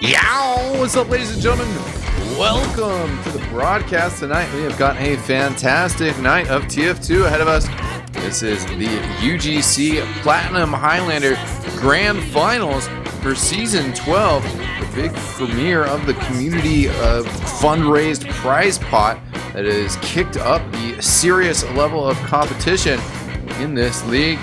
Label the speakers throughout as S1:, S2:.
S1: Yow! What's up, ladies and gentlemen? Welcome to the broadcast tonight. We have got a fantastic night of TF2 ahead of us. This is the UGC Platinum Highlander Grand Finals for Season 12, the big premiere of the community fundraised prize pot that has kicked up the serious level of competition in this league.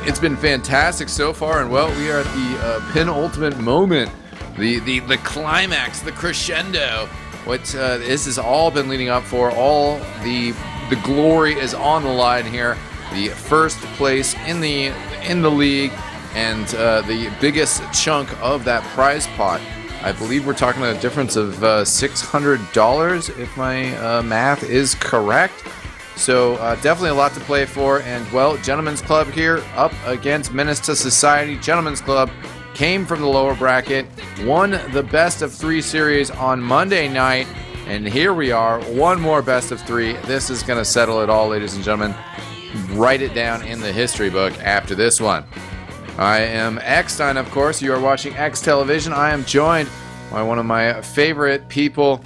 S1: It's been fantastic so far, and well, we are at the penultimate moment. The climax, the crescendo, what this has all been leading up for. All the glory is on the line here. The first place in the league, and the biggest chunk of that prize pot. I believe we're talking a difference of $600 if my math is correct. So definitely a lot to play for. And well, Gentlemen's Club here up against Menace to Society. Gentlemen's Club came from the lower bracket, won the best of 3 series on Monday night, and here we are, one more best of 3. This is going to settle it all, ladies and gentlemen. Write it down in the history book after this one. I am eXtine, of course. You are watching X Television. I am joined by one of my favorite people,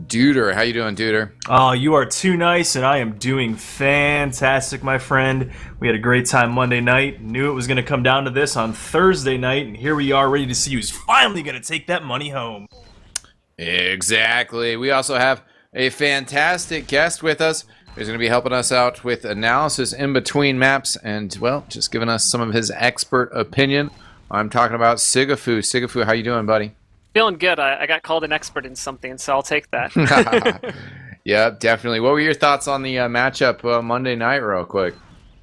S1: Duder. How you doing, Duder?
S2: Oh, you are too nice, and I am doing fantastic, my friend. We had a great time Monday night. Knew it was going to come down to this on Thursday night, and here we are ready to see who's finally going to take that money home.
S1: Exactly. We also have a fantastic guest with us. He's going to be helping us out with analysis in between maps and, well, just giving us some of his expert opinion. I'm talking about Sigafu. Sigafu, how you doing, buddy?
S3: Feeling good. I got called an expert in something, so I'll take that.
S1: Yeah, definitely. What were your thoughts on the matchup Monday night, real quick?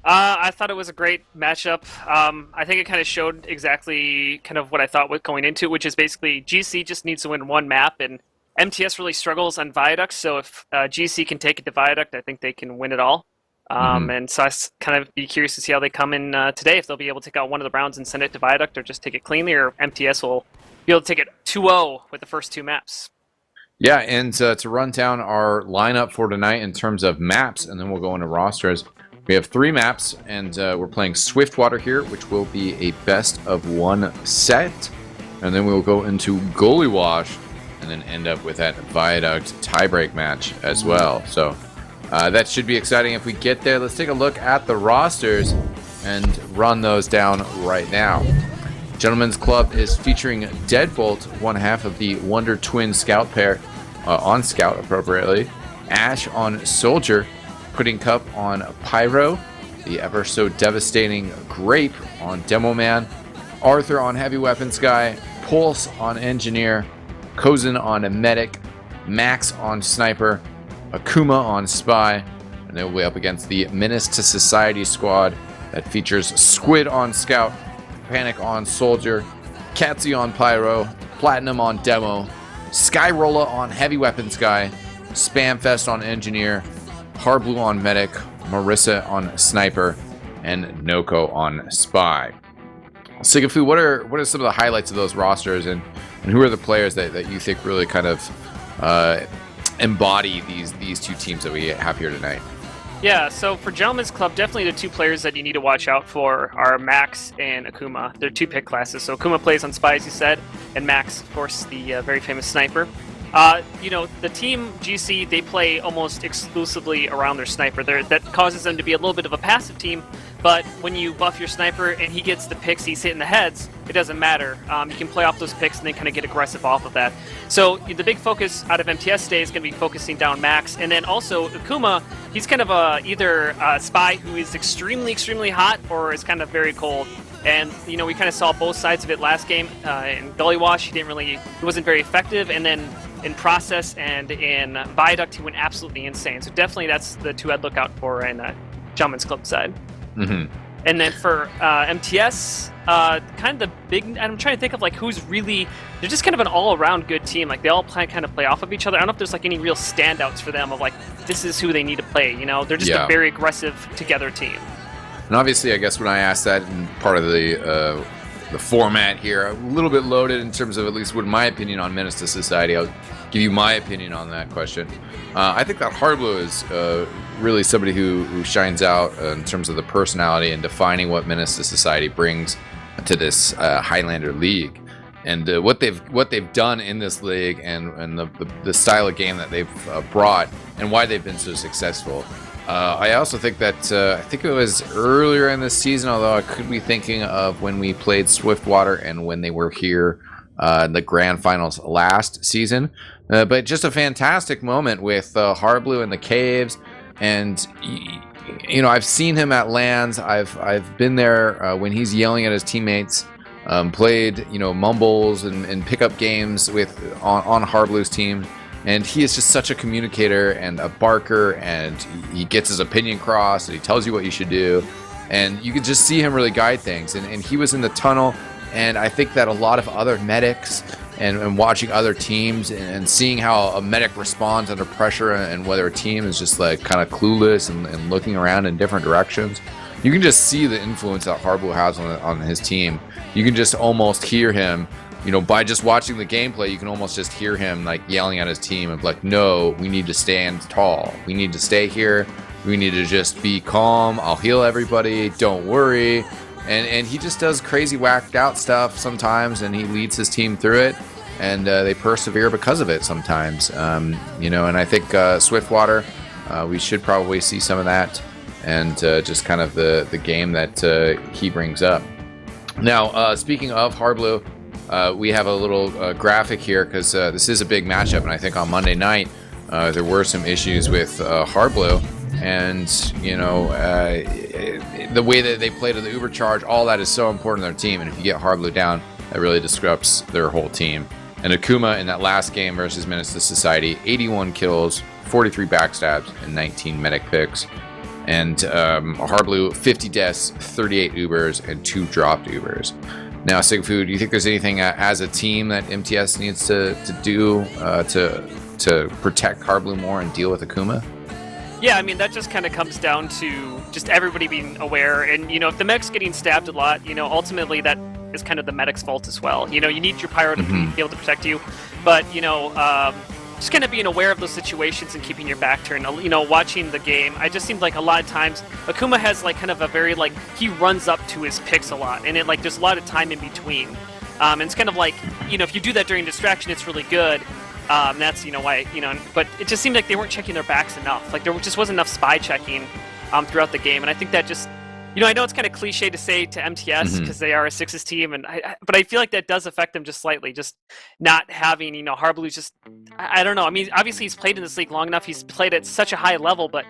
S3: I thought it was a great matchup. I think it kind of showed exactly kind of what I thought was going into it, which is basically GC just needs to win one map, and MTS really struggles on Viaduct, so if GC can take it to Viaduct, I think they can win it all. And so I kind of be curious to see how they come in today, if they'll be able to take out one of the rounds and send it to Viaduct, or just take it cleanly, or MTS will be able to take it 2-0 with the first 2 maps.
S1: Yeah, and to run down our lineup for tonight in terms of maps, and then we'll go into rosters. We have 3 maps, and we're playing Swiftwater here, which will be a best of 1 set. And then we'll go into Goalie Wash, and then end up with that Viaduct tiebreak match as well. So that should be exciting if we get there. Let's take a look at the rosters and run those down right now. Gentlemen's Club is featuring Deadbolt, one half of the Wonder Twin Scout pair, on Scout appropriately. Ash on Soldier, Pudding Cup on Pyro, the ever so devastating Grape on Demo Man, Arthur on Heavy Weapons Guy, Pulse on Engineer, Kozin on Medic, Max on Sniper, Akuma on Spy, and they will be up against the Menace to Society squad that features Squid on Scout, Panic on Soldier, Katsi on Pyro, Platinum on Demo, Skyrolla on Heavy Weapons Guy, Spamfest on Engineer, Harblue on Medic, Marissa on Sniper, and Noko on Spy. Sigafu, what are some of the highlights of those rosters, and who are the players that you think really kind of embody these 2 teams that we have here tonight?
S3: Yeah, so for Gentlemen's Club, definitely the 2 players that you need to watch out for are Max and Akuma. They're 2 pick classes. So Akuma plays on Spy, as you said, and Max, of course, the very famous Sniper. The team GC, they play almost exclusively around their Sniper. That causes them to be a little bit of a passive team, but when you buff your Sniper and he gets the picks, he's hitting the heads, it doesn't matter. You can play off those picks and then kind of get aggressive off of that. So the big focus out of MTS today is going to be focusing down Max, and then also Akuma, he's kind of either a Spy who is extremely, extremely hot or is kind of very cold. And, we kind of saw both sides of it last game. In Gully Wash, he wasn't very effective, and then in Process and in Viaduct, he went absolutely insane. So definitely that's the 2 I'd look out for in Gentlemen's Club side.
S1: Mm-hmm.
S3: And then for MTS, kind of the big, I'm trying to think of who's really, they're just kind of an all-around good team. They all kind of play off of each other. I don't know if there's any real standouts for them of this is who they need to play. They're just a very aggressive together team.
S1: And obviously, I guess when I asked that in part of the format here, a little bit loaded in terms of at least what my opinion on Menace to Society. I'll give you my opinion on that question. I think that Hardblue is really somebody who shines out in terms of the personality and defining what Menace to Society brings to this Highlander League. and what they've done in this league, and the style of game that they've brought, and why they've been so successful. I also think that I think it was earlier in this season, although I could be thinking of when we played Swiftwater and when they were here in the grand finals last season. But just a fantastic moment with Harblu in the caves, and I've seen him at LANs. I've been there when he's yelling at his teammates. Played mumbles and pickup games on Harblu's team. And he is just such a communicator and a barker, and he gets his opinion across, and he tells you what you should do. And you can just see him really guide things. And he was in the tunnel, and I think that a lot of other medics and watching other teams and seeing how a medic responds under pressure, and whether a team is just like kind of clueless and looking around in different directions, you can just see the influence that Harblu has on his team. You can just almost hear him. By just watching the gameplay, you can almost just hear him like yelling at his team of like, no, we need to stand tall. We need to stay here. We need to just be calm. I'll heal everybody. Don't worry. And he just does crazy whacked out stuff sometimes, and he leads his team through it, and they persevere because of it sometimes. And I think Swiftwater, we should probably see some of that, and just kind of the game that he brings up. Now, speaking of Harblu, we have a little graphic here because this is a big matchup, and I think on Monday night there were some issues with Harblu, and the way that they play to the Uber charge, all that is so important to their team, and if you get Harblu down, that really disrupts their whole team. And Akuma in that last game versus Menace to Society, 81 kills, 43 backstabs, and 19 medic picks. And Harblu, 50 deaths, 38 Ubers, and 2 dropped Ubers. Now, Sigfood, do you think there's anything as a team that MTS needs to do to protect Harblu more and deal with Akuma?
S3: Yeah, I mean, that just kind of comes down to just everybody being aware. And, if the medic's getting stabbed a lot, ultimately that is kind of the medic's fault as well. You need your pyro to be able to protect you. But, just kind of being aware of those situations and keeping your back turned. Watching the game, I just seemed like a lot of times Akuma has like kind of a very he runs up to his picks a lot, and there's a lot of time in between. And it's kind of like if you do that during distraction, it's really good. That's why but it just seemed like they weren't checking their backs enough. Like there just wasn't enough spy checking throughout the game, and I think that just. I know it's kind of cliche to say to MTS because they are a Sixes team, but I feel like that does affect them just slightly. Just not having, Harblu's just, I don't know. I mean, obviously he's played in this league long enough. He's played at such a high level, but,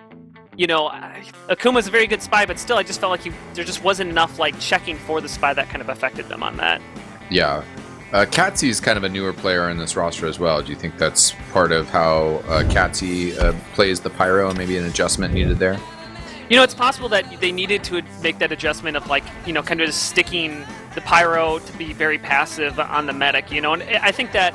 S3: Akuma's a very good spy, but still, I just felt like there just wasn't enough, checking for the spy that kind of affected them on that.
S1: Yeah. Katsi is kind of a newer player in this roster as well. Do you think that's part of how Katsi plays the Pyro and maybe an adjustment needed there?
S3: It's possible that they needed to make that adjustment of kind of just sticking the Pyro to be very passive on the medic, and I think that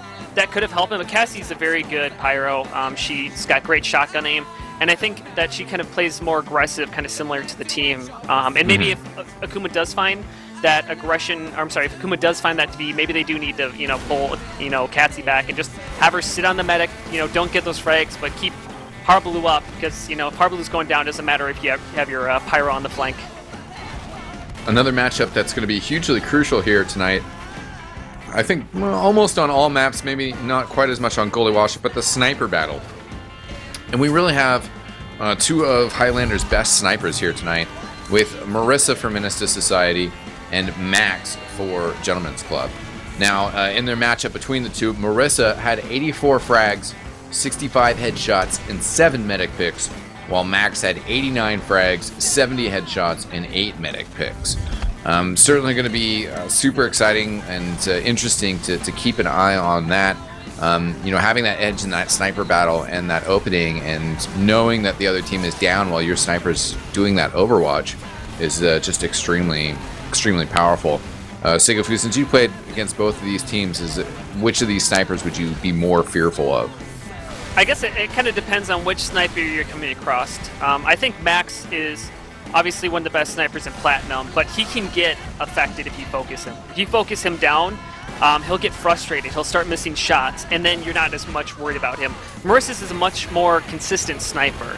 S3: could have helped him. But Cassie's a very good Pyro. She's got great shotgun aim, and I think that she kind of plays more aggressive, kind of similar to the team. And maybe if Akuma does find that aggression, or I'm sorry, if Akuma does find that to be, maybe they do need to, pull, Katsi back and just have her sit on the medic, don't get those frags, but keep Harblu up, because, if Harblu's going down, it doesn't matter if you have your Pyro on the flank.
S1: Another matchup that's going to be hugely crucial here tonight, I think almost on all maps, maybe not quite as much on Goalie Wash, but the sniper battle. And we really have two of Highlander's best snipers here tonight, with Marissa for Menace to Society and Max for Gentleman's Club. Now, in their matchup between the two, Marissa had 84 frags, 65 headshots, and 7 medic picks, while Max had 89 frags, 70 headshots, and 8 medic picks. Certainly going to be super exciting and interesting to keep an eye on that. Having that edge in that sniper battle and that opening, and knowing that the other team is down while your sniper's doing that overwatch is just extremely, extremely powerful. Sigafu, since you played against both of these teams, which of these snipers would you be more fearful of?
S3: I guess it kind of depends on which sniper you're coming across. I think Max is obviously one of the best snipers in Platinum, but he can get affected if you focus him. If you focus him down, he'll get frustrated. He'll start missing shots, and then you're not as much worried about him. Marissa's is a much more consistent sniper.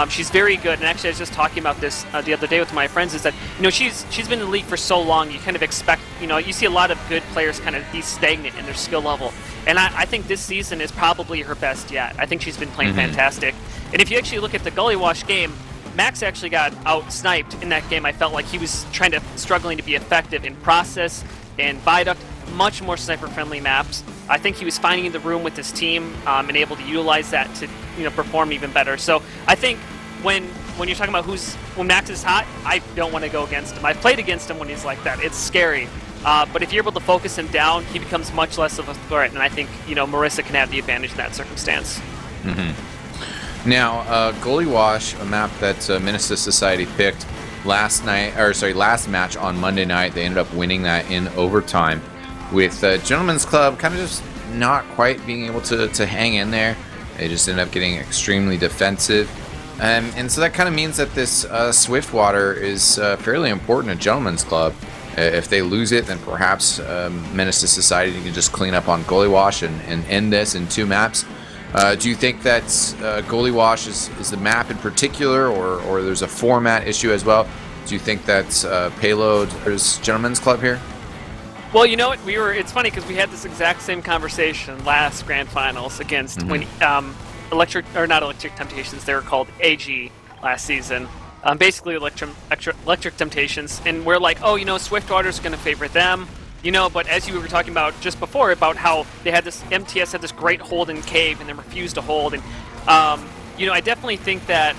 S3: She's very good, and actually I was just talking about this the other day with my friends, is that, she's been in the league for so long, you kind of expect, you see a lot of good players kind of be stagnant in their skill level. And I think this season is probably her best yet. I think she's been playing fantastic. And if you actually look at the Gully Wash game, Max actually got out-sniped in that game. I felt like he was struggling to be effective in Process and Viaduct, much more sniper-friendly maps. I think he was finding the room with his team and able to utilize that to perform even better. So I think when you're talking about when Max is hot, I don't want to go against him. I've played against him when he's like that. It's scary. But if you're able to focus him down, he becomes much less of a threat, and I think Marissa can have the advantage in that circumstance.
S1: Now, Gully Wash, a map that Menace Society picked last match on Monday night. They ended up winning that in overtime, with Gentlemen's Club kind of just not quite being able to hang in there. They just ended up getting extremely defensive. And so that kind of means that this Swiftwater is fairly important to Gentlemen's Club. If they lose it, then perhaps Menace Society can just clean up on Gully Wash and end this in 2 maps. Do you think that Gully Wash is the map in particular, or there's a format issue as well? Do you think that's Payload is Gentlemen's Club here?
S3: Well, you know what? It's funny because we had this exact same conversation last Grand Finals against when Electric Temptations. They were called AG last season. Basically Electric Temptations, and we're like, Swiftwater's going to favor them. But as you were talking about just before, about how they had MTS had this great hold in cave and then refused to hold, and I definitely think that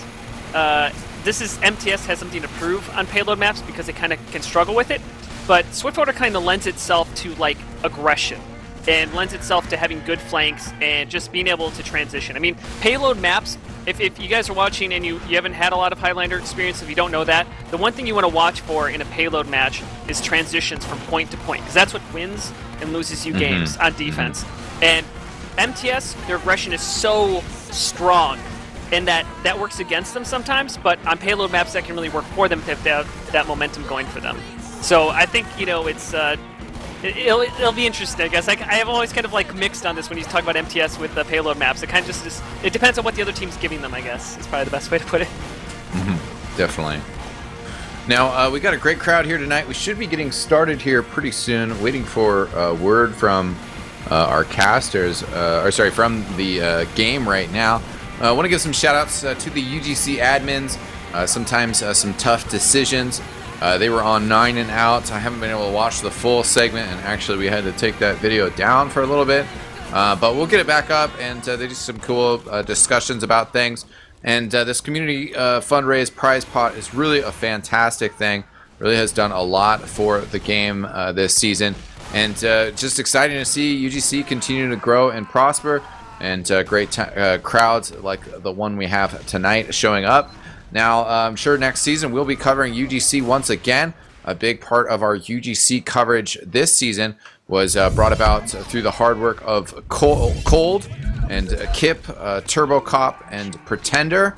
S3: MTS has something to prove on payload maps because they kind of can struggle with it. But Swiftwater kind of lends itself to aggression, and lends itself to having good flanks and just being able to transition. I mean, payload maps, if you guys are watching and you haven't had a lot of Highlander experience, if you don't know that, the one thing you want to watch for in a payload match is transitions from point to point, because that's what wins and loses you games on defense. And MTS, their aggression is so strong, and that works against them sometimes, but on payload maps that can really work for them if they have that momentum going for them. So I think, it'll be interesting, I guess. I have always kind of mixed on this when you talk about MTS with the payload maps. It kind of just it depends on what the other team's giving them, I guess. Is probably the best way to put it.
S1: Definitely. Now, we got a great crowd here tonight. We should be getting started here pretty soon. Waiting for word from our casters, from the game right now. I want to give some shout outs to the UGC admins. Sometimes some tough decisions. They were on 9 and Out. I haven't been able to watch the full segment, and actually we had to take that video down for a little bit. But we'll get it back up, and they do some cool discussions about things. And this community fundraise prize pot is really a fantastic thing. Really has done a lot for the game this season. And just exciting to see UGC continue to grow and prosper, and great crowds like the one we have tonight showing up. Now, I'm sure next season we'll be covering UGC once again. A big part of our UGC coverage this season was brought about through the hard work of Cold and Kip, Turbo Cop, and Pretender.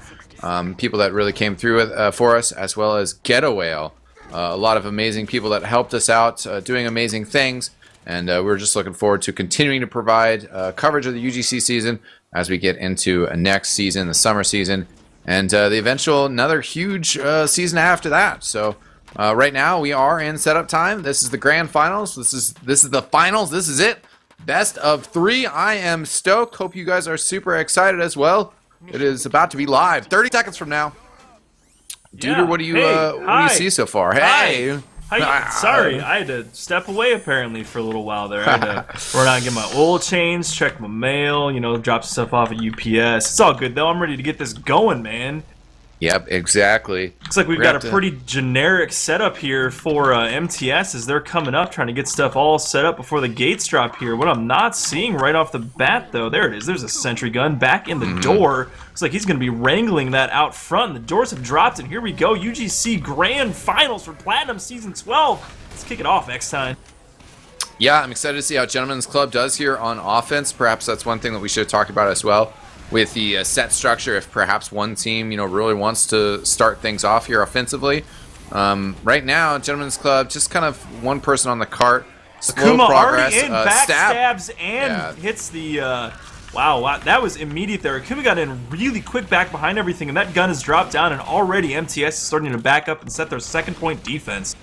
S1: People that really came through for us, as well as Ghetto Whale. A lot of amazing people that helped us out doing amazing things. And we're just looking forward to continuing to provide coverage of the UGC season as we get into next season, the summer season. And the eventual another huge season after that. So right now we are in setup time. This is the grand finals. This is the finals. This is it. Best of 3. I am stoked. Hope you guys are super excited as well. It is about to be live. 30 seconds from now. Duder, what do you see so far? Hey.
S2: Sorry, I had to step away apparently for a little while there. I had to run out and get my oil change, check my mail, drop stuff off at UPS. It's all good though. I'm ready to get this going, man.
S1: Yep, exactly.
S2: Looks like we've got a pretty generic setup here for MTS as they're coming up, trying to get stuff all set up before the gates drop here. What I'm not seeing right off the bat, though, there it is. There's a sentry gun back in the door. Looks like he's going to be wrangling that out front. The doors have dropped, and here we go. UGC Grand Finals for Platinum Season 12. Let's kick it off, eXtine.
S1: Yeah, I'm excited to see how Gentlemen's Club does here on offense. Perhaps that's one thing that we should have talked about as well. With the set structure, if perhaps one team, really wants to start things off here offensively. Right now, Gentlemen's Club, just kind of one person on the cart. Slow
S2: Akuma
S1: progress.
S2: already in, backstabs and hits the Wow, that was immediate there. Akuma got in really quick back behind everything, and that gun has dropped down, and already MTS is starting to back up and set their second point defense.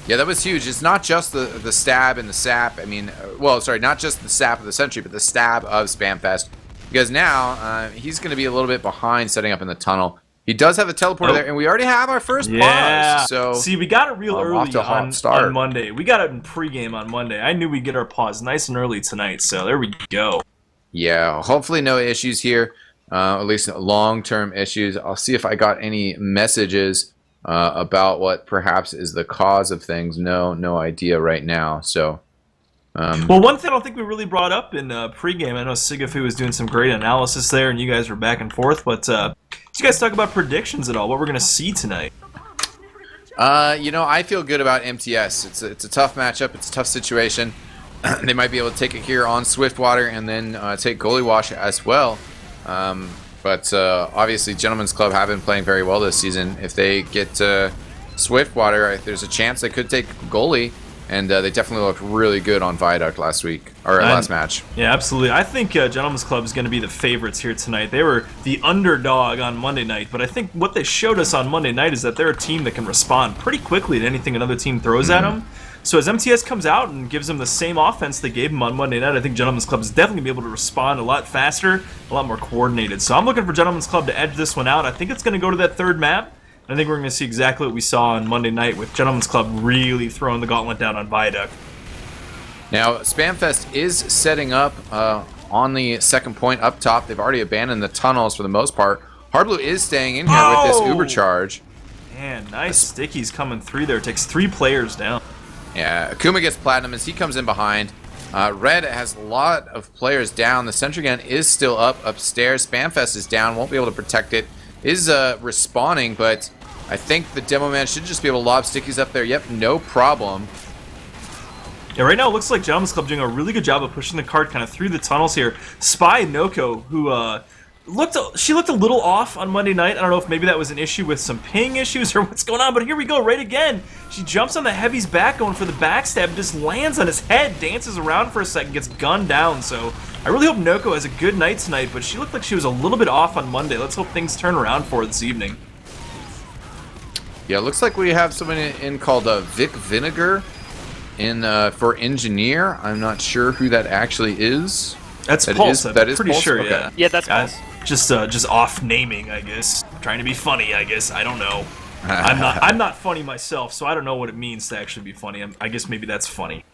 S1: Yeah, that was huge. It's not just the stab and the sap. I mean, well, sorry, not just the sap of the Sentry, but the stab of Spamfest. Because now he's going to be a little bit behind setting up in the tunnel. He does have a teleporter there, and we already have our first pause. So
S2: see, we got it real early on Monday. We got it in pregame on Monday. I knew we'd get our pause nice and early tonight, so there we go.
S1: Yeah, hopefully no issues here, at least long-term issues. I'll see if I got any messages about what perhaps is the cause of things. No idea right now. So,
S2: well, one thing I don't think we really brought up in pregame, I know Sigafu was doing some great analysis there, and you guys were back and forth, but did you guys talk about predictions at all? What we're going to see tonight?
S1: You know, I feel good about MTS. It's a tough matchup. It's a tough situation. They might be able to take it here on Swiftwater and then take Goalie Wash as well. But obviously, Gentlemen's Club have been playing very well this season. If they get Swiftwater, there's a chance they could take Goalie. And they definitely looked really good on Viaduct last match.
S2: Yeah, absolutely. I think Gentlemen's Club is going to be the favorites here tonight. They were the underdog on Monday night, but I think what they showed us on Monday night is that they're a team that can respond pretty quickly to anything another team throws at them. So as MTS comes out and gives them the same offense they gave them on Monday night, I think Gentlemen's Club is definitely going to be able to respond a lot faster, a lot more coordinated. So I'm looking for Gentlemen's Club to edge this one out. I think it's going to go to that third map. I think we're going to see exactly what we saw on Monday night with Gentlemen's Club really throwing the gauntlet down on Viaduct.
S1: Now, Spamfest is setting up on the second point up top. They've already abandoned the tunnels for the most part. Hardblue is staying in here with this Uber charge.
S2: Man, nice stickies coming through there. Takes 3 players down.
S1: Yeah, Akuma gets platinum as he comes in behind. Red has a lot of players down. The sentry gun is still up upstairs. Spamfest is down, won't be able to protect it. Is respawning, but I think the demo man should just be able to lob stickies up there. Yep, no problem.
S2: Yeah, right now it looks like Gentlemen's Club doing a really good job of pushing the cart kind of through the tunnels here. Spy Noko, who looked a little off on Monday night. I don't know if maybe that was an issue with some ping issues or what's going on, but here we go right again. She jumps on the Heavy's back going for the backstab, just lands on his head, dances around for a second, gets gunned down. So I really hope Noko has a good night tonight, but she looked like she was a little bit off on Monday. Let's hope things turn around for her this evening.
S1: Yeah, looks like we have someone in called Vic Vinegar for engineer. I'm not sure who that actually is.
S2: That's Pulse.
S1: That is
S2: pretty
S1: Pulse?
S2: sure.
S1: Okay.
S3: Yeah, that's Pulse.
S2: Just off naming, I guess. Trying to be funny, I guess. I don't know. I'm not funny myself, so I don't know what it means to actually be funny. I guess maybe that's funny.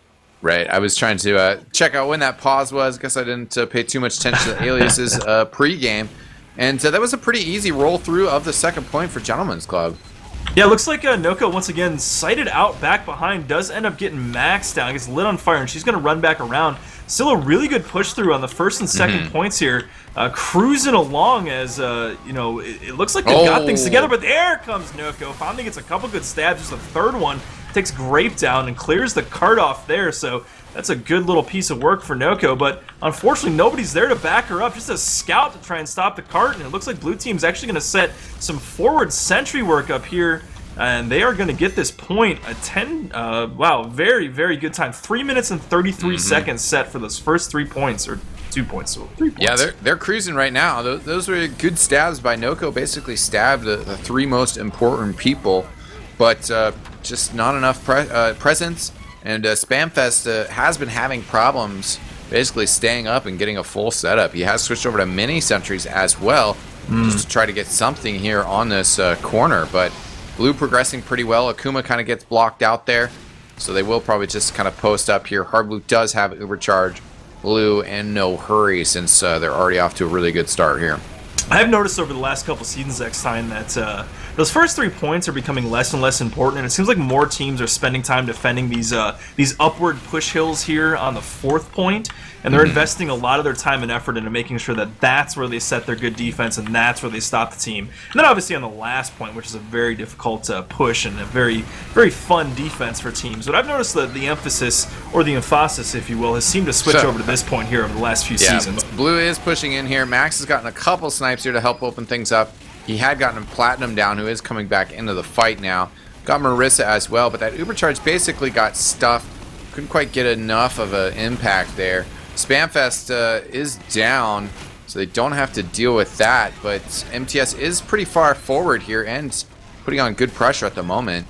S1: Right. I was trying to check out when that pause was. Guess I didn't pay too much attention to the aliases pre-game. And that was a pretty easy roll through of the second point for Gentlemen's Club.
S2: Yeah, looks like Noko, once again, sighted out back behind, does end up getting maxed down, gets lit on fire, and she's going to run back around. Still a really good push through on the first and second points here. Cruising along as, it looks like they've got things together, but there comes Noko. Finally gets a couple good stabs, just the third one. Takes Grape down and clears the cart off there, so that's a good little piece of work for Noko, but unfortunately nobody's there to back her up. Just a scout to try and stop the cart, and it looks like Blue Team's actually going to set some forward sentry work up here, and they are going to get this point. Very, very good time. 3 minutes and 33 seconds set for those first 3 points, or 2 points, so 3 points.
S1: Yeah, they're cruising right now. Those were good stabs by Noko, basically stabbed the 3 most important people, but just not enough presence. And Spamfest has been having problems basically staying up and getting a full setup. He has switched over to mini sentries as well, just to try to get something here on this corner. But Blue progressing pretty well. Akuma kind of gets blocked out there, so they will probably just kind of post up here. Hard Blue does have Uber Charge, Blue, and no hurry since they're already off to a really good start here.
S2: I have noticed over the last couple seasons, eXtine, that those first 3 points are becoming less and less important, and it seems like more teams are spending time defending these upward push hills here on the 4th point, and they're investing a lot of their time and effort into making sure that that's where they set their good defense and that's where they stop the team. And then obviously on the last point, which is a very difficult push and a very, very fun defense for teams. But I've noticed that the emphasis, or the emphasis, if you will, has seemed to switch over to this point here over the last few seasons.
S1: Blue is pushing in here. Max has gotten a couple snipes here to help open things up. He had gotten Platinum down, who is coming back into the fight now. Got Marissa as well, but that Uber Charge basically got stuffed. Couldn't quite get enough of an impact there. Spamfest is down, so they don't have to deal with that, but MTS is pretty far forward here and putting on good pressure at the moment.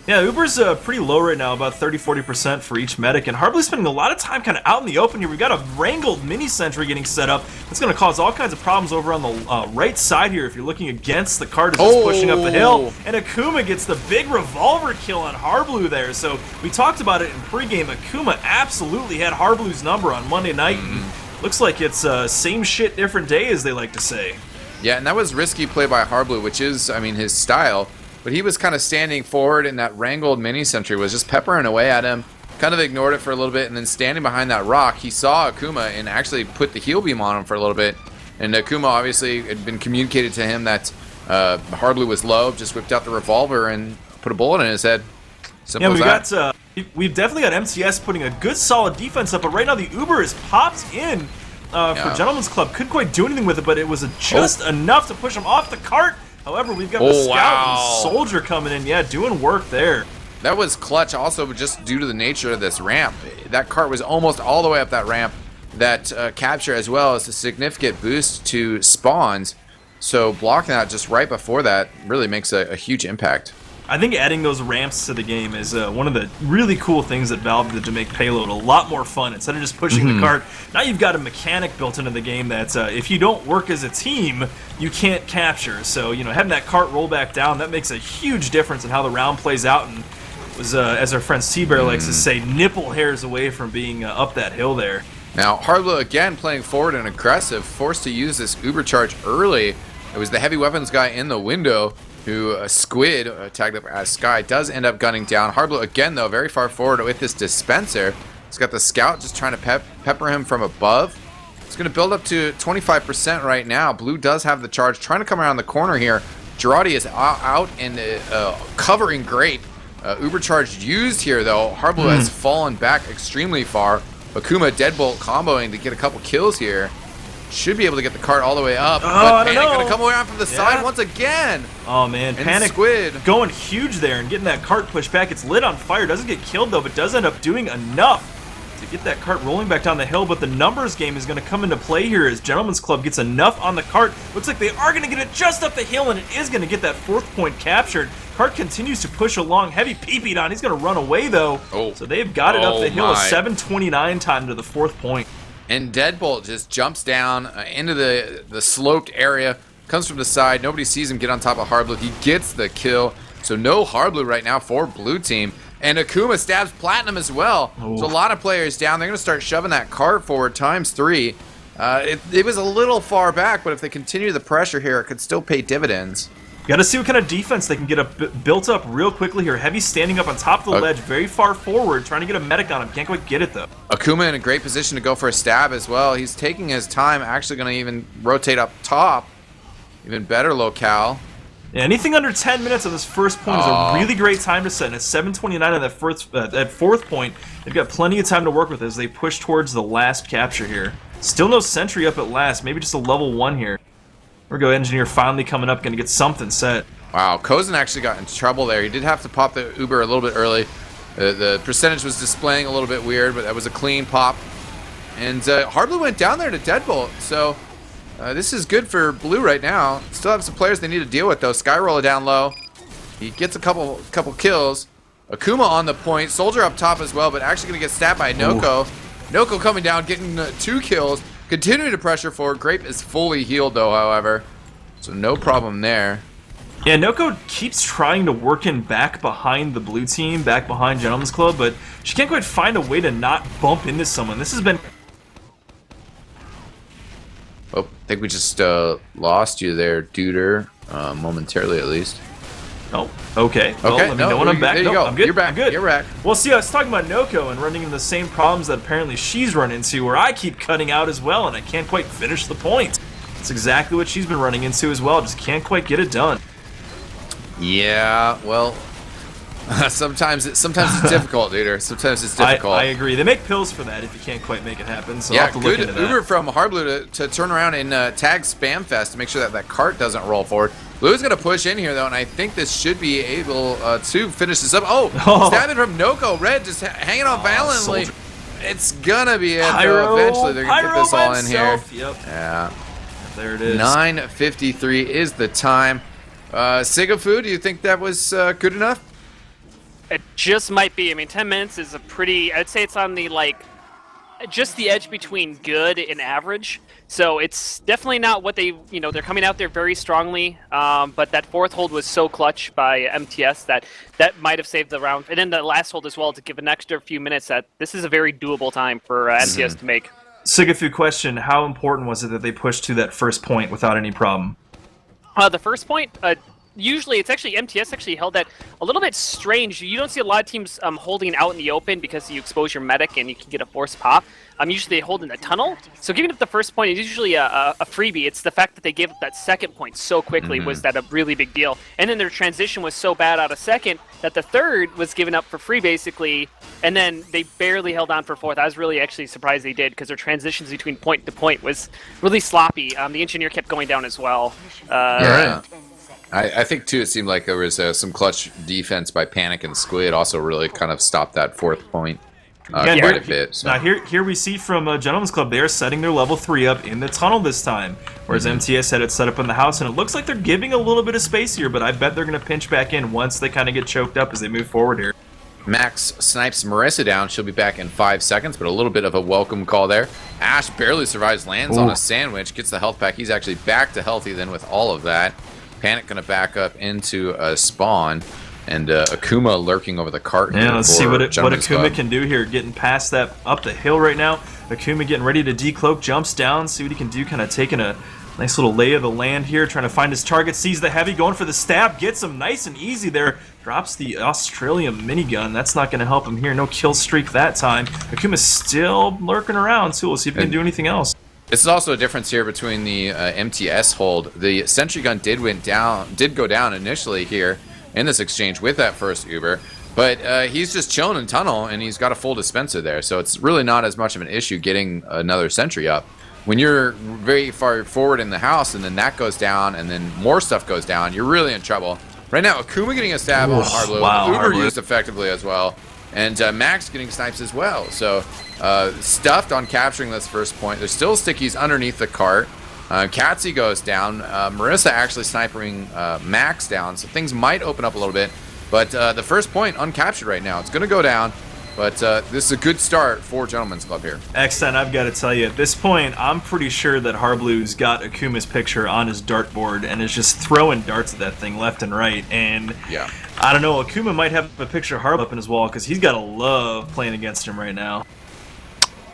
S2: Yeah, Uber's pretty low right now, about 30-40% for each medic, and Harblu's spending a lot of time kind of out in the open here. We've got a wrangled mini-sentry getting set up. That's going to cause all kinds of problems over on the right side here if you're looking against the cart as it's pushing up the hill. And Akuma gets the big revolver kill on Harblu there. So we talked about it in pregame. Akuma absolutely had Harblu's number on Monday night. And looks like it's same shit, different day, as they like to say.
S1: Yeah, and that was risky play by Harblu, which is, I mean, his style. But he was kind of standing forward, and that wrangled mini-sentry was just peppering away at him. Kind of ignored it for a little bit, and then standing behind that rock, he saw Akuma and actually put the heal beam on him for a little bit. And Akuma obviously had been communicated to him that Harblu was low, just whipped out the revolver and put a bullet in his head. Simple as that.
S2: We've definitely got MTS putting a good solid defense up, but right now the Uber is popped in for Gentleman's Club. Couldn't quite do anything with it, but it was just enough to push him off the cart. However, we've got the Scout and Soldier coming in, doing work there.
S1: That was clutch also, just due to the nature of this ramp. That cart was almost all the way up that ramp. That capture as well is a significant boost to spawns. So blocking that just right before that really makes a huge impact.
S2: I think adding those ramps to the game is one of the really cool things that Valve did to make payload a lot more fun. Instead of just pushing the cart, now you've got a mechanic built into the game that if you don't work as a team, you can't capture. So, having that cart roll back down, that makes a huge difference in how the round plays out. And was, as our friend Seabear likes to say, nipple hairs away from being up that hill there.
S1: Now, Harblu again playing forward and aggressive, forced to use this Uber charge early. It was the heavy weapons guy in the window who Squid, tagged up as Sky, does end up gunning down. Harblu again, though, very far forward with this dispenser. He's got the Scout just trying to pepper him from above. It's going to build up to 25% right now. Blue does have the charge, trying to come around the corner here. Girardi is out and covering Grape. Uber charge used here, though. Harblu has fallen back extremely far. Akuma deadbolt comboing to get a couple kills here. Should be able to get the cart all the way up. But Panic going to come around from the side once again.
S2: Oh, man.
S1: And
S2: Panic
S1: Squid
S2: going huge there and getting that cart pushed back. It's lit on fire. Doesn't get killed, though, but does end up doing enough to get that cart rolling back down the hill. But the numbers game is going to come into play here as Gentleman's Club gets enough on the cart. Looks like they are going to get it just up the hill, and it is going to get that 4th point captured. Cart continues to push along. Heavy peepeed on. He's going to run away, though. So they've got it up the hill. A 7:29 time to the 4th point.
S1: And Deadbolt just jumps down into the sloped area, comes from the side. Nobody sees him get on top of Harblu. He gets the kill. So no Harblu right now for Blue Team. And Akuma stabs Platinum as well. So a lot of players down. They're going to start shoving that cart forward ×3. It was a little far back, but if they continue the pressure here, it could still pay dividends.
S2: Got to see what kind of defense they can get built up real quickly here. Heavy standing up on top of the ledge, very far forward, trying to get a medic on him. Can't quite get it, though.
S1: Akuma in a great position to go for a stab as well. He's taking his time, actually going to even rotate up top. Even better locale.
S2: Yeah, anything under 10 minutes on this first point is a really great time to set. And it's 7:29 on that 4th point. They've got plenty of time to work with as they push towards the last capture here. Still no sentry up at last. Maybe just a level 1 here. Go Engineer finally coming up, going to get something set.
S1: Wow, Kozin actually got in trouble there. He did have to pop the Uber a little bit early. The percentage was displaying a little bit weird, but that was a clean pop. And Harblu went down there to Deadbolt, so this is good for Blue right now. Still have some players they need to deal with, though. Skyroller down low. He gets a couple kills. Akuma on the point. Soldier up top as well, but actually going to get stabbed by Noko. Noko coming down, getting 2 kills. Continuing to pressure forward. Grape is fully healed, though, however. So no problem there.
S2: Yeah, Noko keeps trying to work in back behind the Blue Team, back behind Gentleman's Club, but she can't quite find a way to not bump into someone. This has been...
S1: Oh, I think we just lost you there, Duder. Momentarily, at least.
S2: Oh, okay. Well,
S1: okay,
S2: let me know when I'm back.
S1: There you go.
S2: I'm good.
S1: You're back.
S2: I'm good.
S1: You're back.
S2: Well, see, I was talking about Noko and running into the same problems that apparently she's run into, where I keep cutting out as well, and I can't quite finish the point. That's exactly what she's been running into as well. Just can't quite get it done.
S1: Yeah, well, sometimes it's difficult, Duder. Sometimes it's difficult.
S2: I agree. They make pills for that if you can't quite make it happen. So
S1: yeah,
S2: I'll have to look into that.
S1: Uber from Harblu to turn around and tag Spamfest to make sure that cart doesn't roll forward. Blue's going to push in here, though, and I think this should be able to finish this up. Oh, stabbing from Noko. Red just hanging on violently. it's gonna be it, though.
S2: Pyro,
S1: Eventually, they're gonna get this all in here.
S2: Yep.
S1: Yeah.
S2: There it is.
S1: 9:53 is the time. Sigafu, do you think that was good enough?
S3: It just might be. I mean, 10 minutes is a pretty. I'd say it's on the just the edge between good and average. So it's definitely not what they, they're coming out there very strongly. But that fourth hold was so clutch by MTS that might have saved the round. And then the last hold as well to give an extra few minutes. That this is a very doable time for MTS to make.
S2: Sigafu question: how important was it that they pushed to that first point without any problem?
S3: The first point. Usually, it's actually MTS actually held that a little bit strange. You don't see a lot of teams holding out in the open because you expose your medic and you can get a forced pop. Usually they hold in the tunnel. So giving up the first point is usually a freebie. It's the fact that they gave up that second point so quickly was that a really big deal. And then their transition was so bad out of second that the third was given up for free basically. And then they barely held on for fourth. I was really actually surprised they did because their transitions between point to point was really sloppy. The engineer kept going down as well.
S1: Yeah. I think, too, it seemed like there was some clutch defense by Panic and Squid. Also really kind of stopped that fourth point quite a bit. So.
S2: Now, here we see from Gentleman's Club, they are setting their level 3 up in the tunnel this time, whereas MTS had it set up in the house, and it looks like they're giving a little bit of space here, but I bet they're going to pinch back in once they kind of get choked up as they move forward here.
S1: Max snipes Marissa down. She'll be back in 5 seconds, but a little bit of a welcome call there. Ash barely survives, lands on a sandwich, gets the health pack. He's actually back to healthy then with all of that. Panic going to back up into a spawn, and Akuma lurking over the cart.
S2: Yeah, let's see what Akuma can do here, getting past that up the hill right now. Akuma getting ready to decloak, jumps down, see what he can do, kind of taking a nice little lay of the land here, trying to find his target, sees the heavy, going for the stab, gets him nice and easy there, drops the Australian minigun. That's not going to help him here, no kill streak that time. Akuma's still lurking around, so we'll see if he can do anything else.
S1: This is also a difference here between the MTS hold. The sentry gun did go down initially here in this exchange with that first Uber, but he's just chilling in tunnel and he's got a full dispenser there, so it's really not as much of an issue getting another sentry up. When you're very far forward in the house and then that goes down and then more stuff goes down, you're really in trouble. Right now, Akuma getting a stab on Hardblue,
S2: wow,
S1: Uber used effectively as well, and Max getting snipes as well. So stuffed on capturing this first point. There's still stickies underneath the cart. Katsy goes down. Marissa actually sniping Max down, so things might open up a little bit. But the first point uncaptured right now. It's going to go down, but this is a good start for Gentleman's Club here.
S2: EXtine, I've got to tell you, at this point, I'm pretty sure that Harblue's got Akuma's picture on his dartboard and is just throwing darts at that thing left and right. And
S1: yeah,
S2: I don't know, Akuma might have a picture of Harblue up in his wall because he's got to love playing against him right now.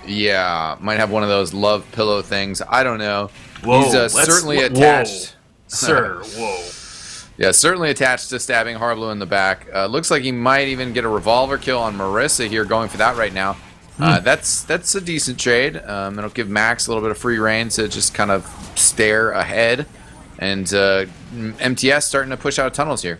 S1: Yeah, might have one of those love pillow things. I don't know.
S2: Whoa,
S1: he's certainly attached.
S2: Sir, whoa.
S1: Yeah, certainly attached to stabbing Harblu in the back. Looks like he might even get a revolver kill on Marissa here, going for that right now. That's a decent trade. It'll give Max a little bit of free reign to just kind of stare ahead. And MTS starting to push out of tunnels here.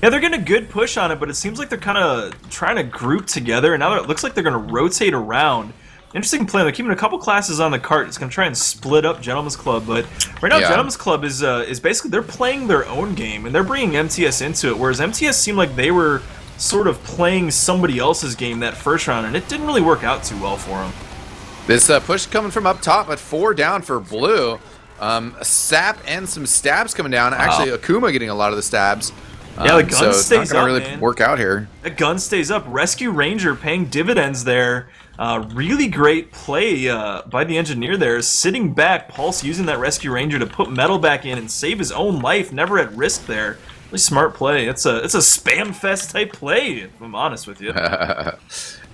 S2: Yeah, they're getting a good push on it, but it seems like they're kind of trying to group together. And now it looks like they're going to rotate around. Interesting plan. They're keeping a couple classes on the cart. It's going to try and split up Gentleman's Club, but right now Gentleman's Club is basically they're playing their own game and they're bringing MTS into it. Whereas MTS seemed like they were sort of playing somebody else's game that first round, and it didn't really work out too well for them.
S1: This push coming from up top, but 4 down for Blue. A sap and some stabs coming down. Wow. Actually, Akuma getting a lot of the stabs.
S2: Yeah, the gun
S1: so
S2: stays
S1: it's not gonna
S2: up,
S1: really work out here.
S2: The gun stays up. Rescue Ranger paying dividends there. Really great play by the engineer there. Sitting back, Pulse using that Rescue Ranger to put metal back in and save his own life. Never at risk there. Really smart play. It's a spam fest type play, if I'm honest with you.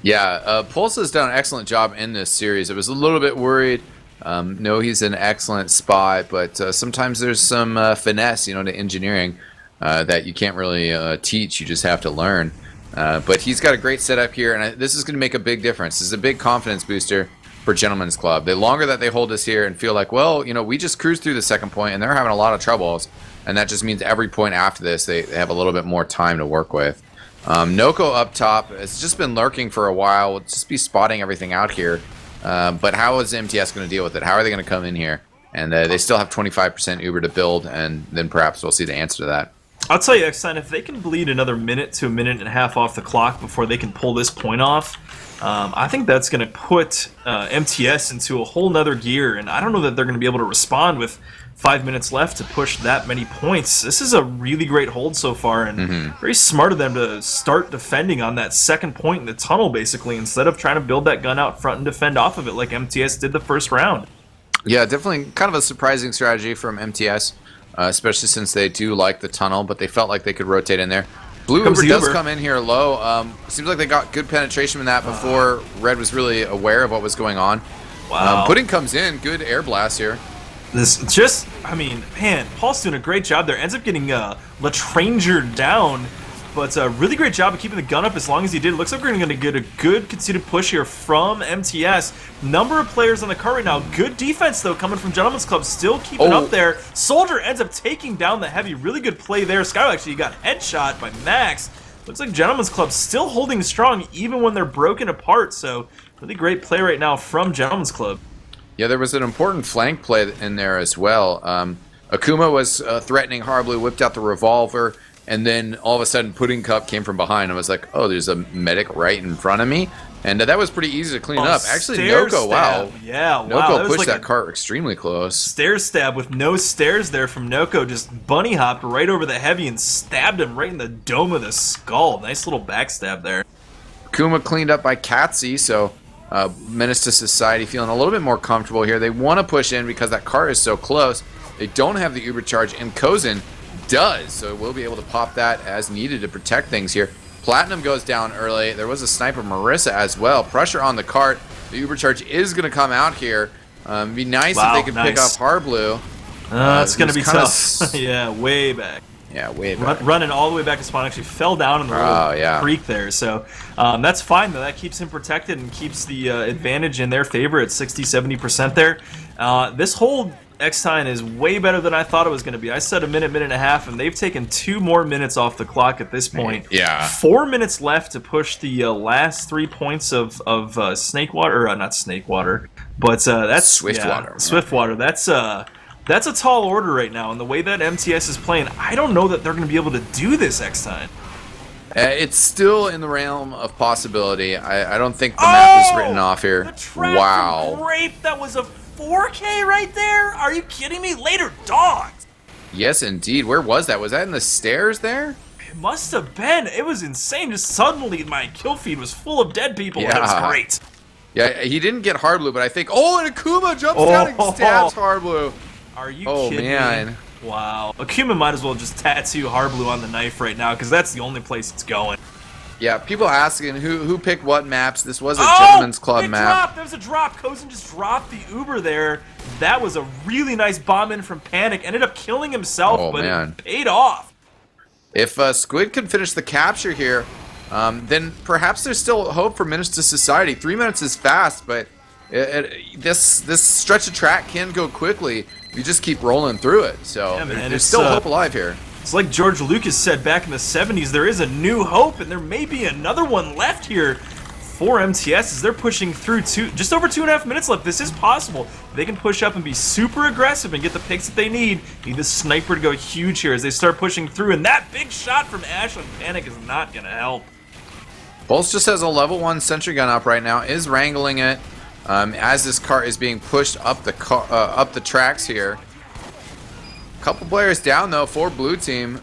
S1: Yeah, Pulse has done an excellent job in this series. I was a little bit worried. No, he's in an excellent spot, but sometimes there's some finesse, to engineering that you can't really teach. You just have to learn. But he's got a great setup here, and this is going to make a big difference. This is a big confidence booster for Gentleman's Club. The longer that they hold us here and feel like, well, we just cruised through the second point, and they're having a lot of troubles, and that just means every point after this, they have a little bit more time to work with. Noko up top has just been lurking for a while. We'll just be spotting everything out here. But how is MTS going to deal with it? How are they going to come in here? And they still have 25% Uber to build, and then perhaps we'll see the answer to that.
S2: I'll tell you, eXtine, if they can bleed another minute to a minute and a half off the clock before they can pull this point off, I think that's going to put MTS into a whole nother gear, and I don't know that they're going to be able to respond with 5 minutes left to push that many points. This is a really great hold so far, and very smart of them to start defending on that second point in the tunnel, basically, instead of trying to build that gun out front and defend off of it like MTS did the first round.
S1: Yeah, definitely kind of a surprising strategy from MTS, especially since they do like the tunnel, but they felt like they could rotate in there. Blue Uber does come in here low. Seems like they got good penetration in that before Red was really aware of what was going on.
S2: Wow.
S1: Pudding comes in, good air blast here.
S2: This just, I mean, man, Paul's doing a great job there. Ends up getting Latranger down, but a really great job of keeping the gun up as long as he did. It looks like we're going to get a good conceded push here from MTS. Number of players on the cart right now. Good defense, though, coming from Gentleman's Club. Still keeping up there. Soldier ends up taking down the heavy. Really good play there. Skyro actually got headshot by Max. Looks like Gentleman's Club still holding strong even when they're broken apart. So really great play right now from Gentleman's Club.
S1: Yeah, there was an important flank play in there as well. Akuma was threatening Harblue, whipped out the revolver, and then all of a sudden Pudding Cup came from behind. I was like, oh, there's a medic right in front of me. And that was pretty easy to clean up. Actually, Noko, wow.
S2: Yeah, wow.
S1: Noko pushed that cart extremely close.
S2: Stair stab with no stairs there from Noko. Just bunny hopped right over the heavy and stabbed him right in the dome of the skull. Nice little backstab there.
S1: Akuma cleaned up by Katsy, so Menace to Society feeling a little bit more comfortable here. They want to push in because that cart is so close. They don't have the Uber charge, and Kozin does, so we'll be able to pop that as needed to protect things here. Platinum goes down early. There was a sniper Marissa as well. Pressure on the cart. The Uber charge is going to come out here. It'd be nice if they could pick up Harblue.
S2: It's going to be tough. Yeah, way back.
S1: Yeah, way back.
S2: Running all the way back to spawn, actually fell down in the little creek there. So that's fine, though. That keeps him protected and keeps the advantage in their favor at 60-70% there. This whole eXtine is way better than I thought it was going to be. I said a minute and a half, and they've taken 2 more minutes off the clock at this point.
S1: Yeah.
S2: 4 minutes left to push the last 3 points of Snakewater, or not Snakewater, but that's
S1: Swiftwater.
S2: Swiftwater. That's a tall order right now, and the way that MTS is playing, I don't know that they're going to be able to do this eXtine.
S1: It's still in the realm of possibility. I don't think the map is written off here.
S2: The trap from Grape, that was a 4K right there? Are you kidding me? Later dogs.
S1: Yes, indeed. Where was that? Was that in the stairs there?
S2: It must have been. It was insane. Just suddenly my kill feed was full of dead people, and it was great.
S1: Yeah, he didn't get Harblue, but I think... Oh, and Akuma jumps down and stabs Harblue.
S2: Are you kidding me? Wow. Akuma might as well just tattoo Harblue on the knife right now, because that's the only place it's going.
S1: Yeah, people asking who picked what maps. This was a Gentleman's Club map.
S2: There was a drop. Kozin just dropped the Uber there. That was a really nice bomb in from Panic. Ended up killing himself, but it paid off.
S1: If Squid can finish the capture here, then perhaps there's still hope for Menace to Society. 3 minutes is fast, but this stretch of track can go quickly. You just keep rolling through it. So there's still hope alive here.
S2: It's like George Lucas said back in the 70s, there is a new hope, and there may be another one left here for MTS as they're pushing through just over 2.5 minutes left. This is possible. They can push up and be super aggressive and get the picks that they need. Need the sniper to go huge here as they start pushing through, and that big shot from Ash on Panic is not going to help.
S1: Pulse just has a level 1 sentry gun up right now, is wrangling it as this cart is being pushed up the tracks here. Couple players down though for blue team.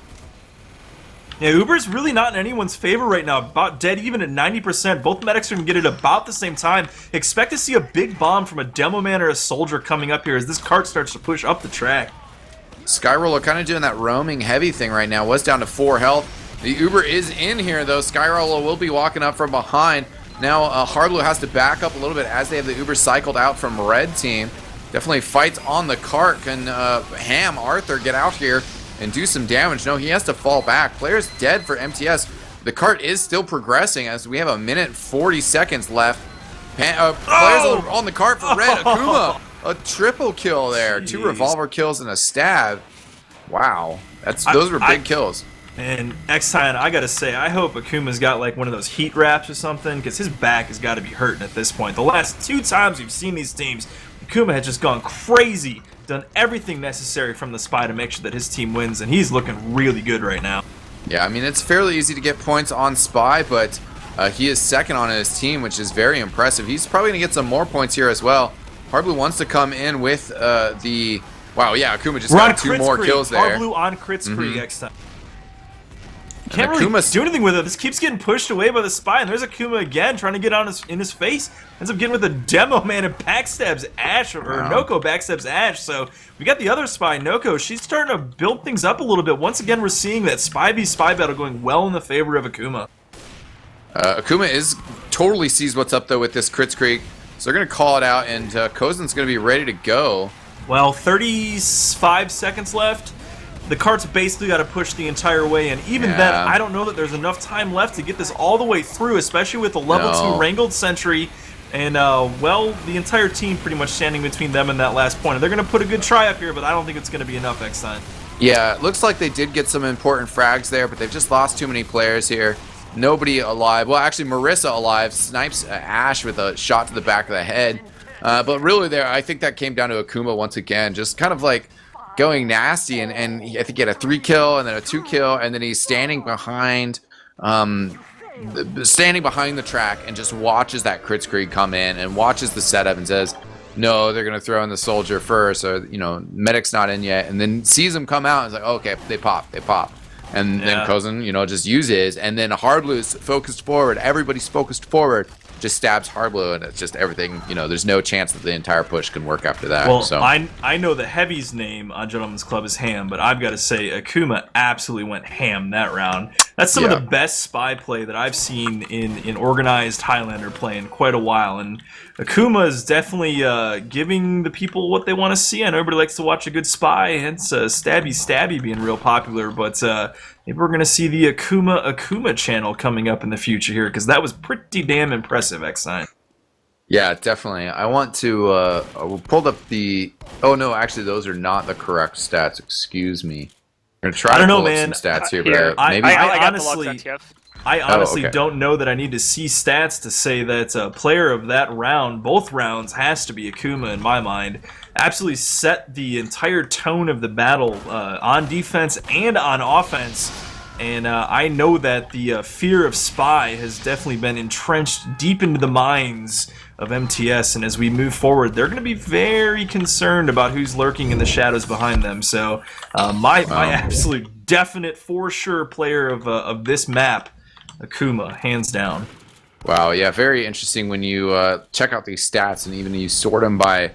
S2: Yeah, Uber's really not in anyone's favor right now. About dead even at 90%. Both medics are going to get it about the same time. Expect to see a big bomb from a demo man or a soldier coming up here as this cart starts to push up the track.
S1: Skyroller kind of doing that roaming heavy thing right now. Was down to 4 health. The Uber is in here though. Skyroller will be walking up from behind. Now Harblue has to back up a little bit as they have the Uber cycled out from red team. Definitely fights on the cart. Can Ham Arthur get out here and do some damage? No, he has to fall back. Player's dead for MTS. The cart is still progressing as we have a minute 40 seconds left. Players on the cart for red. Akuma, a triple kill there. Jeez. 2 revolver kills and a stab. Wow, those were big kills.
S2: And eXtine, I gotta say, I hope Akuma's got like one of those heat wraps or something, because his back has got to be hurting at this point. The last 2 times we've seen these teams, Akuma has just gone crazy, done everything necessary from the spy to make sure that his team wins, and he's looking really good right now.
S1: Yeah, I mean, it's fairly easy to get points on spy, but He is second on his team, which is very impressive. He's probably going to get some more points here as well. Hardblue wants to come in with the... Wow, yeah, Akuma just got 2 more kills there.
S2: Hardblue on Kritzkrieg eXtine. Can't really do anything with it. This keeps getting pushed away by the spy, and there's Akuma again trying to get on in his face. Ends up getting with a demo man and backstabs Ash, or Noko backstabs Ash. So we got the other spy, Noko. She's starting to build things up a little bit. Once again, we're seeing that spy v spy battle going well in the favor of Akuma.
S1: Akuma totally sees what's up though with this Kritzkrieg, so they're gonna call it out, and Kozen's gonna be ready to go.
S2: Well, 35 seconds left. The cart's basically got to push the entire way, and even then, I don't know that there's enough time left to get this all the way through, especially with the level 2 Wrangled Sentry, and, well, the entire team pretty much standing between them and that last point. They're going to put a good try up here, but I don't think it's going to be enough eXtine.
S1: Yeah, it looks like they did get some important frags there, but they've just lost too many players here. Nobody alive. Well, actually, Marissa alive snipes Ash with a shot to the back of the head. But really there, I think that came down to Akuma once again, just kind of like going nasty, and I think he had a 3 kill and then a 2 kill, and then he's standing behind the track and just watches that Kritzkrieg come in and watches the setup and says, no, they're gonna throw in the soldier first, or medic's not in yet, and then sees him come out and is like, okay, they pop, and then Kozen just uses, and then Hardblue's focused forward, everybody's focused forward, just stabs Hardblue, and it's just everything, there's no chance that the entire push can work after that.
S2: Well,
S1: so
S2: I know the Heavy's name on Gentleman's Club is Ham, but I've got to say Akuma absolutely went ham that round. That's some of the best spy play that I've seen in organized Highlander play in quite a while, and Akuma is definitely giving the people what they want to see. I know everybody likes to watch a good spy, hence Stabby being real popular, but maybe we're going to see the Akuma channel coming up in the future here, because that was pretty damn impressive, eXtine.
S1: Yeah, definitely. I want to pulled up the... Oh, no, actually, those are not the correct stats. Excuse me. I'm going to try to pull up some stats here, but maybe...
S2: I honestly don't know that I need to see stats to say that a player of that round, both rounds, has to be Akuma in my mind. Absolutely set the entire tone of the battle on defense and on offense. And I know that the fear of spy has definitely been entrenched deep into the minds of MTS, and as we move forward, they're going to be very concerned about who's lurking in the shadows behind them. So my absolute definite for sure player of this map, Akuma, hands down.
S1: Wow, yeah, very interesting when you check out these stats, and even you sort them by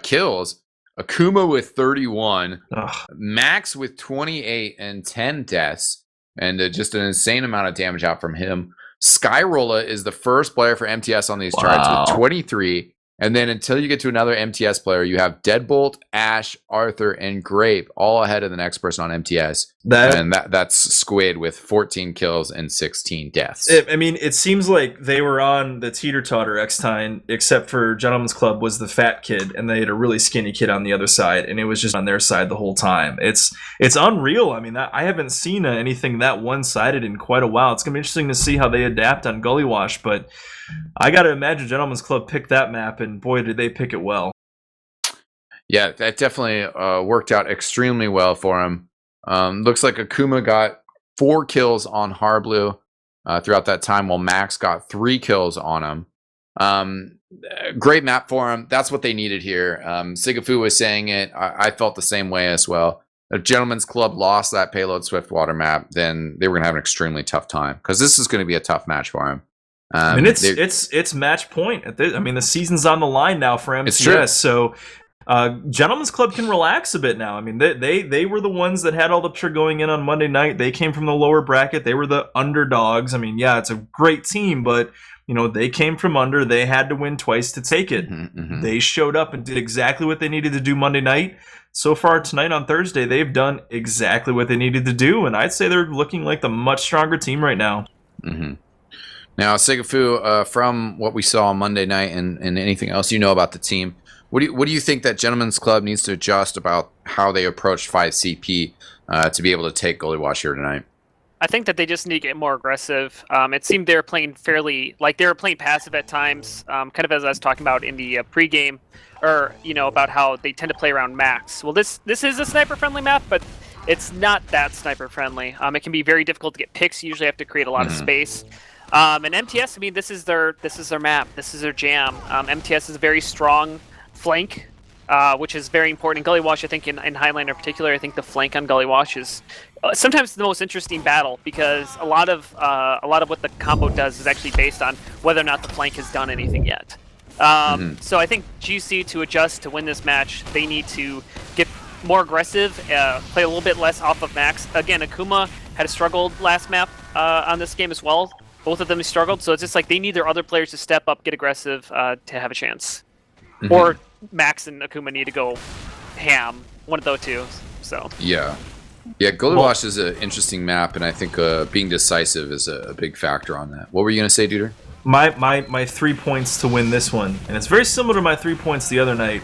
S1: kills. Akuma with 31, Max with 28 and 10 deaths, and just an insane amount of damage out from him. Skyrolla is the first player for MTS on these charts with 23. And then until you get to another MTS player, you have Deadbolt, Ash, Arthur, and Grape all ahead of the next person on MTS. That's Squid with 14 kills and 16 deaths.
S2: I mean, it seems like they were on the teeter-totter eXtine, except for Gentleman's Club was the fat kid, and they had a really skinny kid on the other side, and it was just on their side the whole time. It's unreal. I mean, I haven't seen anything that one-sided in quite a while. It's going to be interesting to see how they adapt on Gully Wash, but I got to imagine Gentleman's Club picked that map, and boy, did they pick it well.
S1: Yeah, that definitely worked out extremely well for him. Looks like Akuma got 4 kills on Hardblue throughout that time, while Max got 3 kills on him. Great map for him. That's what they needed here. Sigafu was saying it. I felt the same way as well. If Gentleman's Club lost that Payload Swiftwater map, then they were going to have an extremely tough time, because this is going to be a tough match for him.
S2: I mean, it's match point. I mean, the season's on the line now for MTS, so Gentleman's Club can relax a bit now. I mean, they were the ones that had all the pressure going in on Monday night. They came from the lower bracket. They were the underdogs. I mean, yeah, it's a great team, but they came from under. They had to win twice to take it. They showed up and did exactly what they needed to do Monday night. So far tonight on Thursday, they've done exactly what they needed to do, and I'd say they're looking like the much stronger team right now.
S1: Now, Sigafu, from what we saw on Monday night and anything else about the team, what do you think that Gentleman's Club needs to adjust about how they approach 5CP to be able to take Gully Wash here tonight?
S3: I think that they just need to get more aggressive. It seemed they were playing they were playing passive at times, kind of as I was talking about in the pregame, or about how they tend to play around Max. Well, this is a sniper-friendly map, but it's not that sniper friendly. It can be very difficult to get picks. You usually have to create a lot of space. And MTS, I mean, this is their map. This is their jam. MTS is a very strong flank, which is very important. In Gully Wash, I think in Highlander in particular, I think the flank on Gully Wash is sometimes the most interesting battle, because a lot of what the combo does is actually based on whether or not the flank has done anything yet. So I think GC, to adjust to win this match, they need to get more aggressive, play a little bit less off of Max. Again, Akuma had struggled last map on this game as well. Both of them struggled, so it's just like they need their other players to step up, get aggressive to have a chance. Or Max and Akuma need to go ham, one of those two. So
S1: yeah, Gully Wash is an interesting map, and I think being decisive is a big factor on that. What were you gonna say, Duder?
S2: My 3 points to win this one, and it's very similar to my 3 points the other night.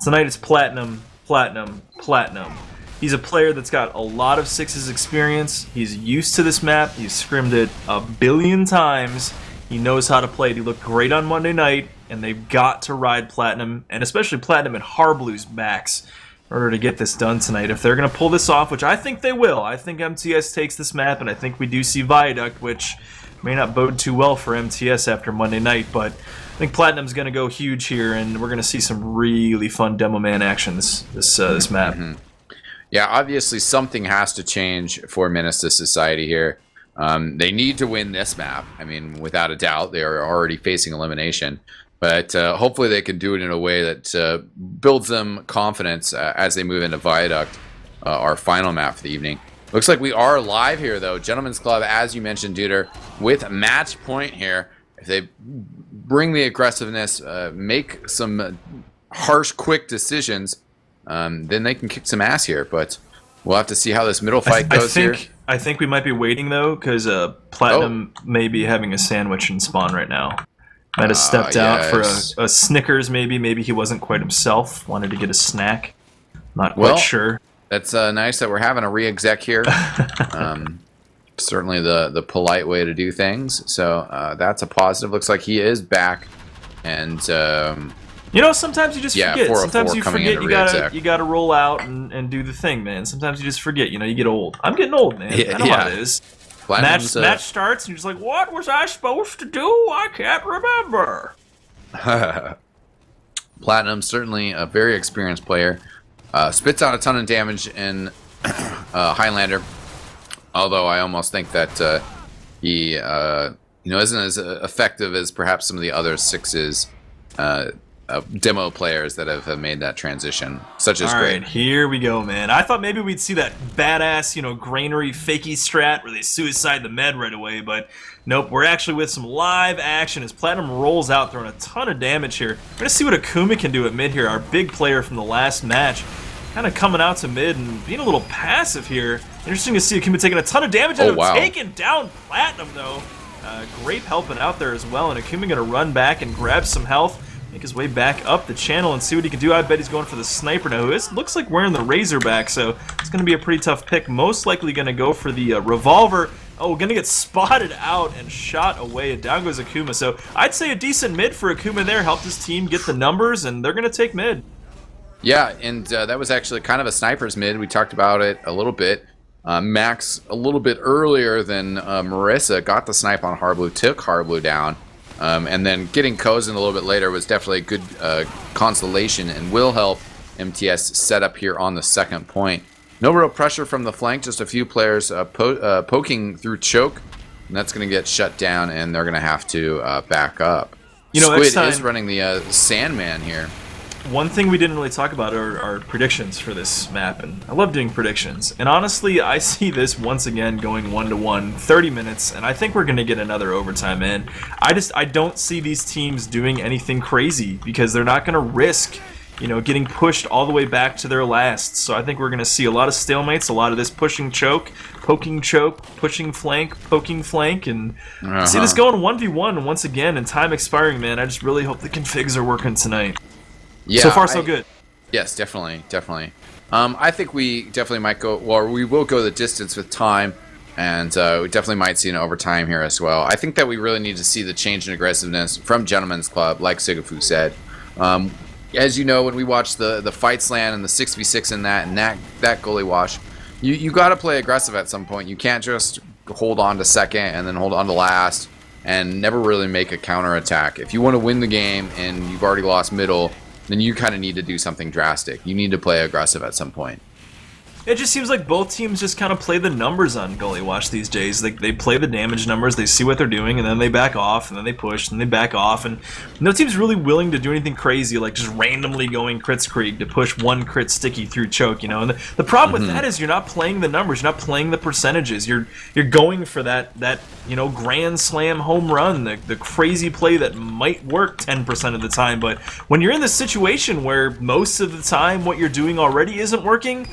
S2: Tonight it's platinum, platinum, platinum. He's a player that's got a lot of sixes experience. He's used to this map. He's scrimmed it a billion times. He knows how to play it. He looked great on Monday night, and they've got to ride platinum, and especially platinum and Harblue's backs in order to get this done tonight. If they're going to pull this off, which I think they will, I think MTS takes this map, and I think we do see Viaduct, which may not bode too well for MTS after Monday night, but I think Platinum's going to go huge here, and we're going to see some really fun demo man action this map.
S1: Yeah, obviously something has to change for Menace to Society here. They need to win this map. I mean, without a doubt, they are already facing elimination. But hopefully they can do it in a way that builds them confidence as they move into Viaduct, our final map for the evening. Looks like we are live here, though. Gentlemen's Club, as you mentioned, Duder, with match point here. If they bring the aggressiveness, make some harsh, quick decisions, then they can kick some ass here. But we'll have to see how this middle fight goes here.
S2: I think we might be waiting, though, because Platinum may be having a sandwich in spawn right now. Might have stepped out for a Snickers, maybe. Maybe he wasn't quite himself. Wanted to get a snack. Not quite sure.
S1: That's nice that we're having a re-exec here. Certainly the polite way to do things. So that's a positive. Looks like he is back. And
S2: you know, sometimes you just forget. Sometimes you forget you gotta roll out and do the thing, man. Sometimes you just forget. You know, you get old. I'm getting old, man. I know how it is. Match starts and you're just like, what was I supposed to do? I can't remember.
S1: Platinum, certainly a very experienced player. Spits out a ton of damage in Highlander. Although I almost think that he isn't as effective as perhaps some of the other sixes demo players that have made that transition, such as Great.
S2: Alright, here we go, man. I thought maybe we'd see that badass, granary fakey strat where they suicide the med right away, but nope, we're actually with some live action as Platinum rolls out, throwing a ton of damage here. We're going to see what Akuma can do at mid here, our big player from the last match. Kind of coming out to mid and being a little passive here. Interesting to see Akuma taking a ton of damage and taking down Platinum, though. Grape helping out there as well, and Akuma going to run back and grab some health. Make his way back up the channel and see what he can do. I bet he's going for the sniper now. It looks like wearing the Razorback, so it's going to be a pretty tough pick. Most likely going to go for the revolver. Oh, going to get spotted out and shot away. And down goes Akuma. So I'd say a decent mid for Akuma there. Helped his team get the numbers, and they're going to take mid.
S1: Yeah, and that was actually kind of a sniper's mid. We talked about it a little bit. Max, a little bit earlier than Marissa, got the snipe on Harblue, took Harblue down. And then getting Kozen a little bit later was definitely a good consolation and will help MTS set up here on the second point. No real pressure from the flank, just a few players poking through choke, and that's going to get shut down, and they're going to have to back up. Squid is running the Sandman here.
S2: One thing we didn't really talk about are predictions for this map, and I love doing predictions. And honestly, I see this once again going 1-1, 30 minutes, and I think we're going to get another overtime in. I don't see these teams doing anything crazy because they're not going to risk, getting pushed all the way back to their last. So I think we're going to see a lot of stalemates, a lot of this pushing choke, poking choke, pushing flank, poking flank, and see this going 1v1 once again and time expiring, man. I just really hope the configs are working tonight.
S1: Yeah,
S2: so far, so good.
S1: Yes, definitely. I think we definitely might go, or we will go the distance with time, and we definitely might see an overtime here as well. I think that we really need to see the change in aggressiveness from Gentlemen's Club, like Sigafu said. As you know, when we watched the Fight Slan and the 6v6 in that Gully Wash, You got to play aggressive at some point. You can't just hold on to second and then hold on to last and never really make a counter attack. If you want to win the game and you've already lost middle, then you kind of need to do something drastic. You need to play aggressive at some point.
S2: It just seems like both teams just kind of play the numbers on Gully Wash these days. They play the damage numbers, they see what they're doing, and then they back off, and then they push, and they back off, and no team's really willing to do anything crazy, like just randomly going crits Krieg to push one crit sticky through choke, you know. And the problem with that is you're not playing the numbers, you're not playing the percentages. You're going for that you know, grand slam home run, the crazy play that might work 10% of the time. But when you're in this situation where most of the time what you're doing already isn't working,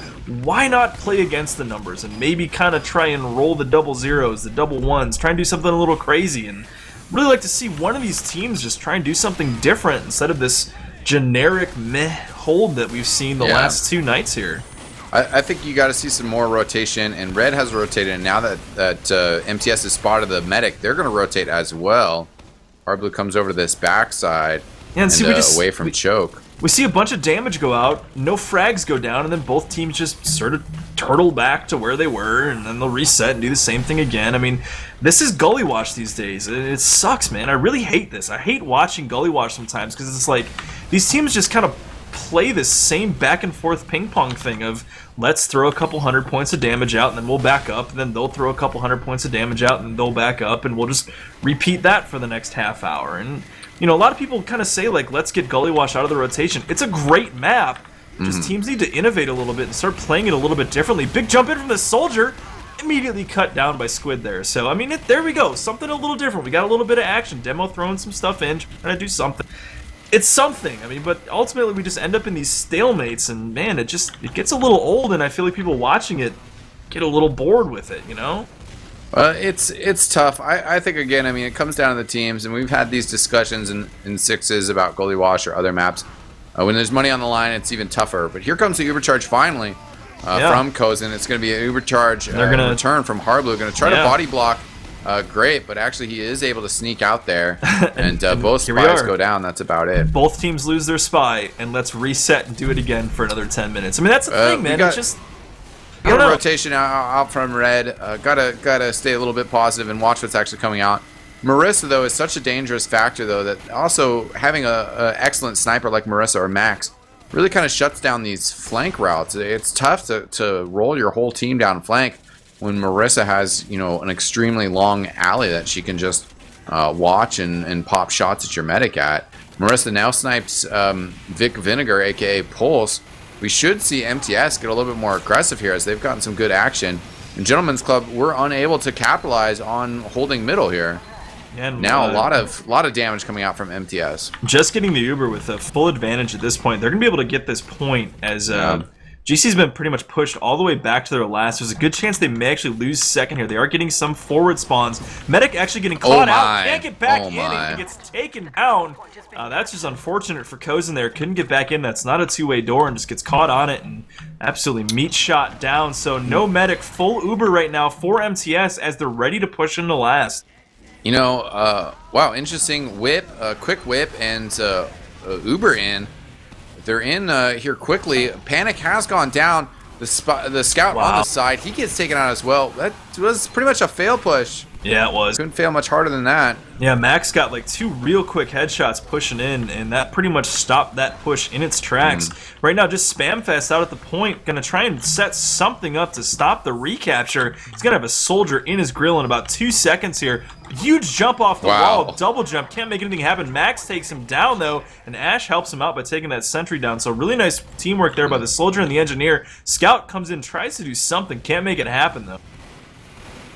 S2: why not play against the numbers and maybe kind of try and roll the double zeros, the double ones, try and do something a little crazy? And really like to see one of these teams just try and do something different instead of this generic meh hold that we've seen the last 2 nights here.
S1: I think you got to see some more rotation, and Red has rotated, and now that MTS has spotted the medic, they're going to rotate as well. Hardblue comes over to this backside and away from choke.
S2: We see a bunch of damage go out, no frags go down, and then both teams just sort of turtle back to where they were, and then they'll reset and do the same thing again. I mean, this is Gully Wash these days. It sucks, man. I really hate this. I hate watching Gully Wash sometimes because it's like these teams just kind of play this same back and forth ping pong thing of let's throw a couple 100 points of damage out and then we'll back up, and then they'll throw a couple 100 points of damage out and they'll back up, and we'll just repeat that for the next half hour. And you know, a lot of people kind of say like, let's get Gully Wash out of the rotation. It's a great map. Just teams need to innovate a little bit and start playing it a little bit differently. Big jump in from the soldier, immediately cut down by Squid there. So I mean, there we go, something a little different. We got a little bit of action. Demo throwing some stuff in, trying to do something. It's something. I mean, but ultimately we just end up in these stalemates, and man, it gets a little old, and I feel like people watching it get a little bored with it, you know?
S1: It's tough. I think, again, I mean, it comes down to the teams, and we've had these discussions in sixes about Gully Wash or other maps. When there's money on the line, it's even tougher. But here comes the Uber charge finally from Kozen. It's going to be an Uber charge return from Hardblue. Going to try to body block. Great, but actually he is able to sneak out there, and both spies go down. That's about it.
S2: Both teams lose their spy, and let's reset and do it again for another 10 minutes. I mean, that's the thing, man. It's just
S1: got a rotation out from Red. Gotta stay a little bit positive and watch what's actually coming out. Marissa, though, is such a dangerous factor, though, that also having a excellent sniper like Marissa or Max really kind of shuts down these flank routes. It's tough to roll your whole team down flank when Marissa has, you know, an extremely long alley that she can just watch and pop shots at your medic at. Marissa now snipes Vic Vinegar, aka Pulse. We should see MTS get a little bit more aggressive here as they've gotten some good action. And Gentlemen's Club, we're unable to capitalize on holding middle here. And now a lot of damage coming out from MTS.
S2: Just getting the Uber with a full advantage at this point. They're going to be able to get this point as GC's been pretty much pushed all the way back to their last. There's a good chance they may actually lose second here. They are getting some forward spawns. Medic actually getting caught out. Can't get back in. And he gets taken down. That's just unfortunate for Kozen there. Couldn't get back in. That's not a two-way door, and just gets caught on it and absolutely meat shot down. So no medic, full Uber right now for MTS as they're ready to push into last.
S1: You know, wow, interesting whip, quick whip, and Uber in. They're in here quickly. Panic has gone down. The scout on the side, he gets taken out as well. That was pretty much a fail push.
S2: Yeah, it was.
S1: Couldn't fail much harder than that.
S2: Yeah, Max got like 2 real quick headshots pushing in, and that pretty much stopped that push in its tracks. Right now, just Spamfest out at the point, gonna try and set something up to stop the recapture. He's gonna have a soldier in his grill in about 2 seconds here. Huge jump off the wall, double jump, can't make anything happen. Max takes him down though, and Ash helps him out by taking that sentry down. So really nice teamwork there by the soldier and the engineer. Scout comes in, tries to do something, can't make it happen though.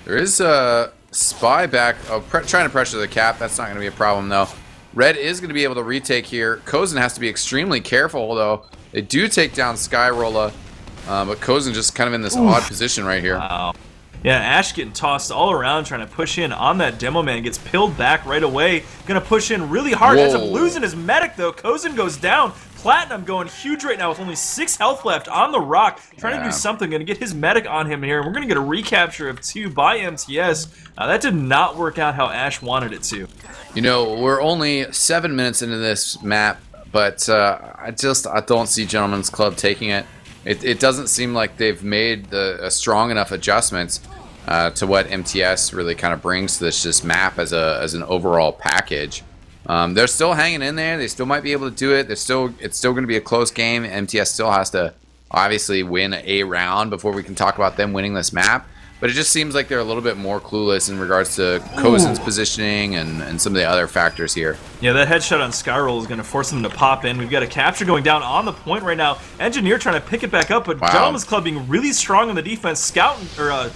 S1: There is a spy back, trying to pressure the cap. That's not going to be a problem though. Red is going to be able to retake here. Kozen has to be extremely careful though. They do take down Skyrolla, but Kozen just kind of in this odd position right here.
S2: Wow. Yeah, Ash getting tossed all around, trying to push in on that demo man. Gets pilled back right away. Gonna push in really hard. Ends up losing his medic though. Kozen goes down. Platinum going huge right now with only 6 health left on the rock. Trying to do something. Gonna get his medic on him here. We're gonna get a recapture of 2 by MTS. That did not work out how Ash wanted it to.
S1: You know, we're only 7 minutes into this map, but I don't see Gentlemen's Club taking it. It doesn't seem like they've made a strong enough adjustments to what MTS really kind of brings to this map as an overall package. They're still hanging in there. They still might be able to do it. It's still going to be a close game. MTS still has to obviously win a round before we can talk about them winning this map. But it just seems like they're a little bit more clueless in regards to Kozen's positioning and some of the other factors here.
S2: Yeah, that headshot on Skyroll is going to force them to pop in. We've got a capture going down on the point right now. Engineer trying to pick it back up, but Gentleman's Club being really strong on the defense. Scout, or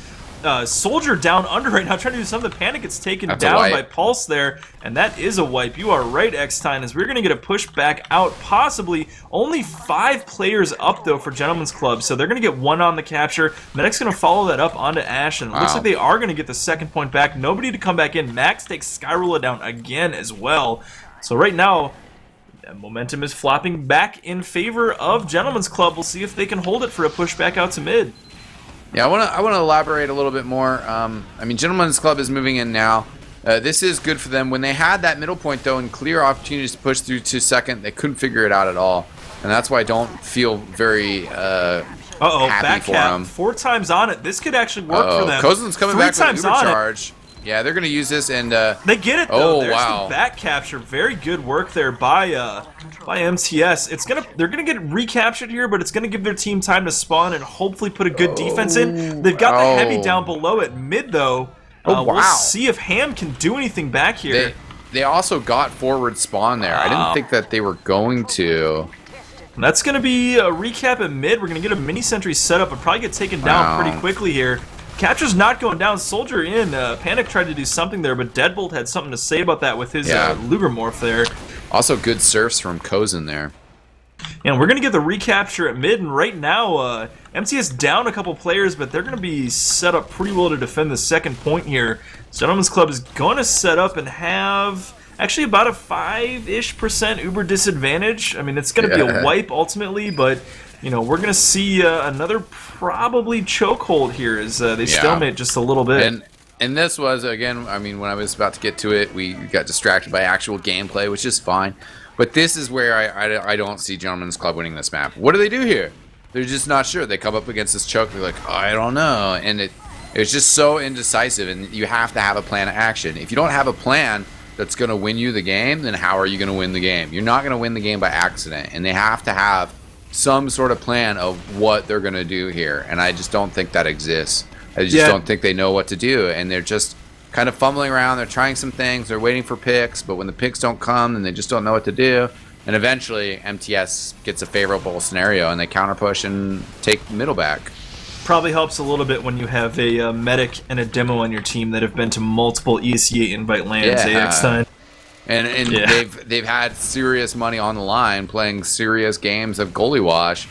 S2: Soldier down under right now, trying to do some of the panic. It's taken down by Pulse there, and that is a wipe. You are right, eXtine, as we're going to get a push back out, possibly. Only 5 players up, though, for Gentleman's Club, so they're going to get 1 on the capture. Medic's going to follow that up onto Ash, and it looks like they are going to get the second point back. Nobody to come back in. Max takes Skyrolla down again as well. So right now, momentum is flopping back in favor of Gentleman's Club. We'll see if they can hold it for a push back out to mid.
S1: Yeah, I want to elaborate a little bit more. I mean, Gentleman's Club is moving in now. This is good for them. When they had that middle point, though, and clear opportunities to push through to second, they couldn't figure it out at all. And that's why I don't feel very happy
S2: back
S1: for
S2: cap,
S1: them.
S2: 4 times on it. This could actually work for them.
S1: Kozen's coming
S2: 3
S1: back with an
S2: times
S1: uber
S2: on
S1: charge. Yeah, they're going to use this, and
S2: they get it though. There's
S1: wow.
S2: the back capture. Very good work there by MTS. They're gonna get recaptured here, but it's gonna give their team time to spawn and hopefully put a good defense in. They've got the heavy down below at mid though. We'll see if Ham can do anything back here.
S1: They also got forward spawn there. I didn't think that they were going to.
S2: That's gonna be a recap at mid. We're gonna get a mini sentry set up and probably get taken down pretty quickly here. Capture's not going down. Soldier in. Panic tried to do something there, but Deadbolt had something to say about that with his Lugermorph there.
S1: Also good surfs from Kozen there.
S2: And we're going to get the recapture at mid, and right now, MTS down a couple players, but they're going to be set up pretty well to defend the second point here. Gentleman's Club is going to set up and have actually about a 5-ish% Uber disadvantage. I mean, it's going to be a wipe ultimately, but you know, we're going to see another probably chokehold here as they stalemate just a little bit.
S1: And this was, again, I mean, when I was about to get to it, we got distracted by actual gameplay, which is fine. But this is where I don't see Gentleman's Club winning this map. What do they do here? They're just not sure. They come up against this choke. They're like, oh, I don't know. And it's just so indecisive, and you have to have a plan of action. If you don't have a plan that's going to win you the game, then how are you going to win the game? You're not going to win the game by accident, and they have to have some sort of plan of what they're going to do here, and I just don't think that exists. I just don't think they know what to do, and they're just kind of fumbling around. They're trying some things. They're waiting for picks, but when the picks don't come, then they just don't know what to do, and eventually MTS gets a favorable scenario, and they counter push and take middle back.
S2: Probably helps a little bit when you have a medic and a demo on your team that have been to multiple ESC invite lands. eXtine.
S1: And they've had serious money on the line, playing serious games of goalie wash,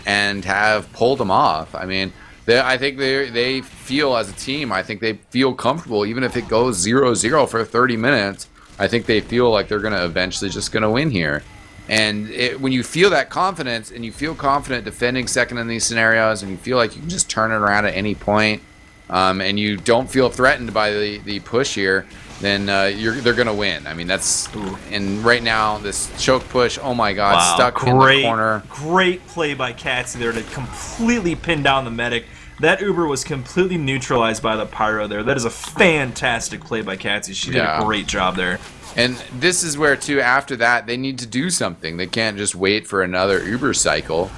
S1: and have pulled them off. I mean, I think they feel as a team. I think they feel comfortable, even if it goes 0-0 for 30 minutes. I think they feel like they're gonna eventually just gonna win here. And when you feel that confidence, and you feel confident defending second in these scenarios, and you feel like you can just turn it around at any point, and you don't feel threatened by the push here, then they're gonna win. I mean, that's and right now this choke push. Oh my God, stuck in the corner.
S2: Great play by Catsy there to completely pin down the medic. That Uber was completely neutralized by the pyro there. That is a fantastic play by Catsy. She did a great job there.
S1: And this is where too, after that, they need to do something. They can't just wait for another Uber cycle,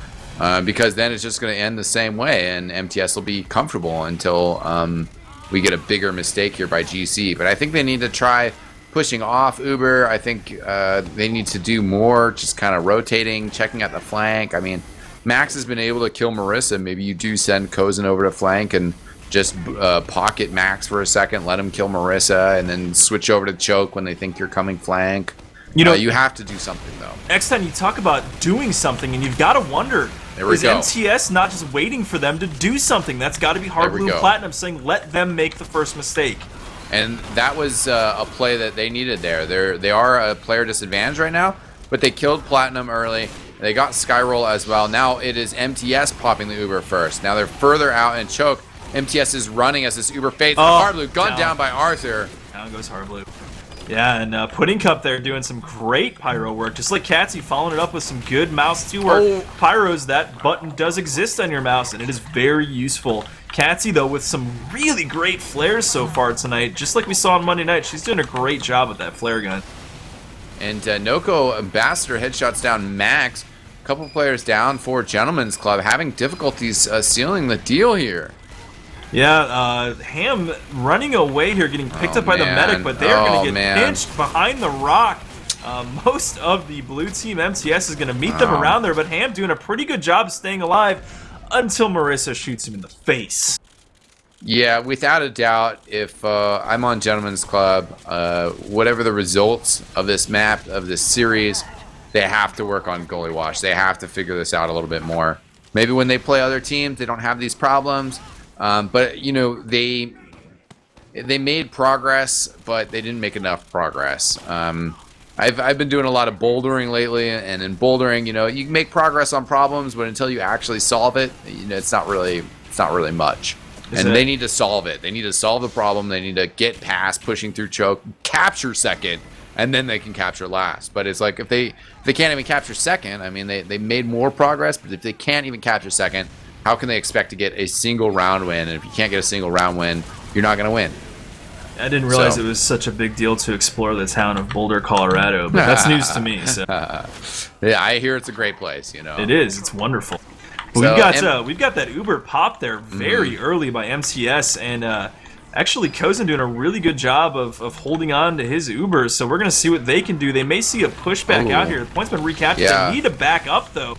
S1: because then it's just going to end the same way, and MTS will be comfortable until we get a bigger mistake here by GC. But I think they need to try pushing off Uber. I think they need to do more, just kind of rotating, checking out the flank. I mean, Max has been able to kill Marissa. Maybe you do send Kozen over to flank and just pocket Max for a second, let him kill Marissa, and then switch over to choke when they think you're coming flank. You know, you have to do something, though.
S2: Next time you talk about doing something, and you've got to wonder, is MTS not just waiting for them to do something? That's got to be Hard Blue Platinum saying, let them make the first mistake.
S1: And that was a play that they needed there. They are a player disadvantage right now, but they killed Platinum early. They got Skyroll as well. Now it is MTS popping the Uber first. Now they're further out in choke. MTS is running as this Uber fades. Hard Blue gunned down by Arthur.
S2: Down goes Hard Blue. Yeah, and Pudding Cup there doing some great pyro work, just like Catsy following it up with some good mouse 2 work. Pyros, that button does exist on your mouse, and it is very useful. Catsy, though, with some really great flares so far tonight, just like we saw on Monday night. She's doing a great job with that flare gun.
S1: And Noko Ambassador headshots down Max. A couple players down for Gentlemen's Club, having difficulties sealing the deal here.
S2: Yeah, Ham running away here, getting picked up by the medic, but they're going to get pinched behind the rock. Most of the blue team MTS is going to meet them around there, but Ham doing a pretty good job staying alive until Marissa shoots him in the face.
S1: Yeah, without a doubt, if I'm on Gentlemen's Club, whatever the results of this map, of this series, they have to work on goalie wash. They have to figure this out a little bit more. Maybe when they play other teams, they don't have these problems. But you know, they made progress, but they didn't make enough progress. I've been doing a lot of bouldering lately, and in bouldering, you know, you can make progress on problems, but until you actually solve it, you know, it's not really much. They need to solve it. They need to solve the problem. They need to get past pushing through choke, capture second, and then they can capture last. But it's like if they can't even capture second, I mean, they made more progress, but if they can't even capture second, how can they expect to get a single round win? And if you can't get a single round win, you're not going to win.
S2: I didn't realize it was such a big deal to explore the town of Boulder, Colorado, but that's news to me. So.
S1: Yeah, I hear it's a great place. You know,
S2: it is. It's wonderful. But we've got that Uber pop there very early by MTS, and actually Kozin doing a really good job of holding on to his Uber. So we're going to see what they can do. They may see a pushback out here. The point's been recaptured. They need to back up though.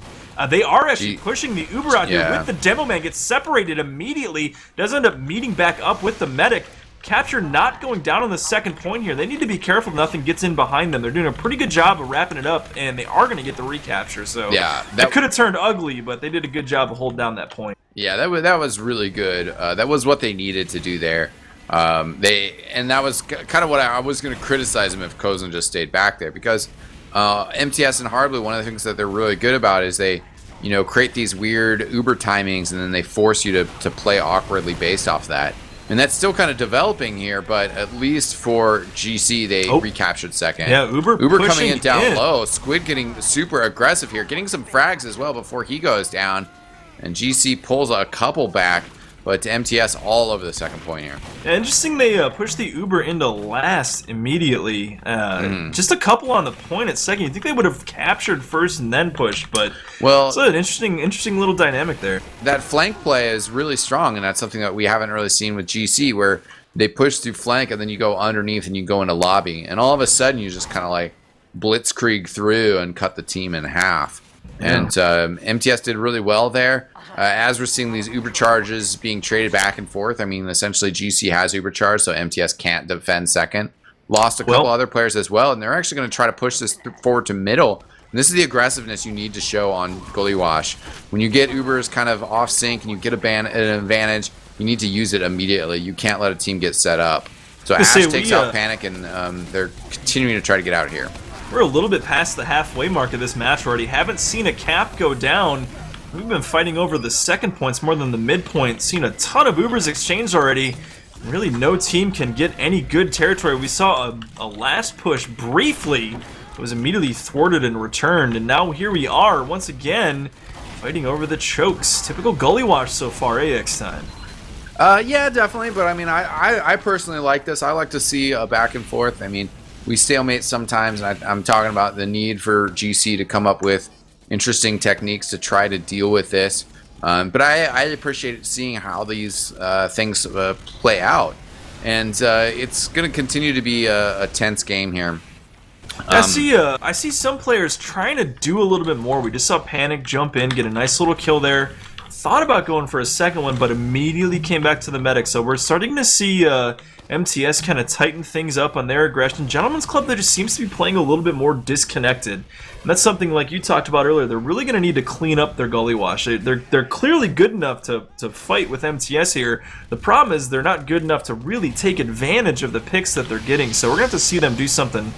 S2: They are actually pushing the Uber out here with the demo man. Gets separated immediately. Does end up meeting back up with the medic. Capture not going down on the second point here. They need to be careful nothing gets in behind them. They're doing a pretty good job of wrapping it up, and they are going to get the recapture. So that could have turned ugly, but they did a good job of holding down that point. Yeah,
S1: that was really good. That was what they needed to do there. That was kind of what I was going to criticize them if Kozin just stayed back there, because MTS and Hardblue, one of the things that they're really good about is they, you know, create these weird Uber timings, and then they force you to play awkwardly based off that. And that's still kind of developing here, but at least for GC, they recaptured second.
S2: Yeah, Uber
S1: coming in down low. Squid getting super aggressive here, getting some frags as well before he goes down. And GC pulls a couple back, but MTS all over the second point here.
S2: Yeah, interesting, they pushed the Uber into last immediately. Just a couple on the point at second. You think they would have captured first and then pushed, but it's an interesting little dynamic there.
S1: That flank play is really strong, and that's something that we haven't really seen with GC, where they push through flank and then you go underneath and you go into lobby, and all of a sudden you just kind of like blitzkrieg through and cut the team in half. And MTS did really well there. As we're seeing these Uber charges being traded back and forth, I mean, essentially GC has Uber charge, so MTS can't defend second. Lost a couple other players as well, and they're actually going to try to push this forward to middle. And this is the aggressiveness you need to show on goalie wash. When you get Ubers kind of off sync and you get an advantage, you need to use it immediately. You can't let a team get set up. So Ash takes out Panic, and they're continuing to try to get out here.
S2: We're a little bit past the halfway mark of this match already. Haven't seen a cap go down. We've been fighting over the second points more than the midpoint. Seen a ton of Ubers exchanged already. Really, no team can get any good territory. We saw a last push briefly. It was immediately thwarted and returned. And now here we are, once again, fighting over the chokes. Typical gully wash so far, eXtine.
S1: Yeah, definitely. But I mean, I personally like this. I like to see a back and forth. I mean, we stalemate sometimes, and I'm talking about the need for GC to come up with interesting techniques to try to deal with this. But I appreciate seeing how these things play out. And it's going to continue to be a tense game here.
S2: I see some players trying to do a little bit more. We just saw Panic jump in, get a nice little kill there. Thought about going for a second one, but immediately came back to the medic. So we're starting to see MTS kind of tighten things up on their aggression. Gentlemen's Club, that just seems to be playing a little bit more disconnected. And that's something like you talked about earlier. They're really going to need to clean up their gully wash. They're clearly good enough to fight with MTS here. The problem is they're not good enough to really take advantage of the picks that they're getting. So we're going to have to see them do something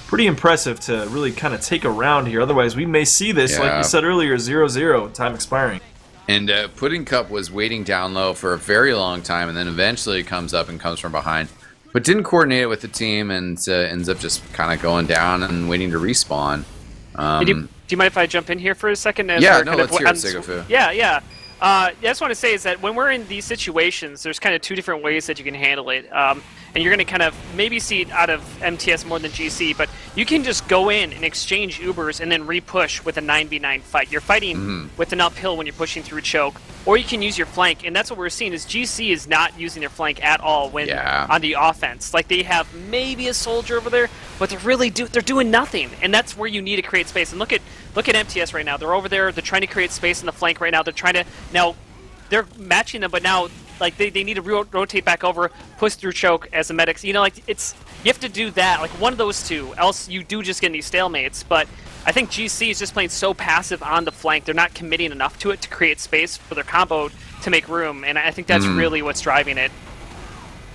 S2: pretty impressive to really kind of take a round here. Otherwise, we may see this, like you said earlier, 0-0, time expiring.
S1: And Pudding Cup was waiting down low for a very long time, and then eventually comes up and comes from behind. but didn't coordinate it with the team, and ends up just kind of going down and waiting to respawn.
S3: Do you mind if I jump in here for a second?
S1: Yeah, no, let's hear it, Sigafu.
S3: Yeah. I just want to say is that when we're in these situations, there's kind of two different ways that you can handle it. And you're going to kind of maybe see it out of MTS more than GC, but you can just go in and exchange Ubers and then re-push with a 9v9 fight. You're fighting with an uphill when you're pushing through choke, or you can use your flank, and that's what we're seeing is GC is not using their flank at all when on the offense. Like, they have maybe a soldier over there, but they're doing nothing, and that's where you need to create space. And look at MTS right now. They're over there. They're trying to create space in the flank right now. They're matching them, but now like they need to rotate back over, push through choke as the medics. You know, like you have to do that, like one of those two, else you do just get these stalemates. But I think GC is just playing so passive on the flank. They're not committing enough to it to create space for their combo to make room, and I think that's really what's driving it.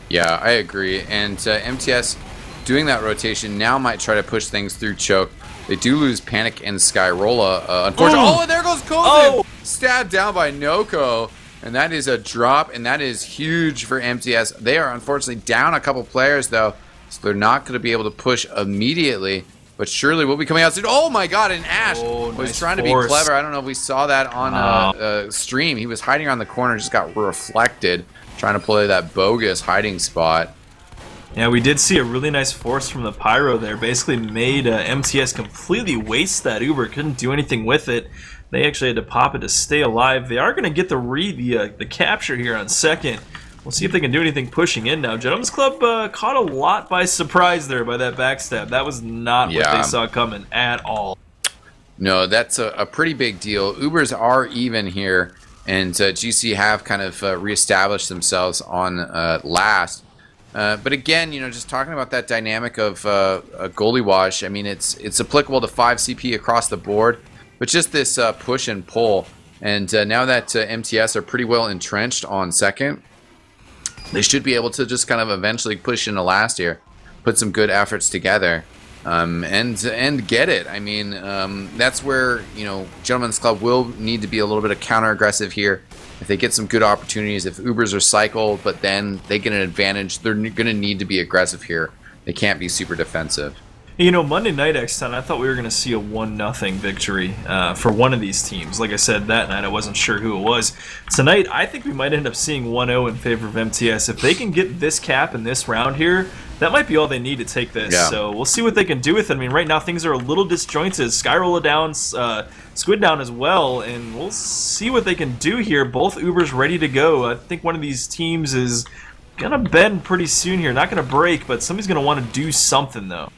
S3: Yeah,
S1: I agree. And MTS doing that rotation now might try to push things through choke. They do lose Panic and Skyrola, unfortunately. Oh, and there goes Kozin! Stabbed down by Noko. And that is a drop, and that is huge for MTS. They are unfortunately down a couple players, though, so they're not going to be able to push immediately. But surely we'll be coming out soon. Oh my god, and Ash was trying to be clever. I don't know if we saw that on stream. He was hiding around the corner, just got reflected, trying to play that bogus hiding spot.
S2: Yeah, we did see a really nice force from the Pyro there. Basically made MTS completely waste that Uber. Couldn't do anything with it. They actually had to pop it to stay alive. They are going to get the capture here on second. We'll see if they can do anything pushing in now. Gentlemen's Club caught a lot by surprise there by that backstab. That was not what they saw coming at all.
S1: No, that's a pretty big deal. Ubers are even here, and GC have kind of reestablished themselves on last. But again, you know, just talking about that dynamic of a goalie wash, I mean, it's applicable to 5 CP across the board. But just this push and pull, and now that MTS are pretty well entrenched on second, they should be able to just kind of eventually push into last here, put some good efforts together, and get it. I mean, that's where, you know, Gentlemen's Club will need to be a little bit of counter-aggressive here. If they get some good opportunities, if Ubers are cycled, but then they get an advantage, they're going to need to be aggressive here. They can't be super defensive.
S2: You know, Monday night, eXtine, I thought we were going to see a 1-0 victory for one of these teams. Like I said, that night I wasn't sure who it was. Tonight, I think we might end up seeing 1-0 in favor of MTS. If they can get this cap in this round here, that might be all they need to take this. Yeah. So we'll see what they can do with it. I mean, right now things are a little disjointed. Skyrolla down, Squid down as well, and we'll see what they can do here. Both Ubers ready to go. I think one of these teams is going to bend pretty soon here. Not going to break, but somebody's going to want to do something, though.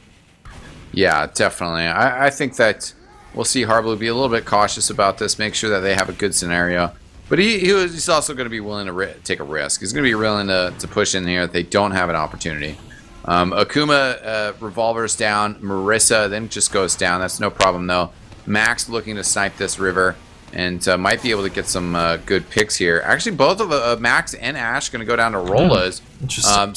S1: Yeah, definitely. I think that we'll see Harblue be a little bit cautious about this, make sure that they have a good scenario. But he's also going to be willing to take a risk. He's going to be willing to push in here if they don't have an opportunity. Akuma revolvers down. Marissa then just goes down. That's no problem, though. Max looking to snipe this river and might be able to get some good picks here. Actually, both of Max and Ash going to go down to Rolas.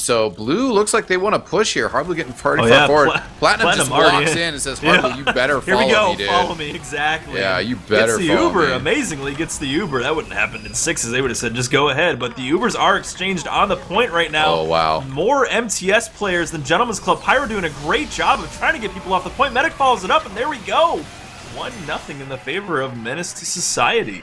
S1: So Blue looks like they want to push here. Harblue getting far forward. Platinum just walks in and says, Harblue, you better follow me, dude.
S2: Here we go, follow me, exactly.
S1: Yeah, you better
S2: gets the
S1: follow
S2: Uber.
S1: me.
S2: Amazingly gets the Uber. That wouldn't happen in sixes. They would have said, just go ahead. But the Ubers are exchanged on the point right now.
S1: Oh, wow.
S2: More MTS players than Gentlemen's Club. Pyro doing a great job of trying to get people off the point. Medic follows it up, and there we go. 1-0 in the favor of Menace to Society.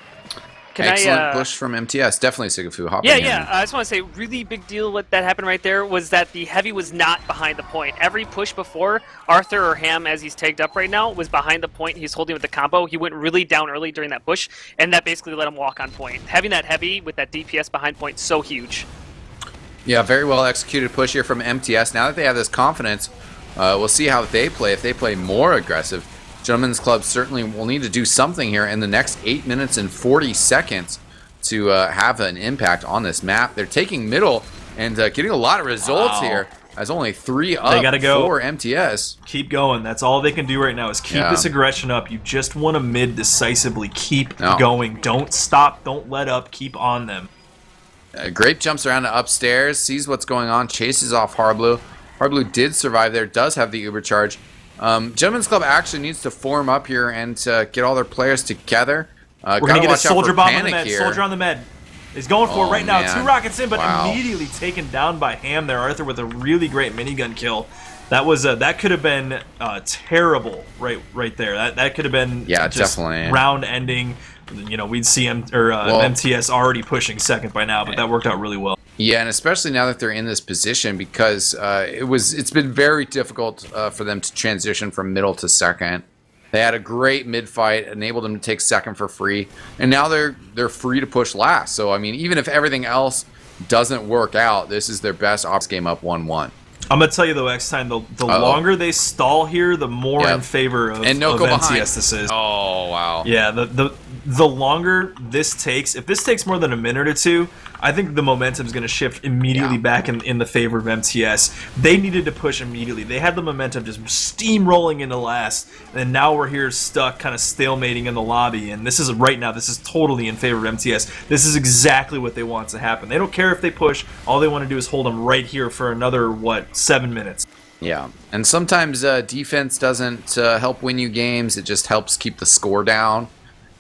S1: Excellent push from MTS. Definitely Sigafu.
S3: Yeah. I just want to say, really big deal what that happened right there was that the heavy was not behind the point. Every push before, Arthur or Ham, as he's tagged up right now, was behind the point. He's holding with the combo. He went really down early during that push, and that basically let him walk on point. Having that heavy with that DPS behind point, so huge.
S1: Yeah, very well executed push here from MTS. Now that they have this confidence, we'll see how they play. If they play more aggressive, Gentlemen's Club certainly will need to do something here in the next 8 minutes and 40 seconds to have an impact on this map. They're taking middle and getting a lot of results here. As only 3 up for MTS.
S2: Keep going. That's all they can do right now is keep this aggression up. You just want to mid decisively. Keep going. Don't stop. Don't let up. Keep on them.
S1: Grape jumps around to upstairs, sees what's going on, chases off Harblue. Harblue did survive there, does have the Uber charge. Gentlemen's Club actually needs to form up here and get all their players together.
S2: We're going to get a soldier bomb on the med. Soldier on the med. He's going for it right now.
S1: Man.
S2: 2 rockets in, but
S1: Wow.
S2: immediately taken down by Ham there. Arthur with a really great minigun kill. That was that could have been terrible right there. That could have been just
S1: definitely
S2: round ending. You know, we'd see MTS already pushing second by now, but that worked out really well.
S1: Yeah, and especially now that they're in this position, because it's been very difficult for them to transition from middle to second. They had a great mid fight, enabled them to take second for free, and now they're free to push last. So I mean, even if everything else doesn't work out, this is their best ops game up 1-1.
S2: I'm gonna tell you though, eXtine, the longer they stall here, the more in favor of MTS this is.
S1: Oh wow.
S2: Yeah, the longer this takes, if this takes more than a minute or two, I think the momentum is going to shift immediately back in the favor of MTS. They needed to push immediately. They had the momentum just steamrolling into last, and now we're here stuck, kind of stalemating in the lobby. And this is right now, this is totally in favor of MTS. This is exactly what they want to happen. They don't care if they push. All they want to do is hold them right here for another 7 minutes.
S1: Yeah, and sometimes defense doesn't help win you games. It just helps keep the score down.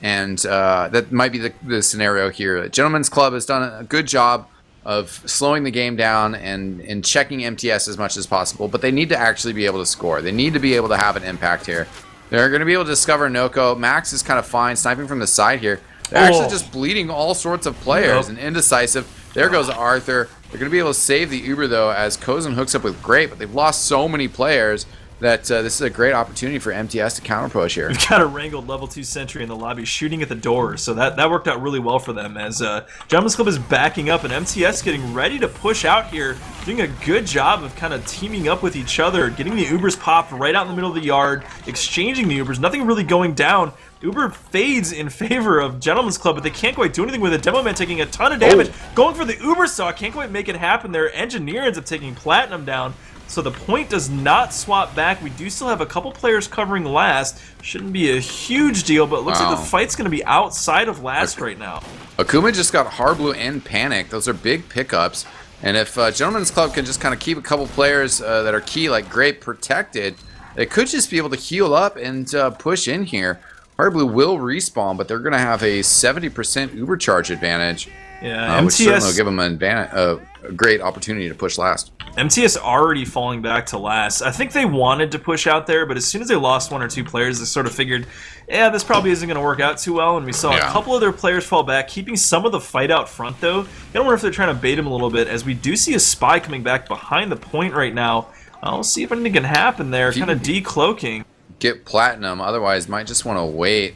S1: And that might be the scenario here. Gentlemen's Club has done a good job of slowing the game down and checking MTS as much as possible, but they need to actually be able to score. They need to be able to have an impact here. They're going to be able to discover Noko. Max is kind of fine, sniping from the side here. They're actually just bleeding all sorts of players and indecisive. There goes Arthur. They're going to be able to save the Uber, though, as Kozen hooks up with Great, but they've lost so many players that this is a great opportunity for MTS to counter push here.
S2: We've got a wrangled level 2 sentry in the lobby shooting at the door, so that worked out really well for them as Gentlemen's Club is backing up and MTS getting ready to push out here, doing a good job of kind of teaming up with each other, getting the Ubers popped right out in the middle of the yard, exchanging the Ubers, nothing really going down. Uber fades in favor of Gentlemen's Club, but they can't quite do anything with it. Demoman taking a ton of damage, going for the Uber saw, can't quite make it happen there. Engineer ends up taking Platinum down. So the point does not swap back. We do still have a couple players covering last. Shouldn't be a huge deal, but it looks like the fight's going to be outside of last right now.
S1: Akuma just got Hard Blue and Panic. Those are big pickups. And if Gentlemen's Club can just kind of keep a couple players that are key, like Grape, protected, they could just be able to heal up and push in here. Hard Blue will respawn, but they're going to have a 70% Uber charge advantage.
S2: Yeah,
S1: which certainly will
S2: MTS
S1: give them a great opportunity to push last.
S2: MTS already falling back to last. I think they wanted to push out there, but as soon as they lost 1 or 2 players, they sort of figured, yeah, this probably isn't going to work out too well, and we saw a couple of their players fall back, keeping some of the fight out front, though. I don't wonder if they're trying to bait him a little bit, as we do see a spy coming back behind the point right now. I'll see if anything can happen there, kind of decloaking.
S1: Get Platinum, otherwise might just want to wait.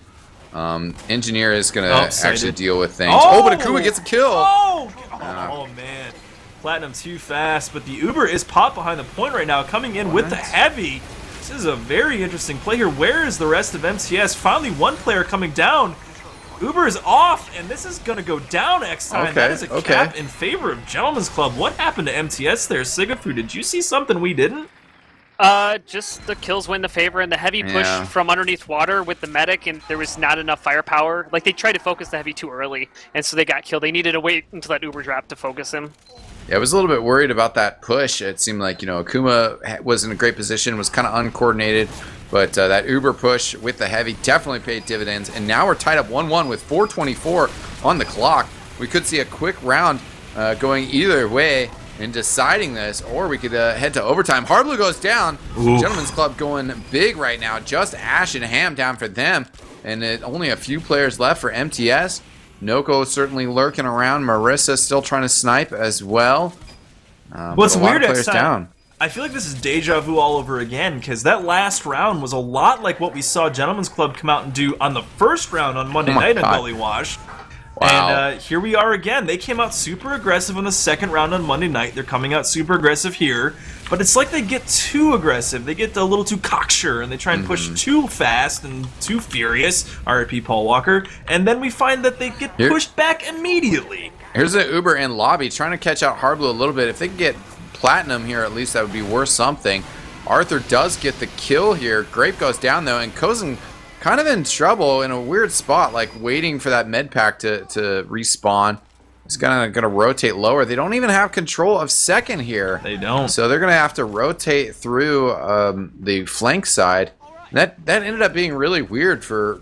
S1: Engineer is going to actually deal with things. But Akuma gets a kill!
S2: Oh man. Platinum too fast, but the Uber is popped behind the point right now, coming in with the heavy. This is a very interesting play here. Where is the rest of MTS? Finally, one player coming down. Uber is off, and this is going to go down eXtine. That is a cap in favor of Gentlemen's Club. What happened to MTS there, Sigafu? Did you see something we didn't?
S3: Just the kills win the favor, and the heavy push from underneath water with the medic, and there was not enough firepower. Like, they tried to focus the heavy too early, and so they got killed. They needed to wait until that Uber drop to focus him.
S1: Yeah, I was a little bit worried about that push. It seemed like, Akuma was in a great position, was kind of uncoordinated, but that Uber push with the heavy definitely paid dividends, and now we're tied up 1-1 with 4:24 on the clock. We could see a quick round going either way in deciding this, or we could head to overtime. Hard Blue goes down. Gentlemen's Club going big right now. Just Ash and Ham down for them, and only a few players left for MTS. Noko certainly lurking around. Marissa still trying to snipe as well.
S2: What's weird
S1: players down.
S2: I feel like this is deja vu all over again, because that last round was a lot like what we saw Gentlemen's Club come out and do on the first round on Monday night on Gully Wash.
S1: Wow.
S2: And here we are again. They came out super aggressive on the second round on Monday night. They're coming out super aggressive here. But it's like they get too aggressive. They get a little too cocksure, and they try and push too fast and too furious. R.I.P. Paul Walker. And then we find that they get pushed back immediately.
S1: Here's an Uber in lobby trying to catch out Hard Blue a little bit. If they can get Platinum here, at least that would be worth something. Arthur does get the kill here. Grape goes down, though, and Kozen kind of in trouble in a weird spot, like waiting for that med pack to respawn. He's gonna rotate lower. They don't even have control of second here.
S2: They don't.
S1: So they're gonna have to rotate through the flank side. That ended up being really weird for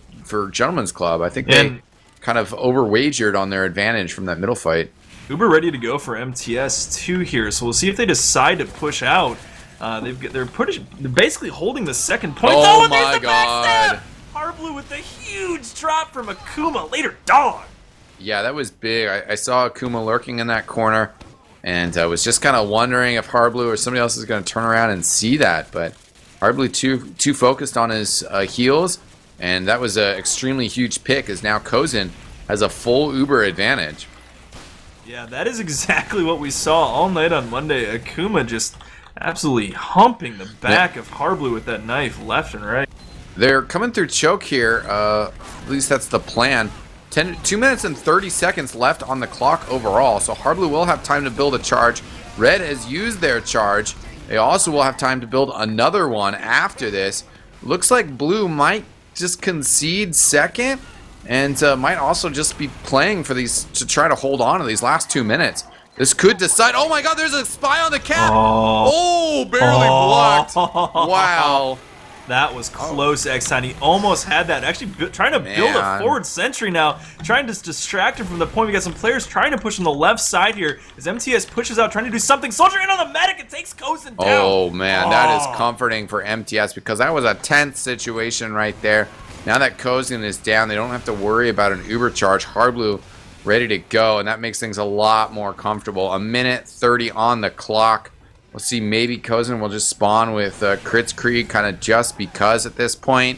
S1: Gentlemen's Club. I think they kind of over-wagered on their advantage from that middle fight.
S2: Uber ready to go for MTS2 here, so we'll see if they decide to push out. They're basically holding the second point.
S1: Oh my god!
S2: Harblu with a huge drop from Akuma. Later, dog.
S1: Yeah, that was big. I saw Akuma lurking in that corner, and I was just kind of wondering if Harblu or somebody else is going to turn around and see that. But Harblu too focused on his heals, and that was an extremely huge pick. As now Kozin has a full Uber advantage.
S2: Yeah, that is exactly what we saw all night on Monday. Akuma just absolutely humping the back of Harblu with that knife left and right.
S1: They're coming through choke here. At least that's the plan. 2 minutes and 30 seconds left on the clock overall, so Harblu will have time to build a charge. Red has used their charge. They also will have time to build another one after this. Looks like Blue might just concede second, and might also just be playing for these to try to hold on to these last 2 minutes. This could decide. Oh my god, there's a spy on the cap! Oh, barely blocked. Wow.
S2: That was close, eXtine. He almost had that. Actually, trying to build a forward sentry now. Trying to distract him from the point. We got some players trying to push on the left side here. As MTS pushes out, trying to do something. Soldier in on the medic. It takes Kozin down.
S1: Oh, man. That is comforting for MTS because that was a tense situation right there. Now that Kozin is down, they don't have to worry about an Uber charge. Harblu ready to go, and that makes things a lot more comfortable. 1:30 on the clock. We'll see, maybe Kozin will just spawn with Kritzkrieg kind of just because at this point.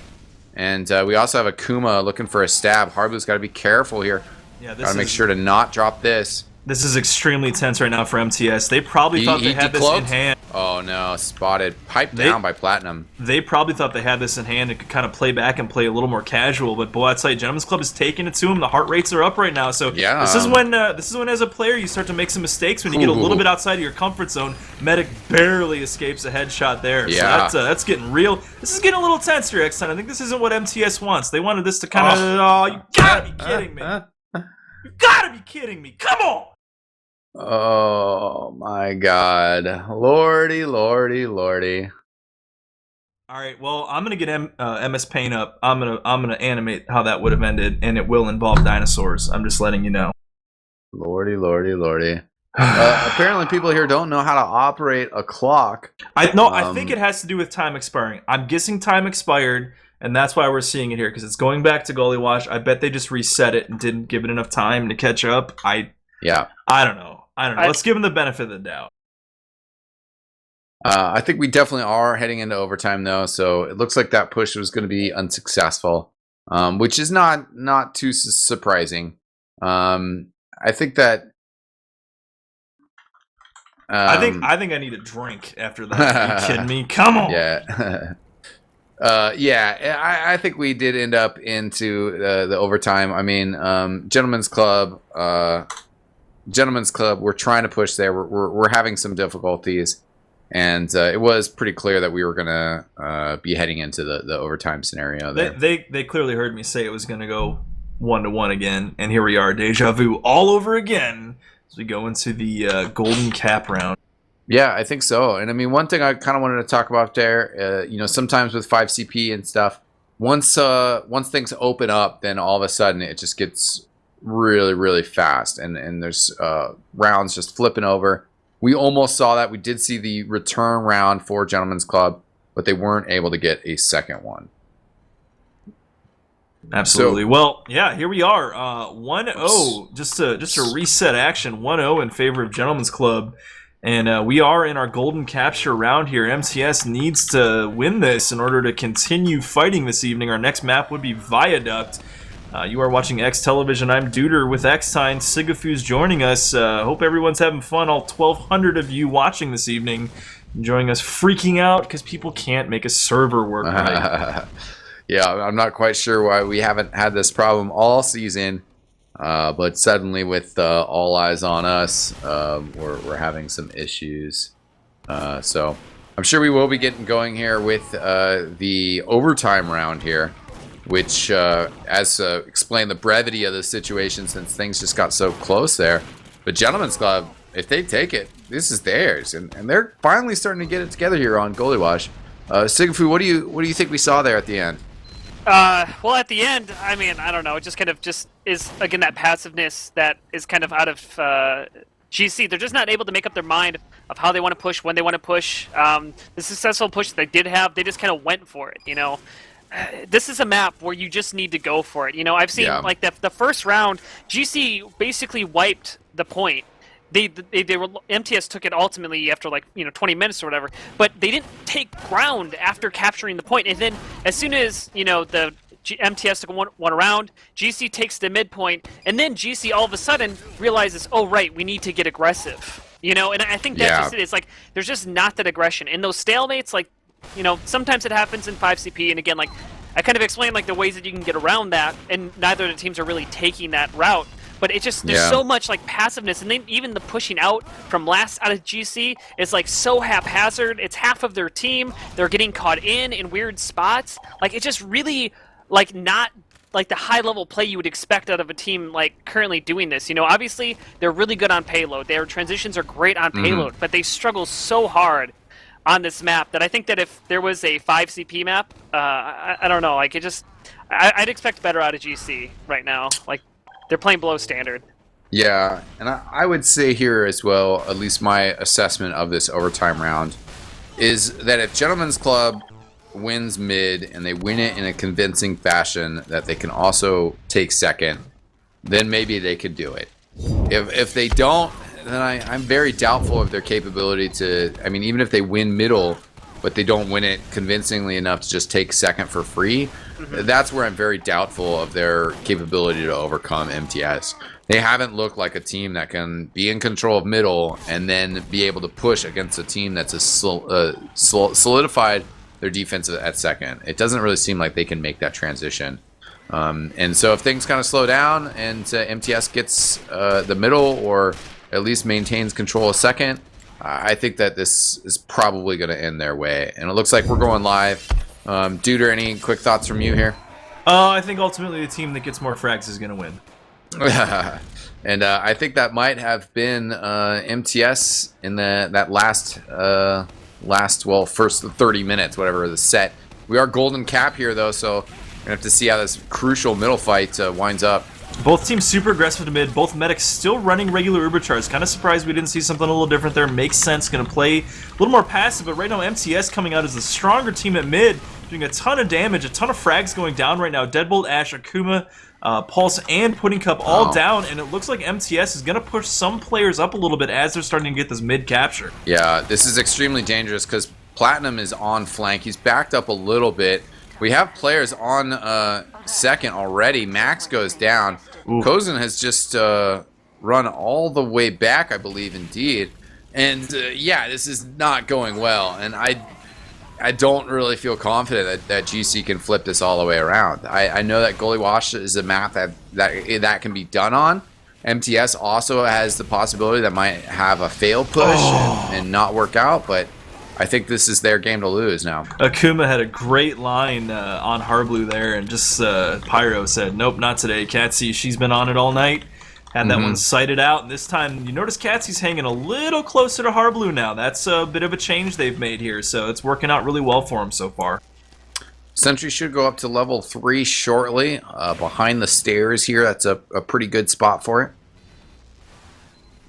S1: And we also have Akuma looking for a stab. Harblu's got to be careful here.
S2: Yeah,
S1: got to make sure to not drop this.
S2: This is extremely tense right now for MTS. They probably thought they had this in hand.
S1: Oh no, spotted. Piped down by Platinum.
S2: They probably thought they had this in hand and could kind of play back and play a little more casual, but boy, I'd say Gentleman's Club is taking it to him. The heart rates are up right now, so
S1: yeah.
S2: This is when as a player you start to make some mistakes when you get a little bit outside of your comfort zone. Medic barely escapes a headshot there.
S1: Yeah.
S2: So that's getting real. This is getting a little tense here, eXtine. I think this isn't what MTS wants. They wanted this to kind of. Oh, you gotta be kidding me! You gotta be kidding me! Come on!
S1: Oh my god. Lordy, lordy, lordy.
S2: Alright, well, I'm gonna get MS Paint up. I'm gonna animate how that would have ended, and it will involve dinosaurs. I'm just letting you know.
S1: Lordy, lordy, lordy. Apparently people here don't know how to operate a clock.
S2: I think it has to do with time expiring. I'm guessing time expired, and that's why we're seeing it here, because it's going back to Goalie Wash. I bet they just reset it and didn't give it enough time to catch up. I don't know. Let's give them the benefit of the doubt.
S1: I think we definitely are heading into overtime, though, so it looks like that push was going to be unsuccessful, which is not too surprising. I think that.
S2: I think I need a drink after that. Are you kidding me? Come on.
S1: Yeah. I think we did end up into the overtime. I mean, Gentlemen's Club, we're trying to push there. We're having some difficulties, and it was pretty clear that we were gonna be heading into the overtime scenario there.
S2: They clearly heard me say it was gonna go 1-1 again, and here we are, deja vu all over again as we go into the golden cap round.
S1: Yeah, I think so. And I mean, one thing I kind of wanted to talk about there, sometimes with 5CP and stuff, once things open up, then all of a sudden it just gets really, really fast, and there's rounds just flipping over. We almost saw that. We did see the return round for Gentlemen's Club, but they weren't able to get a second one.
S2: Absolutely. Well, yeah, here we are. 1-0, just to reset action. 1-0 in favor of Gentlemen's Club. And we are in our golden capture round here. MTS needs to win this in order to continue fighting this evening. Our next map would be Viaduct. You are watching X Television. I'm Duder with eXtine. Sigafu's joining us. Hope everyone's having fun. All 1,200 of you watching this evening, enjoying us freaking out because people can't make a server work right.
S1: Yeah, I'm not quite sure why we haven't had this problem all season. But suddenly, with all eyes on us, we're having some issues. So I'm sure we will be getting going here with the overtime round here, which, as explained the brevity of the situation since things just got so close there. But Gentlemen's Club, if they take it, this is theirs, and they're finally starting to get it together here on Goalie Wash. Sigafu, what do you think we saw there at the end?
S3: Well, at the end, I mean, I don't know. It just kind of is, again, that passiveness that is kind of out of GC. They're just not able to make up their mind of how they want to push, when they want to push. The successful push they did have, they just kind of went for it, you know. This is a map where you just need to go for it. You know, I've seen, like, the first round, GC basically wiped the point. They were, MTS took it ultimately after, like, 20 minutes or whatever, but they didn't take ground after capturing the point. And then as soon as, the MTS took one around, GC takes the midpoint, and then GC all of a sudden realizes, oh, right, we need to get aggressive. And I think that's just it. It's like, there's just not that aggression. And those stalemates, like, sometimes it happens in 5CP, and again, like, I kind of explained, like, the ways that you can get around that, and neither of the teams are really taking that route. But it just, there's so much, like, passiveness, and then even the pushing out from last out of GC is, like, so haphazard. It's half of their team. They're getting caught in weird spots. Like, it just really, like, not, like, the high-level play you would expect out of a team, like, currently doing this. Obviously, they're really good on payload. Their transitions are great on payload, but they struggle so hard on this map that I think that if there was a 5CP map, I don't know, like, it just, I'd expect better out of GC right now. Like, they're playing below standard.
S1: Yeah, and I would say here as well, at least my assessment of this overtime round, is that if Gentlemen's Club wins mid and they win it in a convincing fashion that they can also take second, then maybe they could do it. If they don't, then I'm very doubtful of their capability to, I mean, even if they win middle, but they don't win it convincingly enough to just take second for free, that's where I'm very doubtful of their capability to overcome MTS. They haven't looked like a team that can be in control of middle and then be able to push against a team that's solidified their defense at second. It doesn't really seem like they can make that transition. And so if things kind of slow down and MTS gets the middle or at least maintains control of second, I think that this is probably going to end their way. And it looks like we're going live. Duder, any quick thoughts from you here?
S2: I think ultimately the team that gets more frags is going to win.
S1: And I think that might have been MTS in that last first 30 minutes, whatever the set. We are golden cap here, though, so we're going to have to see how this crucial middle fight winds up.
S2: Both teams super aggressive to mid. Both medics still running regular Uber charge. Kind of surprised we didn't see something a little different there. Makes sense. Going to play a little more passive, but right now MTS coming out as the stronger team at mid, doing a ton of damage, a ton of frags going down right now. Deadbolt, Ash, Akuma, Pulse, and Pudding Cup all down, and it looks like MTS is going to push some players up a little bit as they're starting to get this mid capture.
S1: Yeah, this is extremely dangerous because Platinum is on flank. He's backed up a little bit. We have players on second already. Max goes down. Kozen has just run all the way back, I believe, indeed. And yeah, this is not going well. And I don't really feel confident that GC can flip this all the way around. I know that Goalie Wash is a map that can be done on. MTS also has the possibility that might have a fail push and not work out, but I think this is their game to lose now.
S2: Akuma had a great line on Harblue there, and just Pyro said, nope, not today. Catsy, she's been on it all night. Had that one sighted out, and this time you notice Catsy's hanging a little closer to Harblue now. That's a bit of a change they've made here, so it's working out really well for him so far.
S1: Sentry should go up to level 3 shortly, behind the stairs here. That's a pretty good spot for it.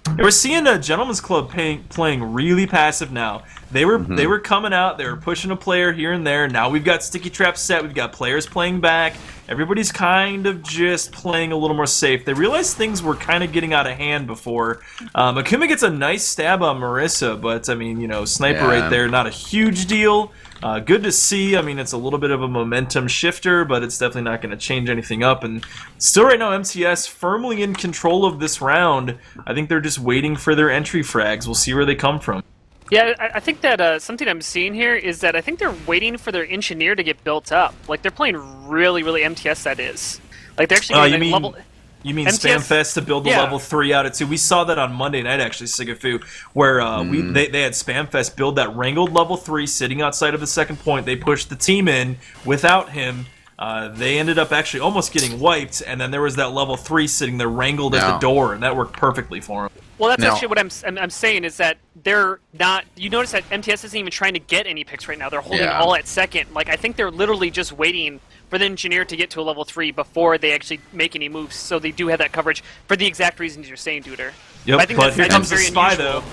S2: And we're seeing a Gentlemen's Club playing really passive now. They were coming out, they were pushing a player here and there. Now we've got sticky traps set, we've got players playing back. Everybody's kind of just playing a little more safe. They realized things were kind of getting out of hand before. Akuma gets a nice stab on Marissa, but I mean, sniper right there, not a huge deal. Good to see. I mean, it's a little bit of a momentum shifter, but it's definitely not going to change anything up. And still right now, MTS firmly in control of this round. I think they're just waiting for their entry frags. We'll see where they come from.
S3: Yeah, I think that something I'm seeing here is that I think they're waiting for their engineer to get built up. Like, they're playing really, really MTS, that is. Like, they're actually getting level...
S2: You mean
S3: MTS?
S2: Spamfest to build the level 3 out at 2? We saw that on Monday night, actually, Sigafu, where they had Spamfest build that wrangled level 3 sitting outside of the second point. They pushed the team in without him. They ended up actually almost getting wiped, and then there was that level 3 sitting there wrangled at the door, and that worked perfectly for him.
S3: Well, that's
S1: Now-
S3: actually what I'm saying is that they're not. You notice that MTS isn't even trying to get any picks right now. They're holding
S1: Yeah.
S3: all at second. Like I think they're literally just waiting for the engineer to get to a level 3 before they actually make any moves. So they do have that coverage for the exact reasons you're saying, Duder.
S2: Yep,
S3: I think
S2: but
S3: that's
S2: here
S3: actually
S2: comes the
S3: very
S2: spy,
S3: unusual.
S2: though.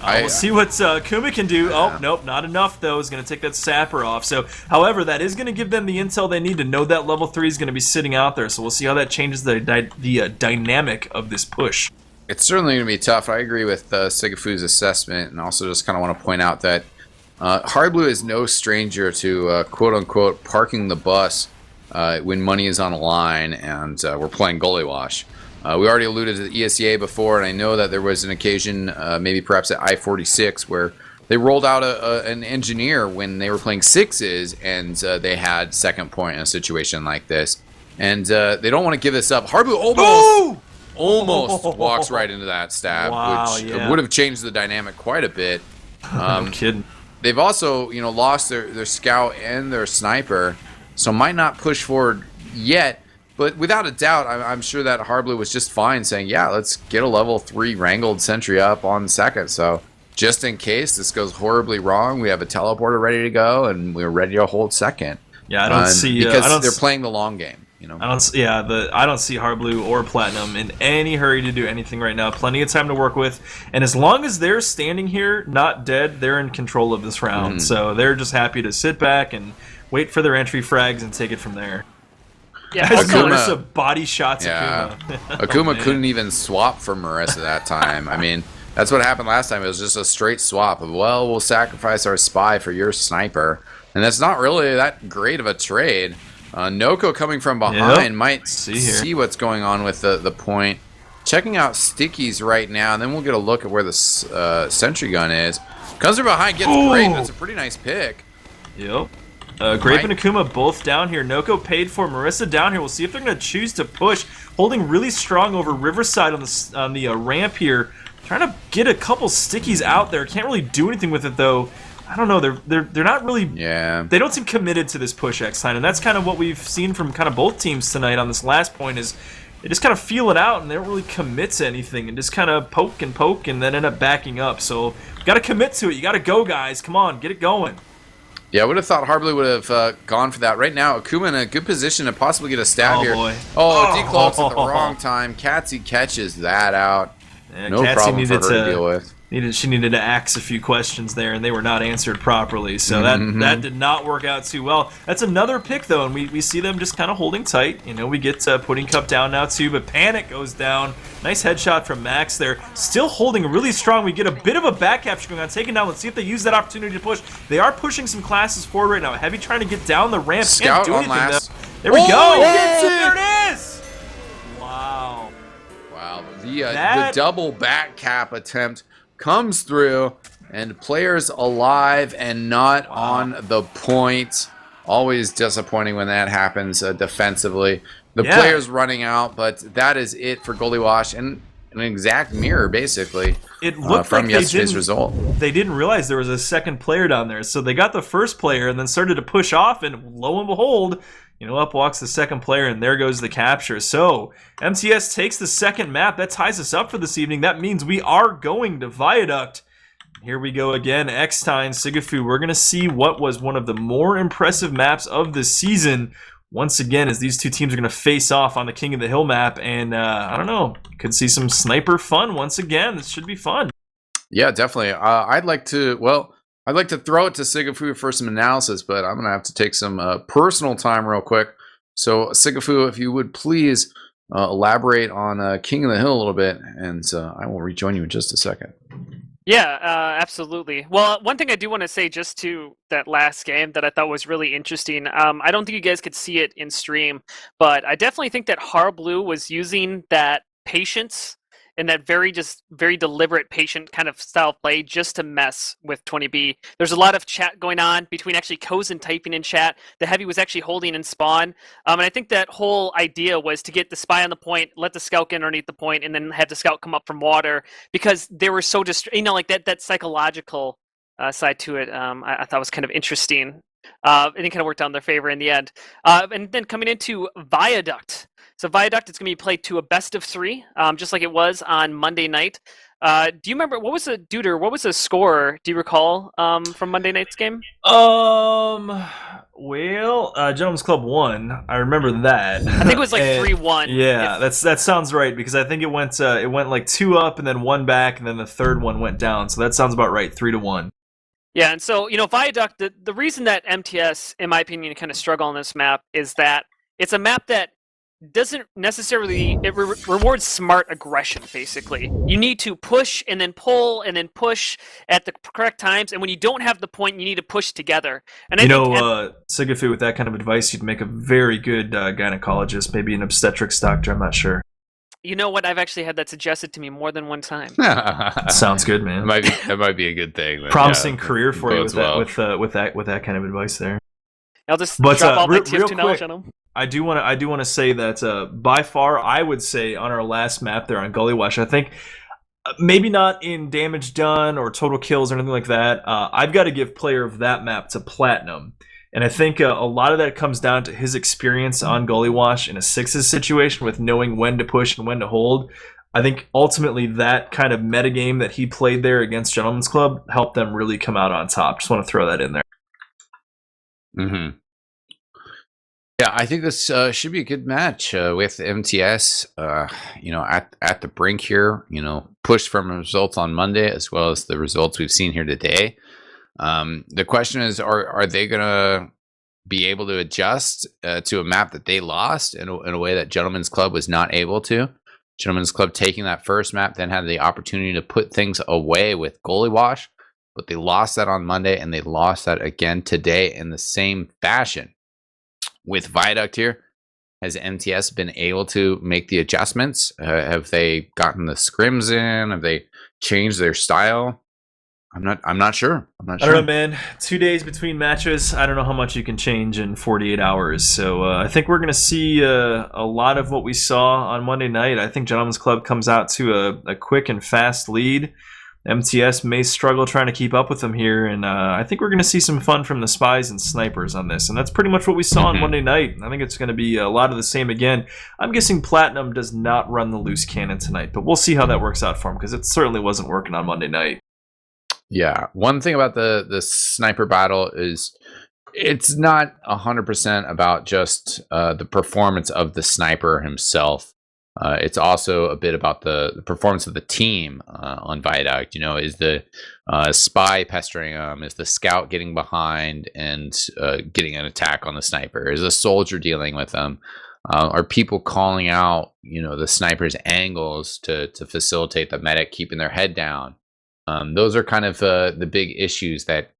S2: We'll see what Kuma can do. Oh, nope, not enough, though. Is going to take that sapper off. So, however, that is going to give them the intel they need to know that level 3 is going to be sitting out there. So we'll see how that changes the dynamic of this push.
S1: It's certainly going to be tough. I agree with Sigafu's assessment, and also just kind of want to point out that Hard Blue is no stranger to quote-unquote parking the bus when money is on the line and we're playing goalie wash. We already alluded to the ESEA before, and I know that there was an occasion, maybe perhaps at I-46, where they rolled out an engineer when they were playing sixes, and they had second point in a situation like this. And they don't want to give this up. Hard Blue almost walks right into that stab,
S2: Wow,
S1: which
S2: yeah.
S1: would have changed the dynamic quite a bit.
S2: No kidding.
S1: They've also, lost their scout and their sniper, so might not push forward yet. But without a doubt, I'm sure that Hard Blue was just fine saying, yeah, let's get a level 3 wrangled sentry up on second. So just in case this goes horribly wrong, we have a teleporter ready to go, and we're ready to hold second.
S2: Yeah, I don't see
S1: because they're playing the long game.
S2: I don't see Hard Blue or Platinum in any hurry to do anything right now. Plenty of time to work with, and as long as they're standing here, not dead, they're in control of this round. So they're just happy to sit back and wait for their entry frags and take it from there.
S3: Yeah,
S2: As
S1: Akuma-
S2: Marissa body shots
S1: Yeah.
S2: Akuma.
S1: Akuma
S2: man.
S1: couldn't even swap for Marissa that time. I mean, that's what happened last time. It was just a straight swap of, well, we'll sacrifice our spy for your sniper. And that's not really that great of a trade. Noko coming from behind might see what's going on with the point. Checking out stickies right now, and then we'll get a look at where the sentry gun is. Comes from behind, gets Grape. That's a pretty nice pick.
S2: Yep. Grape and Akuma both down here. Noko paid for Marissa down here. We'll see if they're going to choose to push. Holding really strong over Riverside on the ramp here. Trying to get a couple stickies out there. Can't really do anything with it, though. I don't know. They're not really.
S1: Yeah.
S2: They don't seem committed to this push eXtine, and that's kind of what we've seen from kind of both teams tonight on this last point. Is they just kind of feel it out and they don't really commit to anything and just kind of poke and then end up backing up. So you got to commit to it. You got to go, guys. Come on, get it going.
S1: Yeah, I would have thought Hard Blue would have gone for that. Right now, Akuma in a good position to possibly get a stab here.
S2: Boy.
S1: Decloaks at the wrong time. Katsy catches that out.
S2: Yeah,
S1: No
S2: Katsy
S1: problem for her to deal with.
S2: She needed to axe a few questions there, and they were not answered properly. So that did not work out too well. That's another pick, though, and we see them just kind of holding tight. We get Pudding Cup down now, too, but Panic goes down. Nice headshot from Max there. Still holding really strong. We get a bit of a back capture going on. Taken down. Let's see if they use that opportunity to push. They are pushing some classes forward right now. Heavy trying to get down the ramp.
S1: Scout
S2: Can't do
S1: on
S2: anything,
S1: last.
S2: though. There we go.
S1: Gets it!
S2: There it is! Wow.
S1: Wow, the double back cap attempt comes through, and players alive and not on the point. Always disappointing when that happens defensively. The players running out, but that is it for Goalie Wash, and an exact mirror, basically,
S2: it looked
S1: from
S2: like
S1: yesterday's result.
S2: They didn't realize there was a second player down there, so they got the first player and then started to push off, and lo and behold, up walks the second player, and there goes the capture. So, MTS takes the second map. That ties us up for this evening. That means we are going to Viaduct. Here we go again. eXtine, Sigafu. We're going to see what was one of the more impressive maps of the season. Once again, as these two teams are going to face off on the King of the Hill map. And, I don't know, could see some sniper fun once again. This should be fun.
S1: Yeah, definitely. I'd like to throw it to Sigafu for some analysis, but I'm going to have to take some personal time real quick. So, Sigafu, if you would please elaborate on King of the Hill a little bit, and I will rejoin you in just a second.
S3: Yeah, absolutely. Well, one thing I do want to say just to that last game that I thought was really interesting, I don't think you guys could see it in stream, but I definitely think that Hard Blue was using that patience and that very deliberate, patient kind of style play just to mess with 20B. There's a lot of chat going on between actually Kozen typing in chat. The Heavy was actually holding in spawn. And I think that whole idea was to get the spy on the point, let the scout get underneath the point, and then have the scout come up from water because they were so like that psychological side to it. I thought was kind of interesting. And it kind of worked out in their favor in the end. And then coming into Viaduct. So Viaduct, it's going to be played to a best of 3, just like it was on Monday night. Do you remember what was the score? Do you recall from Monday night's game?
S2: Well, Gentlemen's Club won. I remember that.
S3: I think it was like 3-1.
S2: Yeah, that sounds right because I think it went like 2 up and then 1 back and then the third one went down. So that sounds about right, 3-1.
S3: Yeah, and so Viaduct. The reason that MTS, in my opinion, kind of struggle on this map is that it's a map that doesn't necessarily rewards smart aggression. Basically, you need to push and then pull and then push at the correct times, and when you don't have the point, you need to push together. And
S2: Sigafu, with that kind of advice, you'd make a very good gynecologist, maybe an obstetrics doctor. I'm not sure.
S3: You know what? I've actually had that suggested to me more than one time.
S2: Sounds good, man.
S1: That might be a good thing.
S2: Promising career for you with that kind of advice there.
S3: I'll just drop all my TF2 knowledge on them.
S2: I do want to say that by far, I would say on our last map there on Gully Wash, I think maybe not in damage done or total kills or anything like that. I've got to give player of that map to Platinum. And I think a lot of that comes down to his experience on Gully Wash in a sixes situation with knowing when to push and when to hold. I think ultimately that kind of metagame that he played there against Gentlemen's Club helped them really come out on top. Just want to throw that in there.
S1: Mm-hmm. Yeah, I think this should be a good match with MTS. At the brink here, push from results on Monday as well as the results we've seen here today. The question is, are they going to be able to adjust to a map that they lost in a way that Gentlemen's Club was not able to? Gentlemen's Club taking that first map, then had the opportunity to put things away with Gully Wash, but they lost that on Monday, and they lost that again today in the same fashion. With Viaduct here, has MTS been able to make the adjustments? Have they gotten the scrims in? Have they changed their style? I'm not sure.
S2: I don't know, man. 2 days between matches. I don't know how much you can change in 48 hours. So I think we're going to see a lot of what we saw on Monday night. I think Gentlemen's Club comes out to a quick and fast lead. MTS may struggle trying to keep up with them here, and I think we're going to see some fun from the spies and snipers on this, and that's pretty much what we saw on Monday night. I think it's going to be a lot of the same again. I'm guessing Platinum does not run the loose cannon tonight, but we'll see how that works out for him, because it certainly wasn't working on Monday night.
S1: Yeah, one thing about the sniper battle is it's not 100% about just the performance of the sniper himself. It's also a bit about the performance of the team on Viaduct. Is the spy pestering him? Is the scout getting behind and getting an attack on the sniper? Is the soldier dealing with them? Are people calling out, the sniper's angles to facilitate the medic keeping their head down? Those are kind of the big issues that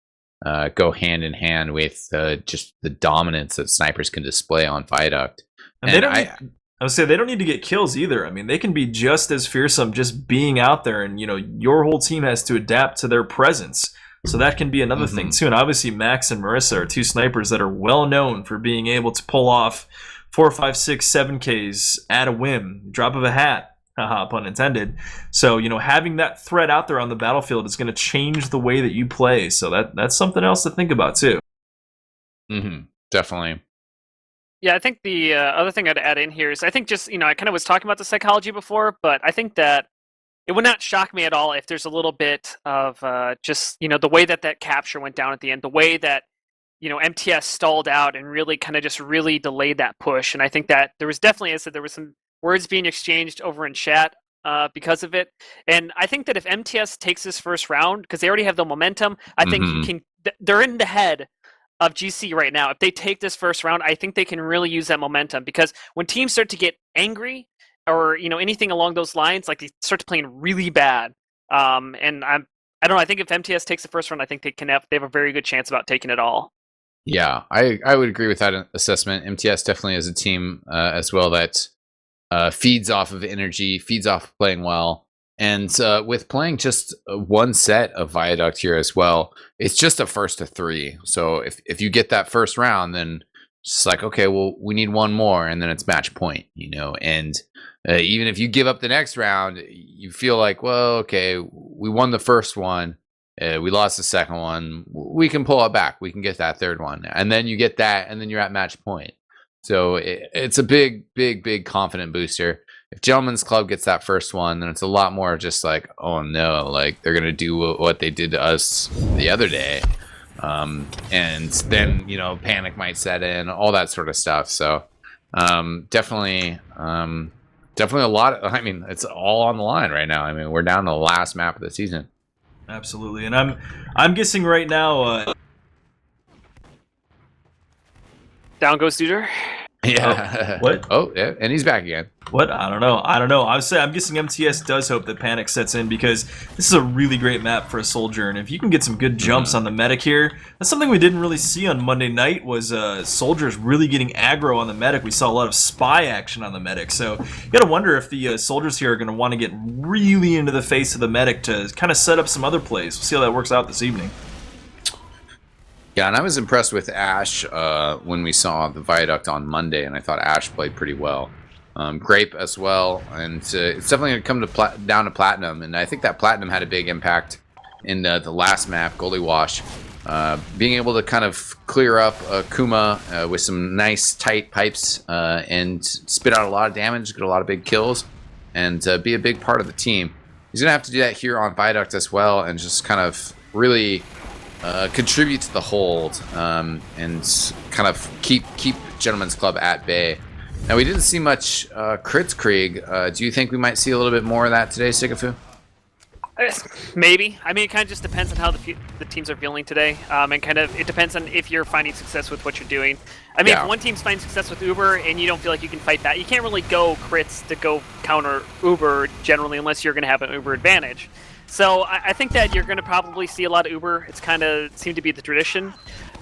S1: go hand in hand with just the dominance that snipers can display on Viaduct.
S2: And I would say they don't need to get kills either. I mean, they can be just as fearsome just being out there, and your whole team has to adapt to their presence. So that can be another thing too. And obviously Max and Marissa are two snipers that are well known for being able to pull off 4, 5, 6, 7Ks at a whim, drop of a hat, haha, pun intended. So having that threat out there on the battlefield is going to change the way that you play. So that's something else to think about too.
S1: Definitely.
S3: Yeah, I think the other thing I'd add in here is I think just, I kind of was talking about the psychology before, but I think that it would not shock me at all if there's a little bit of just, the way that capture went down at the end, the way that, MTS stalled out and really kind of just really delayed that push. And I think that there was definitely, there was some words being exchanged over in chat because of it. And I think that if MTS takes this first round, because they already have the momentum, I think they're in the head of GC right now. If they take this first round, I think they can really use that momentum, because when teams start to get angry or anything along those lines, like they start to playing really bad. And I don't know. I think if MTS takes the first round, I think they have a very good chance about taking it all.
S1: Yeah, I would agree with that assessment. MTS definitely is a team as well that feeds off of energy, feeds off of playing well. And with playing just one set of Viaduct here as well, it's just a first to 3. So if you get that first round, then it's like, okay, well, we need one more, and then it's match point, And even if you give up the next round, you feel like, well, okay, we won the first one, we lost the second one, we can pull it back, we can get that third one, and then you get that, and then you're at match point. So it's a big confident booster. if Gentleman's Club gets that first one, then it's a lot more just like, oh no, like they're gonna do what they did to us the other day, and then panic might set in, all that sort of stuff. So definitely a lot. I mean, it's all on the line right now. I mean, we're down to the last map of the season.
S2: Absolutely, and I'm guessing right now.
S3: Down goes Duder.
S1: Yeah.
S2: What?
S1: Oh, yeah, and he's back again.
S2: What? I don't know. I'm guessing MTS does hope that panic sets in, because this is a really great map for a soldier, and if you can get some good jumps on the medic here, that's something we didn't really see on Monday night, was soldiers really getting aggro on the medic. We saw a lot of spy action on the medic, so you gotta wonder if the soldiers here are gonna want to get really into the face of the medic to kind of set up some other plays. We'll see how that works out this evening.
S1: Yeah, and I was impressed with Ash when we saw the Viaduct on Monday, and I thought Ash played pretty well. Grape as well, and it's definitely going to come down to Platinum, and I think that Platinum had a big impact in the last map, Goalie Wash. Being able to kind of clear up Kuma with some nice tight pipes and spit out a lot of damage, get a lot of big kills, and be a big part of the team. He's going to have to do that here on Viaduct as well, and just kind of really contribute to the hold and kind of keep Gentleman's Club at bay. Now, we didn't see much crits, Krieg. Do you think we might see a little bit more of that today, Sikafu?
S3: Maybe. I mean, it kind of just depends on how the teams are feeling today, and kind of it depends on if you're finding success with what you're doing. I mean, if one team's finding success with Uber and you don't feel like you can fight that, you can't really go crits to go counter Uber generally, unless you're going to have an Uber advantage. So I think that you're going to probably see a lot of Uber. It's kind of seemed to be the tradition.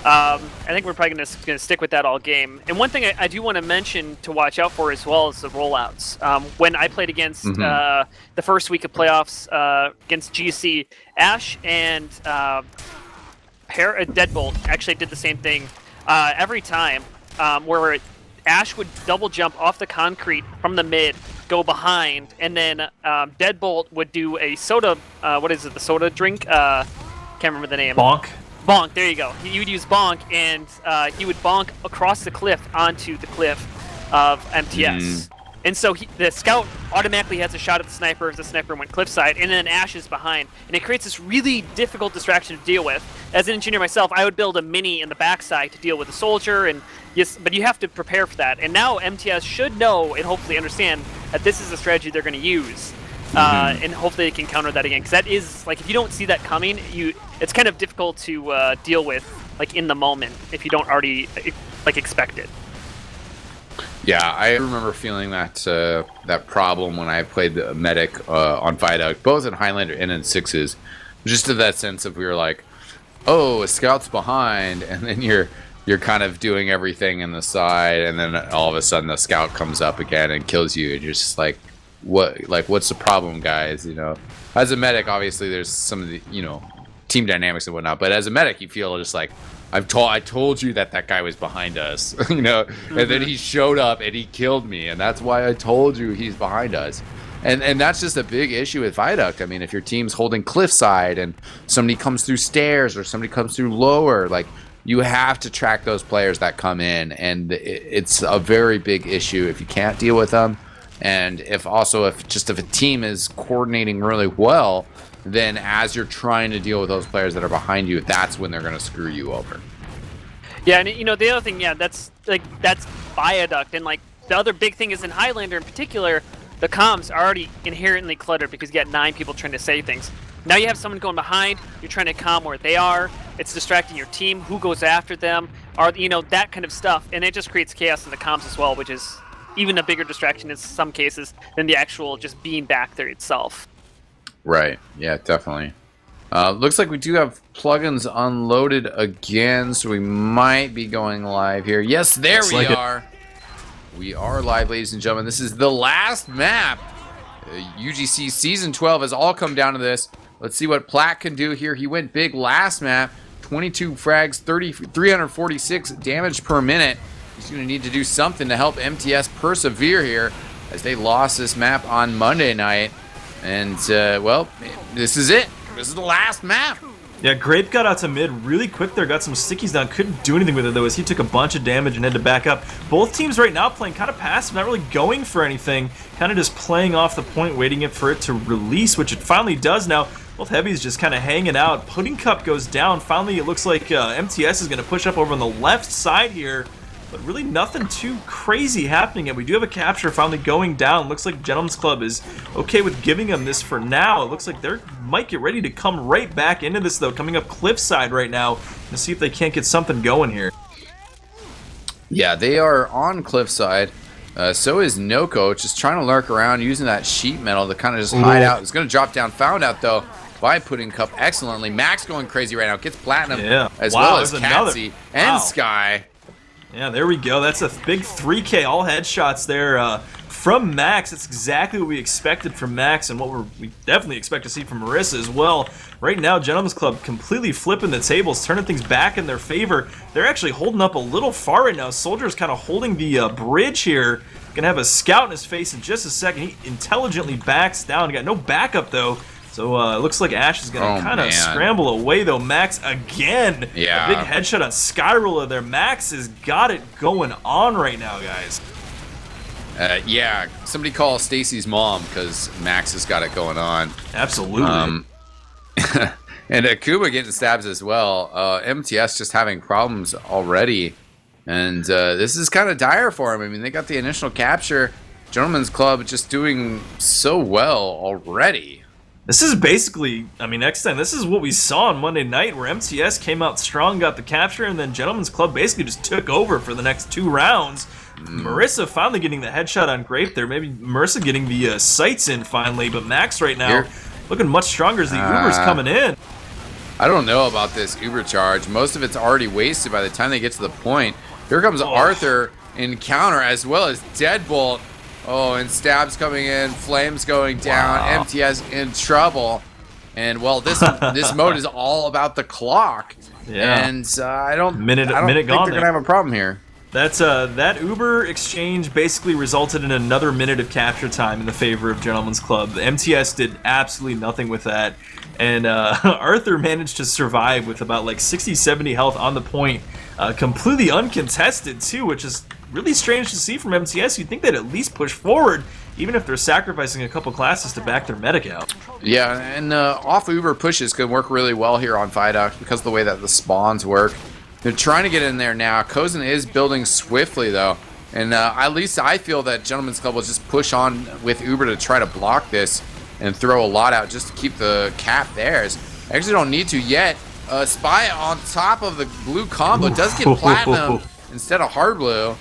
S3: I think we're probably going to stick with that all game. And one thing I do want to mention to watch out for as well is the rollouts. When I played against the first week of playoffs against GC, Ash and Deadbolt actually did the same thing every time, where Ash would double jump off the concrete from the mid, go behind, and then Deadbolt would do a soda, what is it, the soda drink? Can't remember the name.
S2: Bonk?
S3: Bonk, there you go. He would use Bonk, and he would bonk across the cliff onto the cliff of MTS. And so the scout automatically has a shot at the sniper if the sniper went cliffside, and then Ash is behind. And it creates this really difficult distraction to deal with. As an engineer myself, I would build a mini in the backside to deal with a soldier, and yes, but you have to prepare for that. And now MTS should know and hopefully understand that this is a strategy they're going to use. And hopefully they can counter that again. Because that is, like, if you don't see that coming, it's kind of difficult to deal with, like, in the moment, if you don't already, like, expect it.
S1: Yeah, I remember feeling that problem when I played the medic on Viaduct, both in Highlander and in Sixes. Just to that sense of, we were like, oh, a scout's behind, and then you're kind of doing everything in the side, and then all of a sudden the scout comes up again and kills you, and you're just like, what's the problem, guys? As a medic, obviously there's some of the team dynamics and whatnot, but as a medic, you feel just like, I told you that guy was behind us, and then he showed up and he killed me, and that's why I told you he's behind us. And that's just a big issue with Viaduct. I mean, if your team's holding cliffside and somebody comes through stairs or somebody comes through lower, like, you have to track those players that come in, and it's a very big issue if you can't deal with them. And if a team is coordinating really well, then as you're trying to deal with those players that are behind you, that's when they're going to screw you over.
S3: Yeah, and the other thing, that's Viaduct, and like the other big thing is in Highlander in particular, the comms are already inherently cluttered because you got 9 people trying to say things. Now you have someone going behind, you're trying to comm where they are, it's distracting your team, who goes after them, or that kind of stuff, and it just creates chaos in the comms as well, which is even a bigger distraction in some cases than the actual just being back there itself.
S1: Right. Yeah, definitely. Looks like we do have plugins unloaded again, so we might be going live here. Yes, there we are. We are live, ladies and gentlemen. This is the last map. UGC Season 12 has all come down to this. Let's see what Platt can do here. He went big last map. 22 frags, 346 damage per minute. He's going to need to do something to help MTS persevere here, as they lost this map on Monday night. And, well, this is it. This is the last map.
S2: Yeah, Grape got out to mid really quick there, got some stickies down, couldn't do anything with it though as he took a bunch of damage and had to back up. Both teams right now playing kind of passive, not really going for anything, kind of just playing off the point, waiting for it to release, which it finally does now. Both heavies just kind of hanging out. Pudding Cup goes down. Finally, it looks like MTS is going to push up over on the left side here. But really nothing too crazy happening, and we do have a capture finally going down. Looks like Gentleman's Club is okay with giving them this for now. It looks like they might get ready to come right back into this, though, coming up cliffside right now to see if they can't get something going here.
S1: Yeah, they are on cliffside. So is Noko, just trying to lurk around, using that sheet metal to kind of just hide out. It's going to drop down, found out, though, by Pudding Cup excellently. Max going crazy right now, gets Platinum, as well as Katsy and Sky.
S2: Yeah, there we go. That's a big 3K all headshots there from Max. That's exactly what we expected from Max and what we definitely expect to see from Marissa as well. Right now, Gentleman's Club completely flipping the tables, turning things back in their favor. They're actually holding up a little far right now. Soldier's kind of holding the bridge here. Gonna have a scout in his face in just a second. He intelligently backs down. Got no backup though. So it looks like Ash is going to kind of scramble away, though. Max again.
S1: Yeah.
S2: A big headshot on Skyroller there. Max has got it going on right now, guys.
S1: Yeah, somebody call Stacy's mom because Max has got it going on.
S2: Absolutely.
S1: And Akuma getting stabs as well. MTS just having problems already. And this is kind of dire for him. I mean, they got the initial capture. Gentleman's Club just doing so well already.
S2: This is basically, I mean, eXtine, this is what we saw on Monday night where MTS came out strong, got the capture, and then Gentleman's Club basically just took over for the next 2 rounds. Marissa finally getting the headshot on Grape there. Maybe Marissa getting the sights in finally, but Max right now looking much stronger as the Uber's coming in.
S1: I don't know about this Uber charge. Most of it's already wasted by the time they get to the point. Here comes Arthur in counter as well as Deadbolt. Oh, and stabs coming in, flames going down, MTS in trouble. And well, this mode is all about the clock.
S2: Yeah.
S1: And I don't think
S2: minute
S1: they're
S2: gone
S1: gonna have a problem here.
S2: That's that Uber exchange basically resulted in another minute of capture time in the favor of Gentleman's Club. The MTS did absolutely nothing with that. And Arthur managed to survive with about like 60-70 health on the point. Completely uncontested too, which is really strange to see from MTS. You'd think they'd at least push forward, even if they're sacrificing a couple classes to back their medic out.
S1: Yeah, and off Uber pushes could work really well here on Vidoc because of the way that the spawns work. They're trying to get in there now. Kozin is building swiftly though, and at least I feel that Gentleman's Club will just push on with Uber to try to block this and throw a lot out just to keep the cap theirs. Actually don't need to yet. Spy on top of the blue combo does get Platinum instead of hard blue.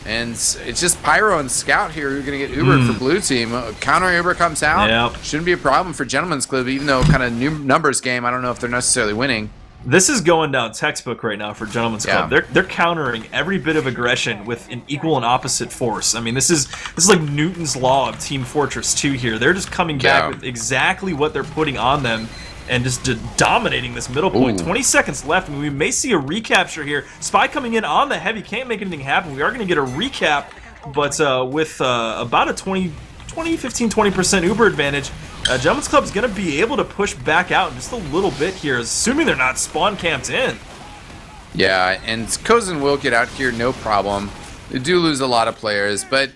S1: And it's just Pyro and Scout here who are going to get Ubered for blue team. Counter Uber comes out.
S2: Yep.
S1: Shouldn't be a problem for Gentleman's Club, even though kind of new numbers game. I don't know if they're necessarily winning.
S2: This is going down textbook right now for Gentleman's Club. They're countering every bit of aggression with an equal and opposite force. I mean, this is like Newton's law of Team Fortress 2 here. They're just coming back with exactly what they're putting on them and just dominating this middle point. 20 seconds left. I mean, we may see a recapture here. Spy coming in on the heavy. Can't make anything happen. We are going to get a recap, but with about a 15-20% Uber advantage, Gentleman's Club is going to be able to push back out in just a little bit here, assuming they're not spawn camped in.
S1: Yeah, and Kozin will get out here, no problem. They do lose a lot of players, but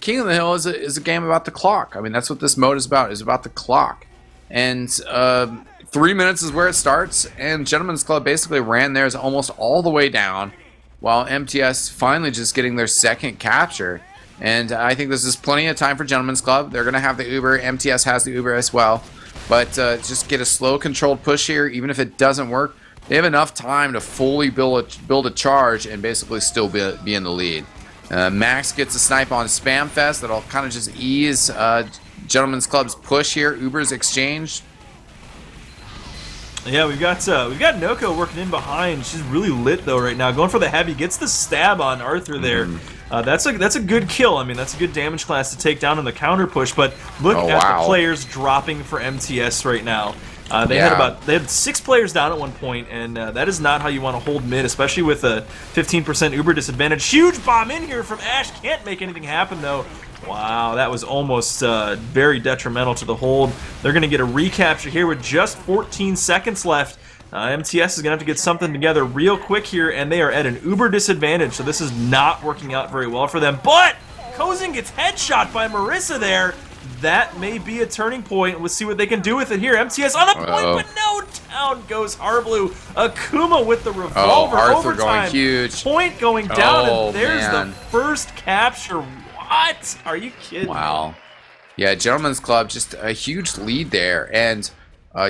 S1: King of the Hill is a game about the clock. I mean, that's what this mode is about the clock. And 3 minutes is where it starts, and Gentleman's Club basically ran theirs almost all the way down, while MTS finally just getting their second capture. And I think this is plenty of time for Gentleman's Club. They're going to have the Uber. MTS has the Uber as well. But just get a slow, controlled push here. Even if it doesn't work, they have enough time to fully build a charge and basically still be in the lead. Max gets a snipe on Spam Fest. That'll kind of just ease Gentleman's Club's push here. Uber's exchanged.
S2: Yeah, we've got Noko working in behind. She's really lit though right now. Going for the heavy, gets the stab on Arthur there. That's a good kill. I mean, that's a good damage class to take down in the counter push. But look at the players dropping for MTS right now. They had 6 players down at one point, and that is not how you want to hold mid, especially with a 15% Uber disadvantage. Huge bomb in here from Ash. Can't make anything happen though. Wow, that was almost very detrimental to the hold. They're going to get a recapture here with just 14 seconds left. MTS is going to have to get something together real quick here, and they are at an uber disadvantage, so this is not working out very well for them. But Kozin gets headshot by Marissa there. That may be a turning point. Let's see what they can do with it here. MTS on the point, but no, down goes Harblue. Akuma with the revolver.
S1: Arthur
S2: overtime.
S1: going huge.
S2: Point going down, and there's
S1: man.
S2: the first capture. What? Are you kidding
S1: Wow. Yeah, Gentleman's Club, just a huge lead there. And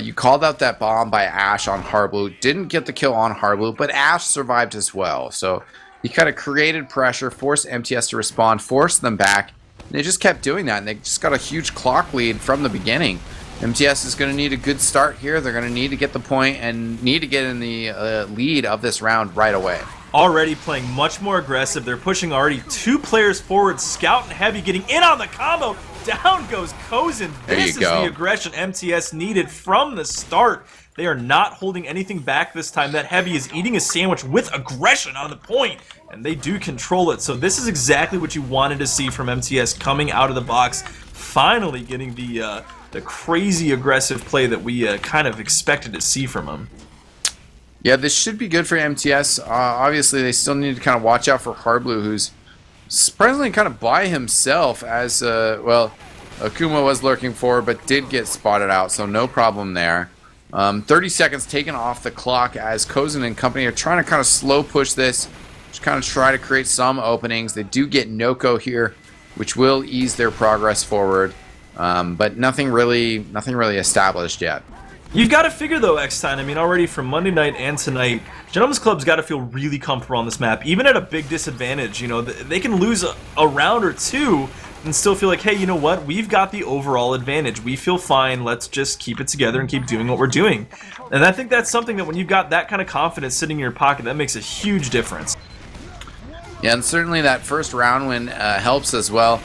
S1: you called out that bomb by Ash on Harblue. Didn't get the kill on Harblue, but Ash survived as well. So he kind of created pressure, forced MTS to respond, forced them back. And they just kept doing that, and they just got a huge clock lead from the beginning. MTS is going to need a good start here. They're going to need to get the point and need to get in the lead of this round right away.
S2: Already playing much more aggressive. They're pushing already 2 players forward. Scout and Heavy getting in on the combo. Down goes Kozin. This is the aggression MTS needed from the start. They are not holding anything back this time. That Heavy is eating a sandwich with aggression on the point, and they do control it. So this is exactly what you wanted to see from MTS coming out of the box, finally getting the crazy aggressive play that we kind of expected to see from them.
S1: Yeah, this should be good for MTS. Obviously, they still need to kind of watch out for Harblue, who's surprisingly kind of by himself, as, well, Akuma was lurking forward, but did get spotted out, so no problem there. 30 seconds taken off the clock as Kozin and company are trying to kind of slow push this, just kind of try to create some openings. They do get Noko here, which will ease their progress forward, but nothing really established yet.
S2: You've got to figure, though, eXtine. I mean, already from Monday night and tonight, Gentleman's Club's got to feel really comfortable on this map, even at a big disadvantage. You know, they can lose a round or two and still feel like, hey, you know what? We've got the overall advantage. We feel fine. Let's just keep it together and keep doing what we're doing. And I think that's something that when you've got that kind of confidence sitting in your pocket, that makes a huge difference.
S1: Yeah, and certainly that first round win helps as well.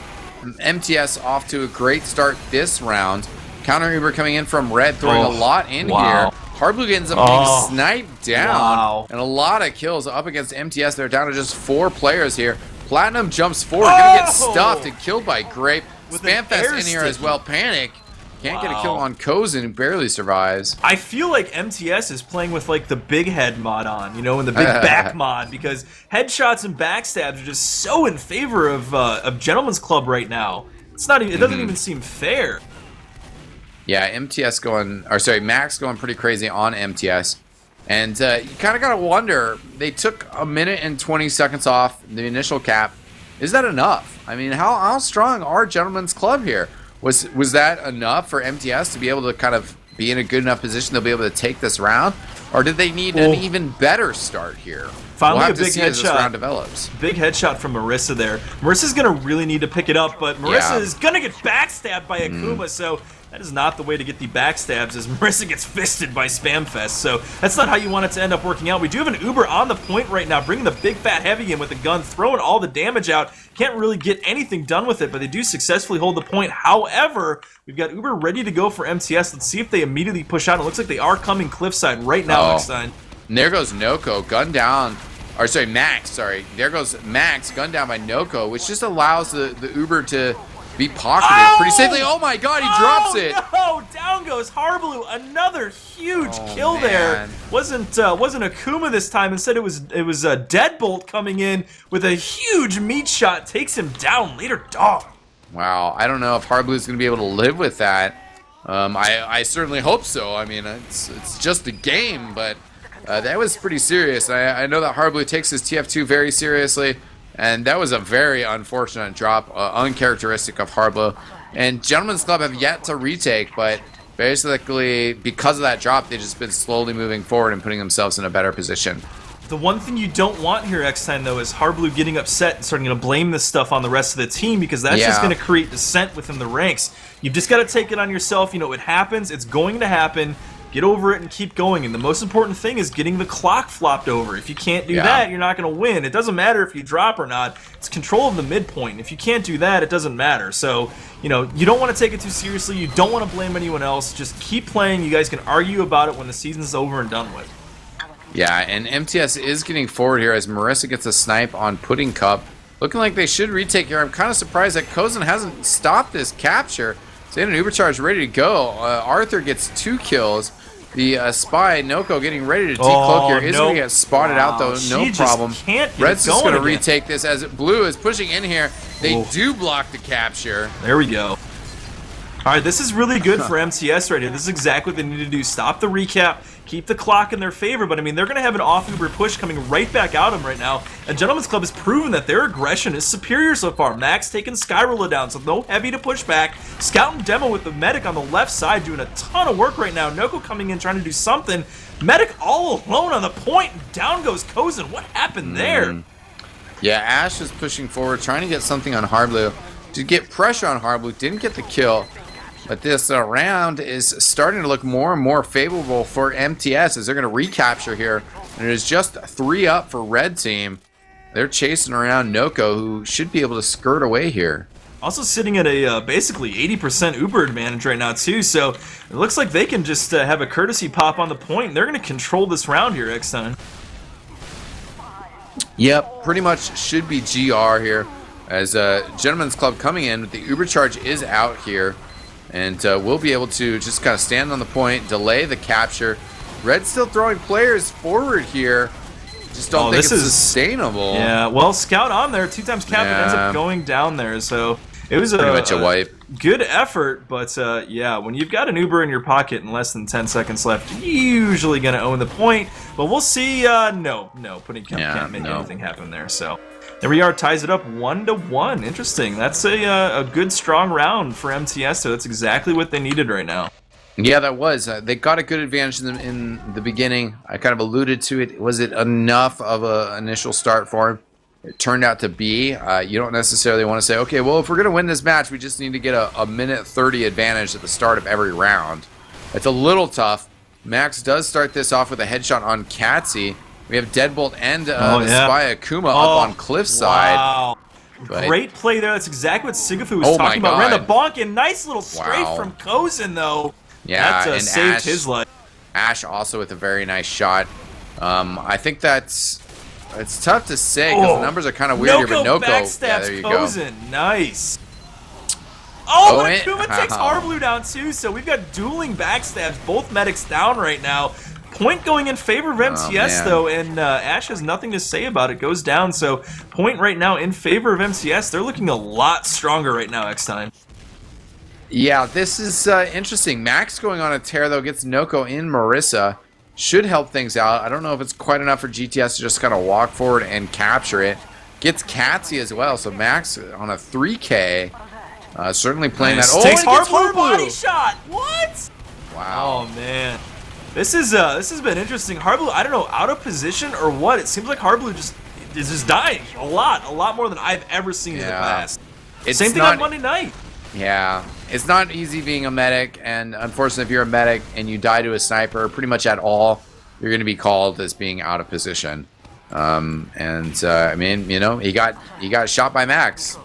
S1: MTS off to a great start this round. Counter Uber coming in from Red, throwing a lot in here. Harblue ends up being sniped down. And a lot of kills up against MTS. They're down to just 4 players here. Platinum jumps forward, gonna get stuffed and killed by Grape. Spamfest in here as well. Panic. Can't get a kill on Kozin, who barely survives.
S2: I feel like MTS is playing with like the big head mod on, you know, and the big back mod, because headshots and backstabs are just so in favor of Gentleman's Club right now. It's not even, it doesn't even seem fair.
S1: Yeah, Max going pretty crazy on MTS. And you kind of got to wonder, they took a minute and 20 seconds off the initial cap. Is that enough? I mean, how strong are Gentleman's Club here? Was that enough for MTS to be able to kind of be in a good enough position to be able to take this round? Or did they need an even better start here?
S2: Finally,
S1: we'll have
S2: a big
S1: to see as this
S2: headshot.
S1: round develops.
S2: Big headshot from Marissa there. Marissa's going to really need to pick it up, but Marissa is going to get backstabbed by Akuma, so that is not the way to get the backstabs, as Marissa gets fisted by Spamfest. So that's not how you want it to end up working out. We do have an Uber on the point right now, bringing the big fat heavy in with the gun, throwing all the damage out. Can't really get anything done with it, but they do successfully hold the point. However, we've got Uber ready to go for MTS. Let's see if they immediately push out. It looks like they are coming cliffside right now, eXtine.
S1: And there goes Noko, gun down. Or sorry, Max, sorry. There goes Max, gunned down by Noko, which just allows the Uber to be pocketed pretty safely. Oh my god, he drops it.
S2: No, down goes Harblue. Another huge kill there. Wasn't Akuma this time. Instead, it was Deadbolt coming in with a huge meat shot. Takes him down. Later, dog.
S1: Wow, I don't know if Harblue's going to be able to live with that. I certainly hope so. I mean, it's just a game, but that was pretty serious. I know that Harblue takes his TF2 very seriously, and that was a very unfortunate drop, uncharacteristic of Harblue. And Gentleman's Club have yet to retake, but basically because of that drop, they've just been slowly moving forward and putting themselves in a better position.
S2: The one thing you don't want here, eXtine, though, is Harblue getting upset and starting to blame this stuff on the rest of the team, because that's just going to create dissent within the ranks. You've just got to take it on yourself. You know, it happens. It's going to happen. Get over it and keep going. And the most important thing is getting the clock flopped over. If you can't do that, you're not going to win. It doesn't matter if you drop or not. It's control of the midpoint. And if you can't do that, it doesn't matter. So, you know, you don't want to take it too seriously. You don't want to blame anyone else. Just keep playing. You guys can argue about it when the season's over and done with.
S1: Yeah, and MTS is getting forward here as Marissa gets a snipe on Pudding Cup. Looking like they should retake here. I'm kind of surprised that Kozin hasn't stopped this capture. So they had an Uber charge ready to go. Arthur gets 2 kills. the spy. Noko getting ready to decloak here. Is
S2: no.
S1: going to get spotted out, though. No problem. Red's just going to retake this as Blue is pushing in here. They do block the capture.
S2: There we go. All right, this is really good for MTS right here. This is exactly what they need to do. Stop the recap, keep the clock in their favor, but I mean, they're going to have an off-Uber push coming right back at them right now. And Gentleman's Club has proven that their aggression is superior so far. Max taking Skyroller down, so no heavy to push back. Scout and Demo with the Medic on the left side doing a ton of work right now. Noko coming in trying to do something. Medic all alone on the point, and down goes Kozin. What happened there?
S1: Yeah, Ash is pushing forward, trying to get something on Hardblue. To get pressure on Hardblue, didn't get the kill. But this round is starting to look more and more favorable for MTS as they're going to recapture here. And it is just 3 up for Red Team. They're chasing around Noko, who should be able to skirt away here.
S2: Also sitting at a basically 80% Uber advantage right now too, so it looks like they can just have a courtesy pop on the point. They're going to control this round here, eXtine.
S1: Yep, pretty much should be GR here as Gentleman's Club coming in. The Uber charge is out here. And we'll be able to just kind of stand on the point, delay the capture. Red's still throwing players forward here. Just don't think it's sustainable.
S2: Yeah, well, Scout on there, 2 times cap, ends up going down there. So it was
S1: pretty much a wipe.
S2: Good effort, but yeah, when you've got an Uber in your pocket and less than 10 seconds left, you're usually going to own the point. But we'll see. No, putting cap can't make anything happen there. So there we are, ties it up 1-1. Interesting. That's a good, strong round for MTS, so that's exactly what they needed right now.
S1: Yeah, that was. They got a good advantage in the beginning. I kind of alluded to it. Was it enough of an initial start for him? It turned out to be. You don't necessarily want to say, okay, well, if we're going to win this match, we just need to get a minute 30 advantage at the start of every round. It's a little tough. Max does start this off with a headshot on Katsy. We have Deadbolt and the Spy Akuma up on Cliffside.
S2: Wow. Great play there. That's exactly what Sigafu was talking about. Ran the bonk in. Nice little strafe from Kozin, though.
S1: Yeah,
S2: that saved his life.
S1: Ash also with a very nice shot. I think it's tough to say because the numbers are kind of weird here, but Noko
S2: backstabs Kozin. Nice. Oh, but Akuma takes Hardblue down too, so we've got dueling backstabs. Both medics down right now. Point going in favor of MTS, though, and Ash has nothing to say about it. Goes down, so point right now in favor of MTS. They're looking a lot stronger right now, eXtine.
S1: Yeah, this is interesting. Max going on a tear, though, gets Noko in Marissa. Should help things out. I don't know if it's quite enough for GTS to just kind of walk forward and capture it. Gets Katsy as well, so Max on a 3K. Certainly playing that. Oh,
S2: takes Hardblue body shot. What?
S1: Wow.
S2: Oh, man. This has been interesting. Hardblue, I don't know, out of position or what. It seems like Hardblue is just dying a lot more than I've ever seen in the past. Same thing on Monday night.
S1: Yeah, it's not easy being a medic, and unfortunately, if you're a medic and you die to a sniper, pretty much at all, you're going to be called as being out of position. I mean, you know, he got shot by Max.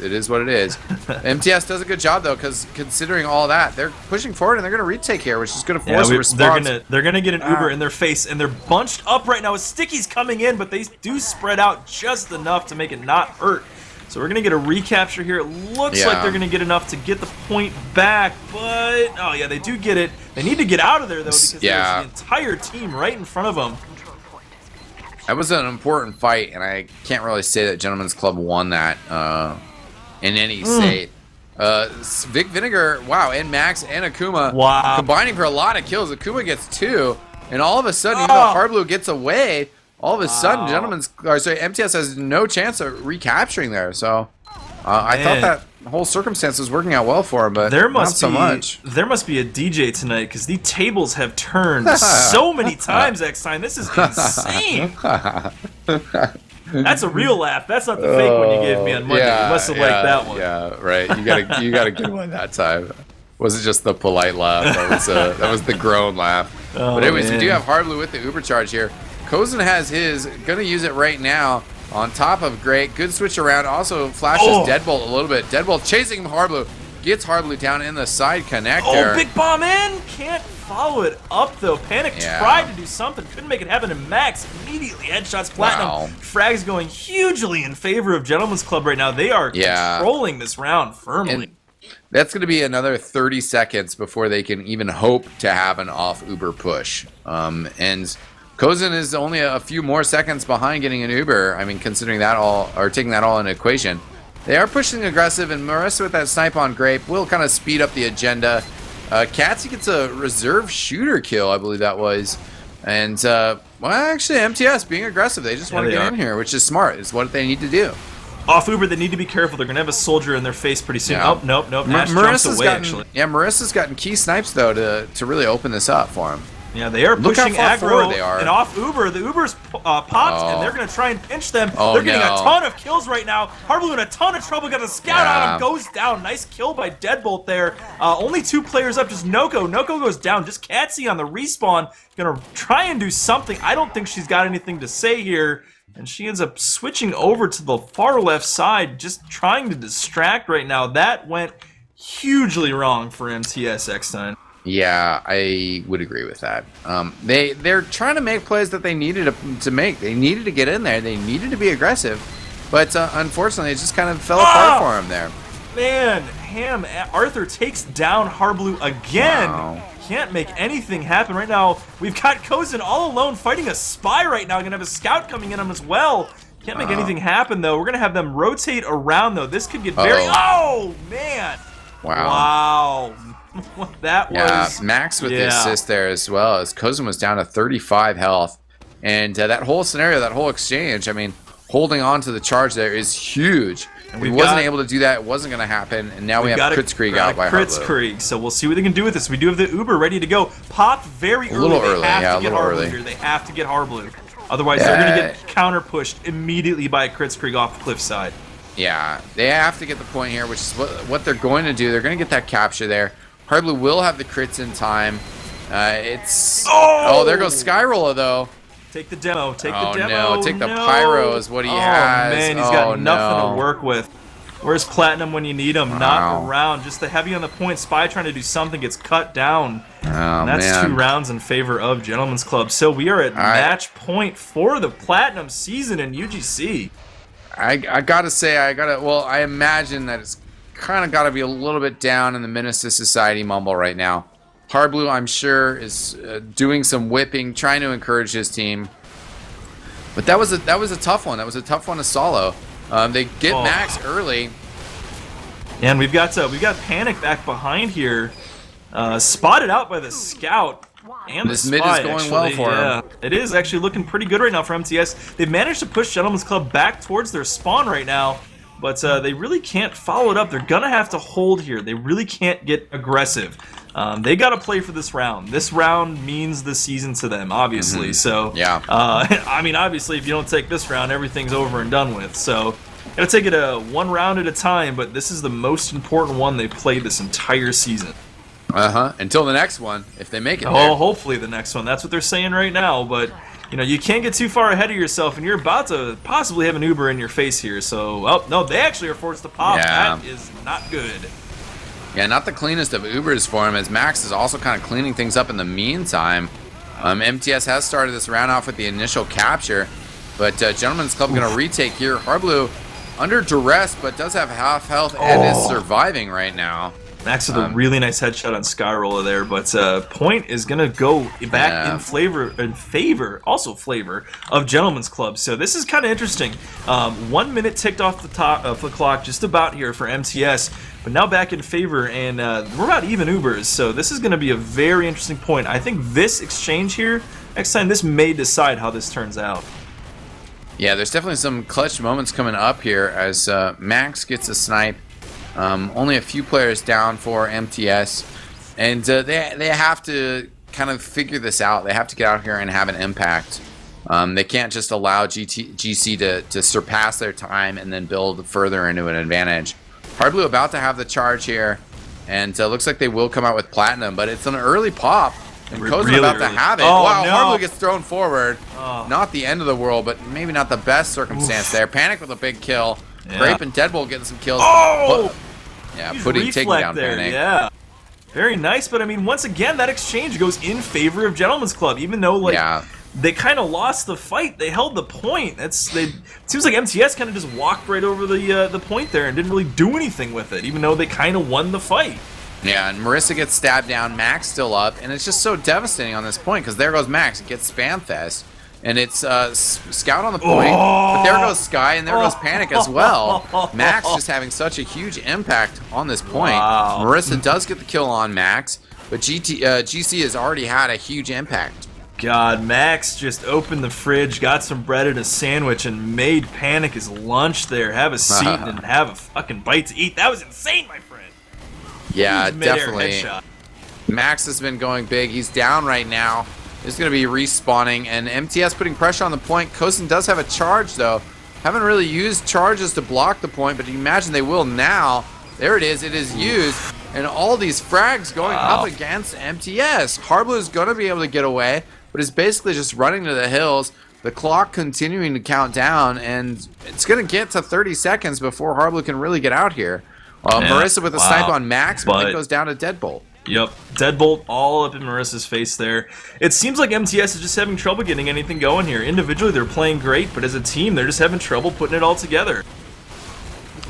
S1: It is what it is. MTS does a good job though, because considering all that, they're pushing forward and they're going to retake here, which is going to force a response.
S2: They're gonna get an Uber in their face, and they're bunched up right now with Sticky's coming in, but they do spread out just enough to make it not hurt. So we're gonna get a recapture here. It looks like they're gonna get enough to get the point back, but oh yeah, they do get it. They need to get out of there though, because there's the entire team right in front of them.
S1: That was an important fight, and I can't really say that Gentleman's Club won that in any state. Vic Vinegar, wow, and Max and Akuma combining for a lot of kills. Akuma gets 2, and all of a sudden, even though Hardblue gets away, all of a sudden, MTS has no chance of recapturing there. So I thought that whole circumstance was working out well for him, but not so much.
S2: There must be a DJ tonight, because the tables have turned so many times, eXtine. This is insane. That's a real laugh. That's not the fake one you gave me on Monday. You must have liked that one.
S1: Yeah, right. You got a good one that time. Wasn't just the polite laugh. That was the groan laugh. But anyways, we do have Hardblue with the Uber charge here. Kozin has his. Gonna use it right now. On top of great. Good switch around. Also flashes Deadbolt a little bit. Deadbolt chasing Hardblue. Gets Hardblue down in the side connector.
S2: Oh, big bomb in. Can't follow it up, though. Panic tried to do something. Couldn't make it happen, and Max immediately headshots Platinum.
S1: Wow.
S2: Frags going hugely in favor of Gentleman's Club right now. They are controlling this round firmly.
S1: That's going to be another 30 seconds before they can even hope to have an off Uber push. And Kozin is only a few more seconds behind getting an Uber. I mean, considering that all, or taking that all into equation. They are pushing aggressive, and Marissa with that snipe on Grape will kind of speed up the agenda. Katsy gets a reserve shooter kill, I believe that was. And, well, actually, MTS being aggressive. They just want to get in here, which is smart. It's what they need to do.
S2: Off Uber, they need to be careful. They're going to have a soldier in their face pretty soon.
S1: Yeah.
S2: Oh, nope. Ash jumps away, actually.
S1: Yeah, Marissa's gotten key snipes, though, to really open this up for him.
S2: Yeah, they are
S1: Look
S2: pushing
S1: how far forward
S2: aggro
S1: they are.
S2: and off Uber. The Uber's popped, and they're going to try and pinch them.
S1: Oh,
S2: they're getting
S1: no.
S2: a ton of kills right now. Hardblue in a ton of trouble. Got a scout on him. Goes down. Nice kill by Deadbolt there. Only 2 players up. Just Noko. Noko goes down. Just Katsy on the respawn. Going to try and do something. I don't think she's got anything to say here. And she ends up switching over to the far left side, just trying to distract right now. That went hugely wrong for MTS eXtine.
S1: Yeah, I would agree with that. They're trying to make plays that they needed to make. They needed to get in there. They needed to be aggressive. But unfortunately, it just kind of fell apart for him there.
S2: Man, Arthur takes down Hardblue again.
S1: Wow.
S2: Can't make anything happen right now. We've got Kozin all alone fighting a spy right now. Gonna have a scout coming in him as well. Can't make anything happen though. We're gonna have them rotate around though. This could get very. Oh man! Wow. That was.
S1: Yeah, Max with the assist there as well, as Kozin was down to 35 health, and that whole scenario, that whole exchange. I mean, holding on to the charge there is huge. If he wasn't able to do that, it wasn't going to happen, and now we have Kritzkrieg out by Hardblue.
S2: Kritzkrieg, so we'll see what they can do with this. We do have the Uber ready to go. Popped very early.
S1: A little early,
S2: they have to get Hardblue
S1: early.
S2: here. They have to get Hardblue. Otherwise, they're going to get counter pushed immediately by Kritzkrieg off the cliffside.
S1: Yeah, they have to get the point here, which is what they're going to do. They're going to get that capture there. Hardblue will have the crits in time. It's... Oh, there goes Skyroller, though.
S2: Take the demo. Take the
S1: Oh,
S2: demo.
S1: no. Take the Pyro is what he has.
S2: Oh, man. He's got nothing to work with. Where's Platinum when you need him? Not around. Just the heavy on the point. Spy trying to do something gets cut down. And that's 2 rounds in favor of Gentleman's Club. So we are at match point for the Platinum season in UGC.
S1: I gotta say, well, I imagine that it's kind of got to be a little bit down in the Menace to Society mumble right now. Hardblue, I'm sure, is doing some whipping, trying to encourage his team. But that was a tough one. That was a tough one to solo. They get Max early.
S2: And we've got Panic back behind here, spotted out by the scout. And
S1: this
S2: the
S1: mid
S2: spy,
S1: is going well for him.
S2: It is actually looking pretty good right now for MTS. They've managed to push Gentleman's Club back towards their spawn right now. But they really can't follow it up. They're going to have to hold here. They really can't get aggressive. They got to play for this round. This round means the season to them, obviously. So, I mean, obviously, if you don't take this round, everything's over and done with. So, got to take it 1 round at a time. But this is the most important one they've played this entire season.
S1: Until the next one, if they make it there.
S2: Oh, hopefully the next one. That's what they're saying right now. But... you know, you can't get too far ahead of yourself, and you're about to possibly have an Uber in your face here. So, oh, no, they actually are forced to pop.
S1: Yeah.
S2: That is not good.
S1: Yeah, not the cleanest of Ubers for him, as Max is also kind of cleaning things up in the meantime. MTS has started this round off with the initial capture, but Gentleman's Club going to retake here. Hardblue under duress, but does have half health and is surviving right now.
S2: Max with a really nice headshot on Skyroller there, but point is going to go back in favor of Gentleman's Club. So this is kind of interesting. 1 minute ticked off the top of the clock just about here for MTS, but now back in favor, and we're about even Ubers. So this is going to be a very interesting point. I think this exchange here, eXtine, this may decide how this turns out.
S1: Yeah, there's definitely some clutch moments coming up here as Max gets a snipe. Only a few players down for MTS, and they have to kind of figure this out. They have to get out here and have an impact. They can't just allow GC to surpass their time and then build further into an advantage. Hardblue about to have the charge here, and looks like they will come out with Platinum, but it's an early pop. And Kozin about to have it. Wow, Hardblue gets thrown forward. Not the end of the world, but maybe not the best circumstance there. Panic with a big kill. Grape and Deadbolt getting some kills. Taking down
S2: there,
S1: Panic.
S2: Yeah. Very nice, but I mean, once again, that exchange goes in favor of Gentleman's Club, even though, like, they kind of lost the fight. They held the point. It seems like MTS kind of just walked right over the point there and didn't really do anything with it, even though they kind of won the fight.
S1: Yeah, and Marissa gets stabbed down, Max still up, and it's just so devastating on this point because there goes Max, it gets spam fest, and it's Scout on the point, but there goes Sky, and there goes Panic as well. Max just having such a huge impact on this point.
S2: Wow.
S1: Marissa does get the kill on Max, but GC has already had a huge impact.
S2: God, Max just opened the fridge, got some bread and a sandwich, and made Panic his lunch there. Have a seat and have a fucking bite to eat. That was insane, my friend.
S1: Yeah,
S2: Huge mid-air
S1: definitely.
S2: headshot.
S1: Max has been going big. He's down right now. He's going to be respawning, and MTS putting pressure on the point. Kosen does have a charge, though. Haven't really used charges to block the point, but you imagine they will now. There it is. It is used, and all these frags going up against MTS. Harblu is going to be able to get away, but is basically just running to the hills. The clock continuing to count down, and it's going to get to 30 seconds before Harblu can really get out here. Marissa with a snipe on Max, but it goes down to Deadbolt.
S2: Yep, Deadbolt all up in Marissa's face there. It seems like MTS is just having trouble getting anything going here. Individually, they're playing great, but as a team, they're just having trouble putting it all together.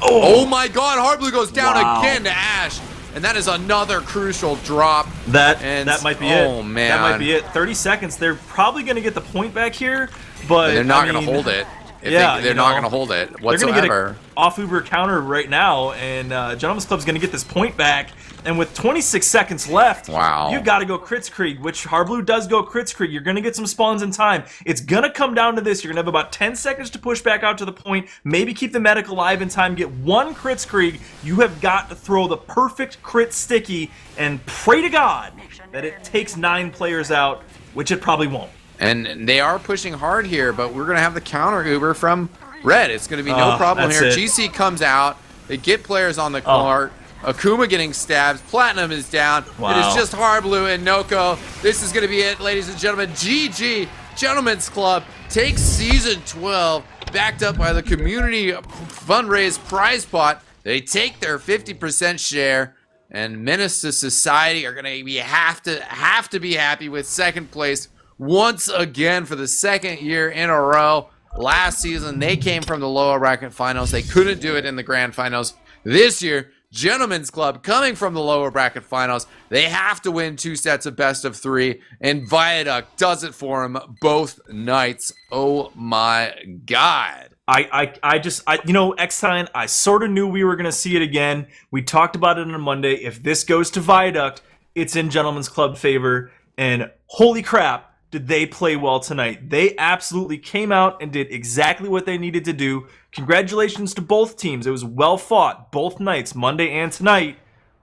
S1: Oh my god, Harblu goes down again to Ash, and that is another crucial drop.
S2: That might be it.
S1: Oh, man.
S2: That might be it. 30 seconds. They're probably going to get the point back here, but
S1: they're not going to hold it. They're not going to hold it whatsoever.
S2: They're going to get an off-Uber counter right now, and Gentleman's Club's going to get this point back. And with 26 seconds left, you've got to go Kritzkrieg, which Harblu does go Kritzkrieg. You're going to get some spawns in time. It's going to come down to this. You're going to have about 10 seconds to push back out to the point, maybe keep the medic alive in time, get one Kritzkrieg. You have got to throw the perfect crit sticky and pray to God that it takes 9 players out, which it probably won't.
S1: And they are pushing hard here, but we're going to have the counter Uber from Red. It's going to be no problem here. GC comes out. They get players on the cart. Akuma getting stabbed. Platinum is down. It is just Harblu and Noko. This is going to be it, ladies and gentlemen. GG, Gentlemen's Club takes Season 12, backed up by the community fundraise prize pot. They take their 50% share, and Menace to Society are going to be have to be happy with second place once again for the second year in a row. Last season, they came from the lower bracket finals. They couldn't do it in the grand finals. This year, Gentlemen's Club coming from the lower bracket finals. They have to win 2 sets of best of 3, and Viaduct does it for them both nights. Oh my God.
S2: eXtine, I sort of knew we were going to see it again. We talked about it on Monday. If this goes to Viaduct, it's in Gentlemen's Club favor, and holy crap, did they play well tonight. They absolutely came out and did exactly what they needed to do. Congratulations to both teams. It was well fought both nights, Monday and tonight.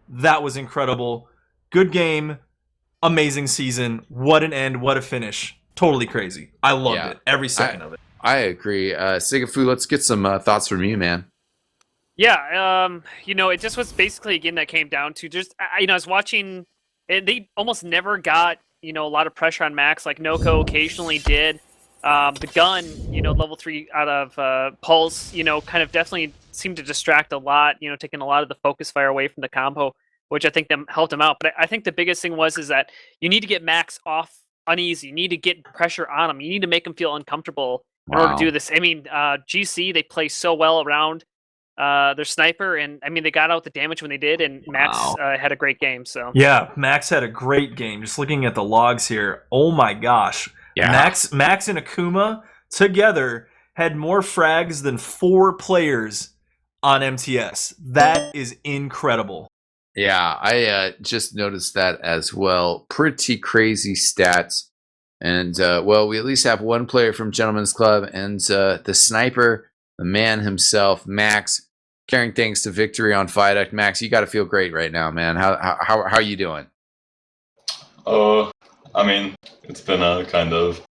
S2: That was incredible. Good game. Amazing season. What an end. What a finish. Totally crazy. I loved it. Every second of it.
S1: I agree. Sigafu, let's get some thoughts from you, man.
S3: Yeah, it just was basically, again, that came down to just, I was watching, they almost never got, a lot of pressure on Max, like Noko occasionally did. The gun, level 3 out of Pulse, kind of definitely seemed to distract a lot, taking a lot of the focus fire away from the combo, which I think helped him out. But I think the biggest thing is that you need to get Max off uneasy. You need to get pressure on him. You need to make him feel uncomfortable in order to do this. I mean, GC, they play so well around their sniper, and I mean, they got out the damage when they did, and Max had a great game. So
S2: yeah, Max had a great game. Just looking at the logs here, oh my gosh, Max and Akuma together had more frags than 4 players on MTS. That is incredible.
S1: Yeah, I just noticed that as well. Pretty crazy stats. And we at least have one player from Gentlemen's Club, and the sniper, the man himself, Max, carrying things to victory on Viaduct. Max, you got to feel great right now, man. How are you doing?
S4: I mean, it's been a kind of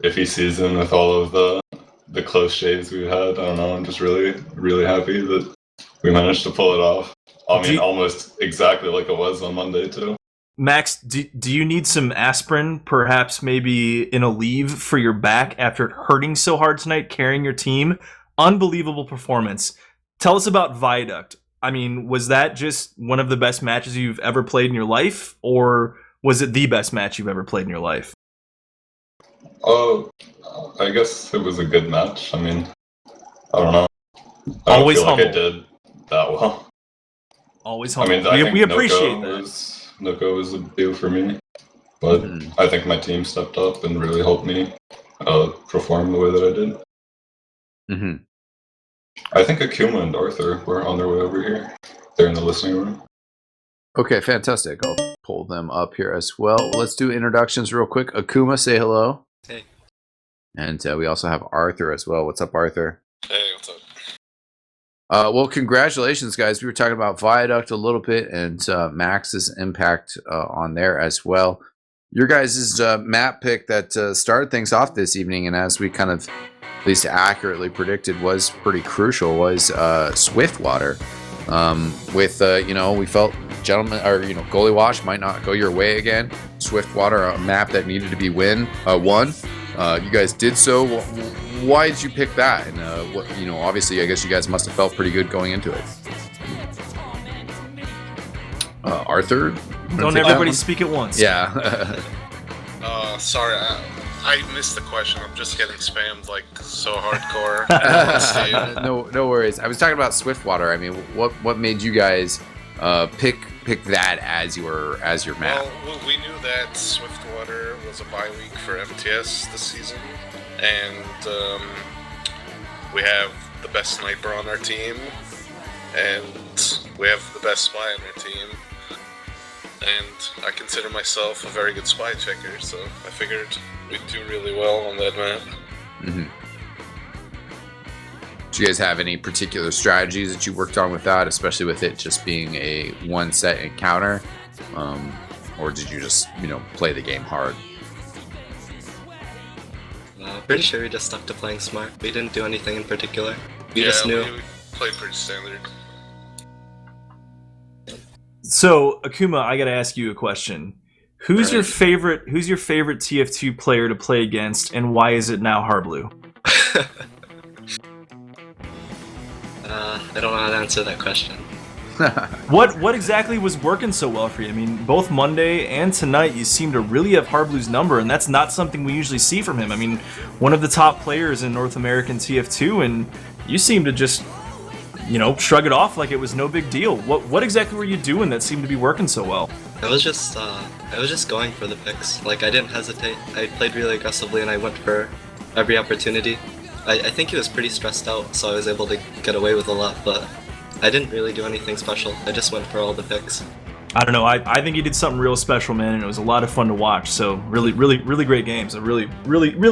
S4: iffy season with all of the close shaves we've had. I don't know. I'm just really, really happy that we managed to pull it off. I mean, almost exactly like it was on Monday too.
S2: Max, do you need some aspirin, perhaps maybe in a leave for your back after hurting so hard tonight, carrying your team? Unbelievable performance. Tell us about Viaduct. I mean, was that just one of the best matches you've ever played in your life, or was it the best match you've ever played in your life?
S4: Oh, I guess it was a good match. I mean, I don't know. I don't
S2: Always
S4: feel like I
S2: humble.
S4: did that well.
S2: Always
S4: I
S2: humble.
S4: mean, I think
S2: We appreciate
S4: Noko
S2: that.
S4: was a deal for me, but
S1: Mhm.
S4: I think my team stepped up and really helped me perform the way that I did.
S1: Mm-hmm.
S4: I think Akuma and Arthur were on their way over here. They're in the listening room.
S1: Okay, fantastic. I'll pull them up here as well. Let's do introductions real quick. Akuma, say hello.
S5: Hey.
S1: And we also have Arthur as well. What's up, Arthur?
S5: Hey, what's up?
S1: Well, congratulations, guys. We were talking about Viaduct a little bit and Max's impact on there as well. Your guys' map pick that started things off this evening, and as we kind of at least accurately predicted was pretty crucial, was Swiftwater. With we felt Goalie Wash might not go your way again. Swiftwater, a map that needed to be won. You guys did so. Why did you pick that? And obviously, I guess you guys must have felt pretty good going into it. Arthur,
S2: Don't everybody speak at once.
S1: Yeah.
S5: Sorry, I missed the question. I'm just getting spammed like so hardcore.
S1: No worries. I was talking about Swiftwater. I mean, what made you guys pick that as your map?
S5: Well, we knew that Swiftwater was a bye week for MTS this season, and we have the best sniper on our team, and we have the best spy on our team. And I consider myself a very good spy checker, so I figured we'd do really well on that map.
S1: Mm-hmm. Do you guys have any particular strategies that you worked on with that, especially with it just being a one-set encounter? Or did you just, play the game hard?
S6: Pretty sure we just stuck to playing smart. We didn't do anything in particular. We just knew.
S5: We played pretty standard.
S2: So, Akuma, I gotta ask you a question. Who's your favorite TF2 player to play against, and why is it now Harblue?
S6: I don't know how to answer that question.
S2: What exactly was working so well for you? I mean, both Monday and tonight, you seem to really have Harblue's number, and that's not something we usually see from him. I mean, one of the top players in North American TF2, and you seem to just, shrug it off like it was no big deal. What exactly were you doing that seemed to be working so well?
S6: I was just going for the picks. Like, I didn't hesitate. I played really aggressively, and I went for every opportunity. I think he was pretty stressed out, so I was able to get away with a lot, but I didn't really do anything special. I just went for all the picks.
S2: I don't know. I think he did something real special, man, and it was a lot of fun to watch. So really great games. I really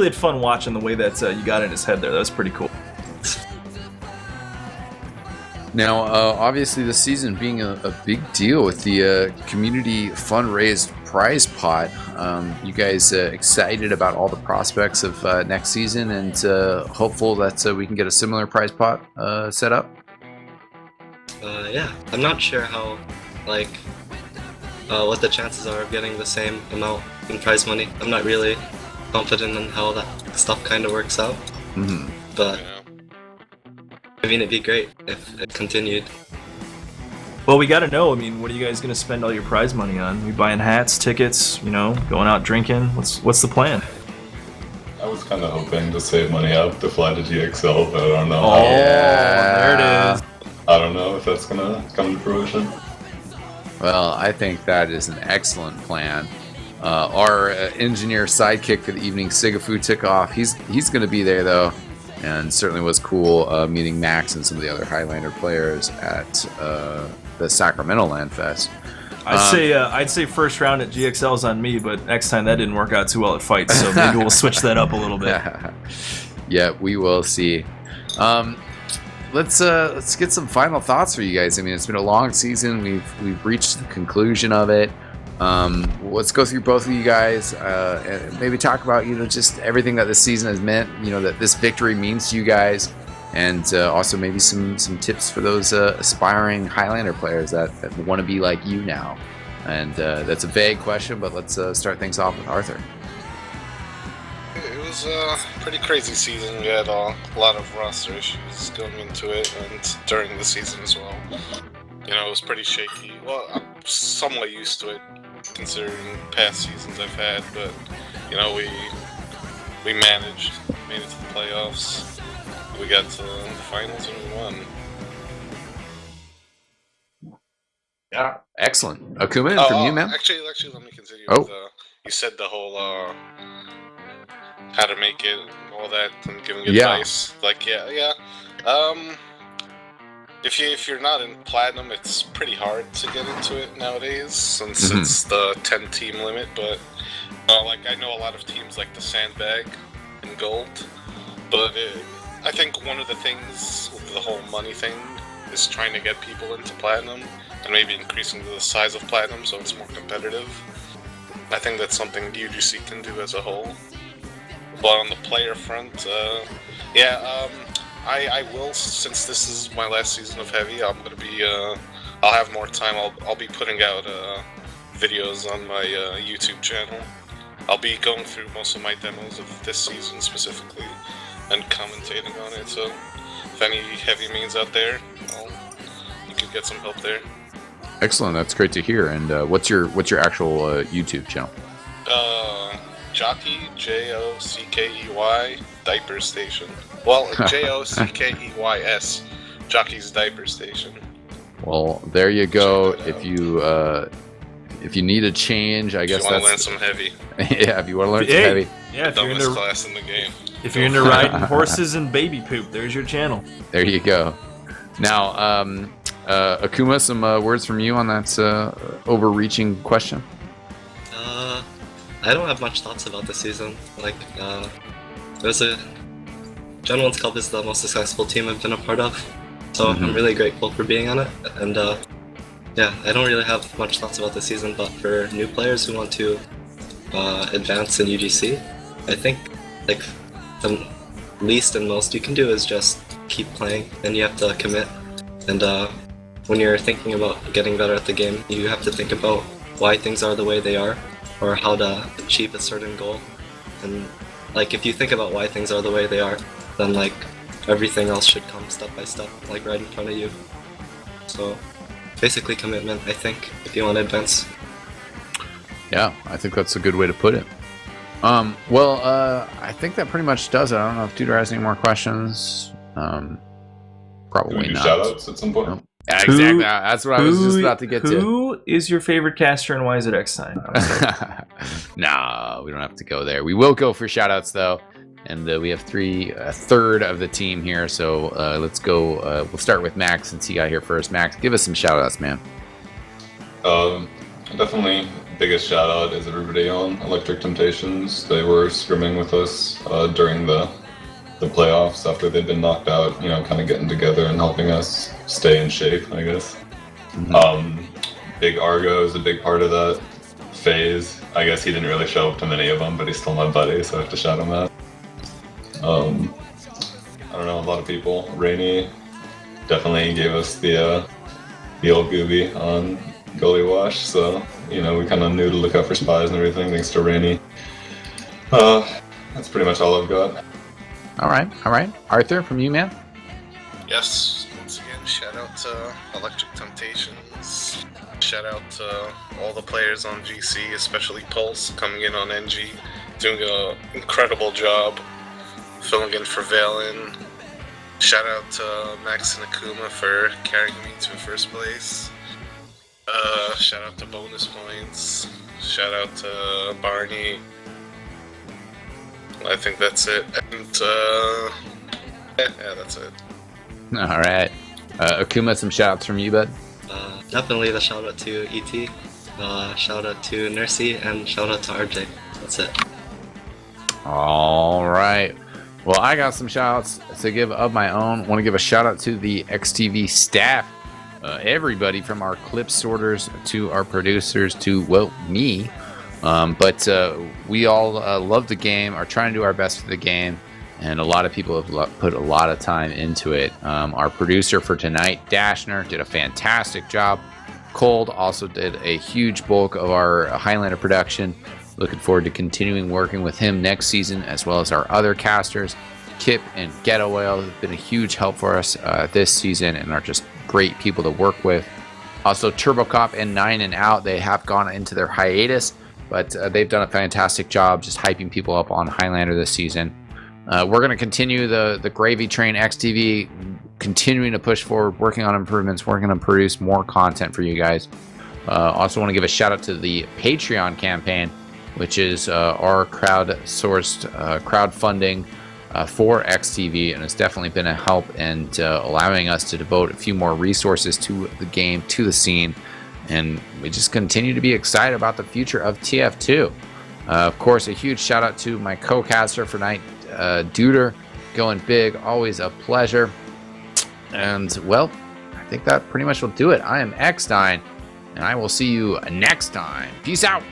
S2: had fun watching the way that you got in his head there. That was pretty cool.
S1: Now, obviously, this season being a big deal with the community fundraised prize pot. You guys excited about all the prospects of next season, and hopeful that we can get a similar prize pot set up?
S6: Yeah. I'm not sure how, what the chances are of getting the same amount in prize money. I'm not really confident in how that stuff kind of works out.
S1: Mm-hmm.
S6: But I mean, it'd be great if it continued.
S2: Well, we got to know. I mean, what are you guys going to spend all your prize money on? You buying hats, tickets, going out drinking? What's the plan?
S4: I was kind of hoping to save money up to fly to GXL, but I don't know.
S2: Oh, there it is.
S4: I don't know if that's gonna come to fruition.
S1: Well, I think that is an excellent plan. Our engineer sidekick for the evening, Sigafu, took off. He's going to be there, though, and certainly was cool meeting Max and some of the other Highlander players at the Sacramento Land Fest.
S2: I'd say first round at GXL's on me, but next time that didn't work out too well at fights, so maybe we'll switch that up a little bit.
S1: Yeah, we will see. Let's get some final thoughts for you guys. I mean, it's been a long season. We've reached the conclusion of it. Let's go through both of you guys and maybe talk about just everything that this season has meant. That this victory means to you guys, and also maybe some tips for those aspiring Highlander players that want to be like you now. And that's a vague question, but let's start things off with Arthur.
S5: It was a pretty crazy season. We had a lot of roster issues going into it and during the season as well. It was pretty shaky. Well, I'm somewhat used to it considering past seasons I've had, but we we made it to the playoffs. We got to the finals and we won.
S1: Yeah, excellent. Akuma, from you, man.
S5: Actually, let me continue.
S1: Oh.
S5: With, you said the whole how to make it, and all that, and giving advice. Like, yeah. If you're not in platinum, it's pretty hard to get into it nowadays, since it's the 10-team limit. But like, I know a lot of teams like the Sandbag in gold, but I think one of the things with the whole money thing is trying to get people into platinum, and maybe increasing the size of platinum so it's more competitive. I think that's something UGC can do as a whole. But on the player front, I will, since this is my last season of Heavy, I'm gonna be, I'll have more time. I'll be putting out videos on my YouTube channel. I'll be going through most of my demos of this season specifically and commentating on it. So if any Heavy mains out there, you can get some help there.
S1: Excellent. That's great to hear. And what's your actual YouTube channel?
S5: Jockey, Jockey, Diaper Station. Well, Jockeys, Jockey's Diaper Station.
S1: Well, there you go. If you need a change, I guess
S5: if you want to learn some Heavy.
S1: Yeah, if you want to learn some Heavy.
S2: Yeah,
S5: the dumbest class in the game.
S2: If you're into riding horses and baby poop, there's your channel.
S1: There you go. Now, Akuma, some words from you on that overreaching question?
S6: I don't have much thoughts about this season. Like, Gen 1's Club is the most successful team I've been a part of, so I'm really grateful for being on it. And yeah, I don't really have much thoughts about this season, but for new players who want to advance in UGC, I think like the least and most you can do is just keep playing, and you have to commit. And when you're thinking about getting better at the game, you have to think about why things are the way they are, or how to achieve a certain goal. And like, if you think about why things are the way they are, then like everything else should come step by step, like right in front of you. So basically commitment, I think, if you want to advance.
S1: Yeah, I think that's a good way to put it. Well, I think that pretty much does it. I don't know if Tudor has any more questions. Probably not.
S4: Shoutouts at some point.
S1: No. Yeah, exactly. That's what I was just about to get to.
S2: Who is your favorite caster and why is it eXtine?
S1: No, we don't have to go there. We will go for shoutouts though, and we have a third of the team here. So let's go. We'll start with Max since he got here first. Max, give us some shoutouts, man.
S4: Definitely biggest shout out is everybody on Electric Temptations. They were scrimming with us during the playoffs after they'd been knocked out, you know, kind of getting together and helping us stay in shape, I guess. Big Argo is a big part of that phase. I guess he didn't really show up to many of them, but he's still my buddy, so I have to shout him out. I don't know, a lot of people. Rainy definitely gave us the old gooby on Gully Wash, so, you know, we kind of knew to look out for spies and everything, thanks to Rainy. That's pretty much all I've got.
S1: All right. Arthur, from you, man.
S5: Yes, once again, shout out to Electric Temptations. Shout out to all the players on GC, especially Pulse, coming in on NG, doing an incredible job, filling in for Valen. Shout out to Max and Akuma for carrying me to first place. Shout out to Bonus Points. Shout out to Barney. I think that's it. And, yeah, that's it.
S1: All right. Akuma, some shout-outs from you, bud?
S6: Definitely the shout-out to ET, shout-out to Nursey, and shout-out to RJ. That's it.
S1: All right. Well, I got some shout-outs to give of my own. Want to give a shout-out to the eXtv staff. Everybody from our clip sorters to our producers to, well, me. But we all love the game, are trying to do our best for the game, and a lot of people have put a lot of time into it. Our producer for tonight, Dashner, did a fantastic job. Cold also did a huge bulk of our Highlander production. Looking forward to continuing working with him next season, as well as our other casters. Kip and Ghetto Whale have been a huge help for us this season and are just great people to work with. Also, TurboCop and 9 and Out, they have gone into their hiatus. but they've done a fantastic job just hyping people up on Highlander this season. We're going to continue the gravy train eXtv, continuing to push forward, working on improvements, working to produce more content for you guys. Also want to give a shout out to the Patreon campaign, which is our crowdsourced crowdfunding for eXtv, and it's definitely been a help and allowing us to devote a few more resources to the game, to the scene, and we just continue to be excited about the future of TF2. Of course, a huge shout out to my co-caster for night, Duder, going big, always a pleasure. And well, I think that pretty much will do it. I am eXtine, and I will see you next time. Peace out.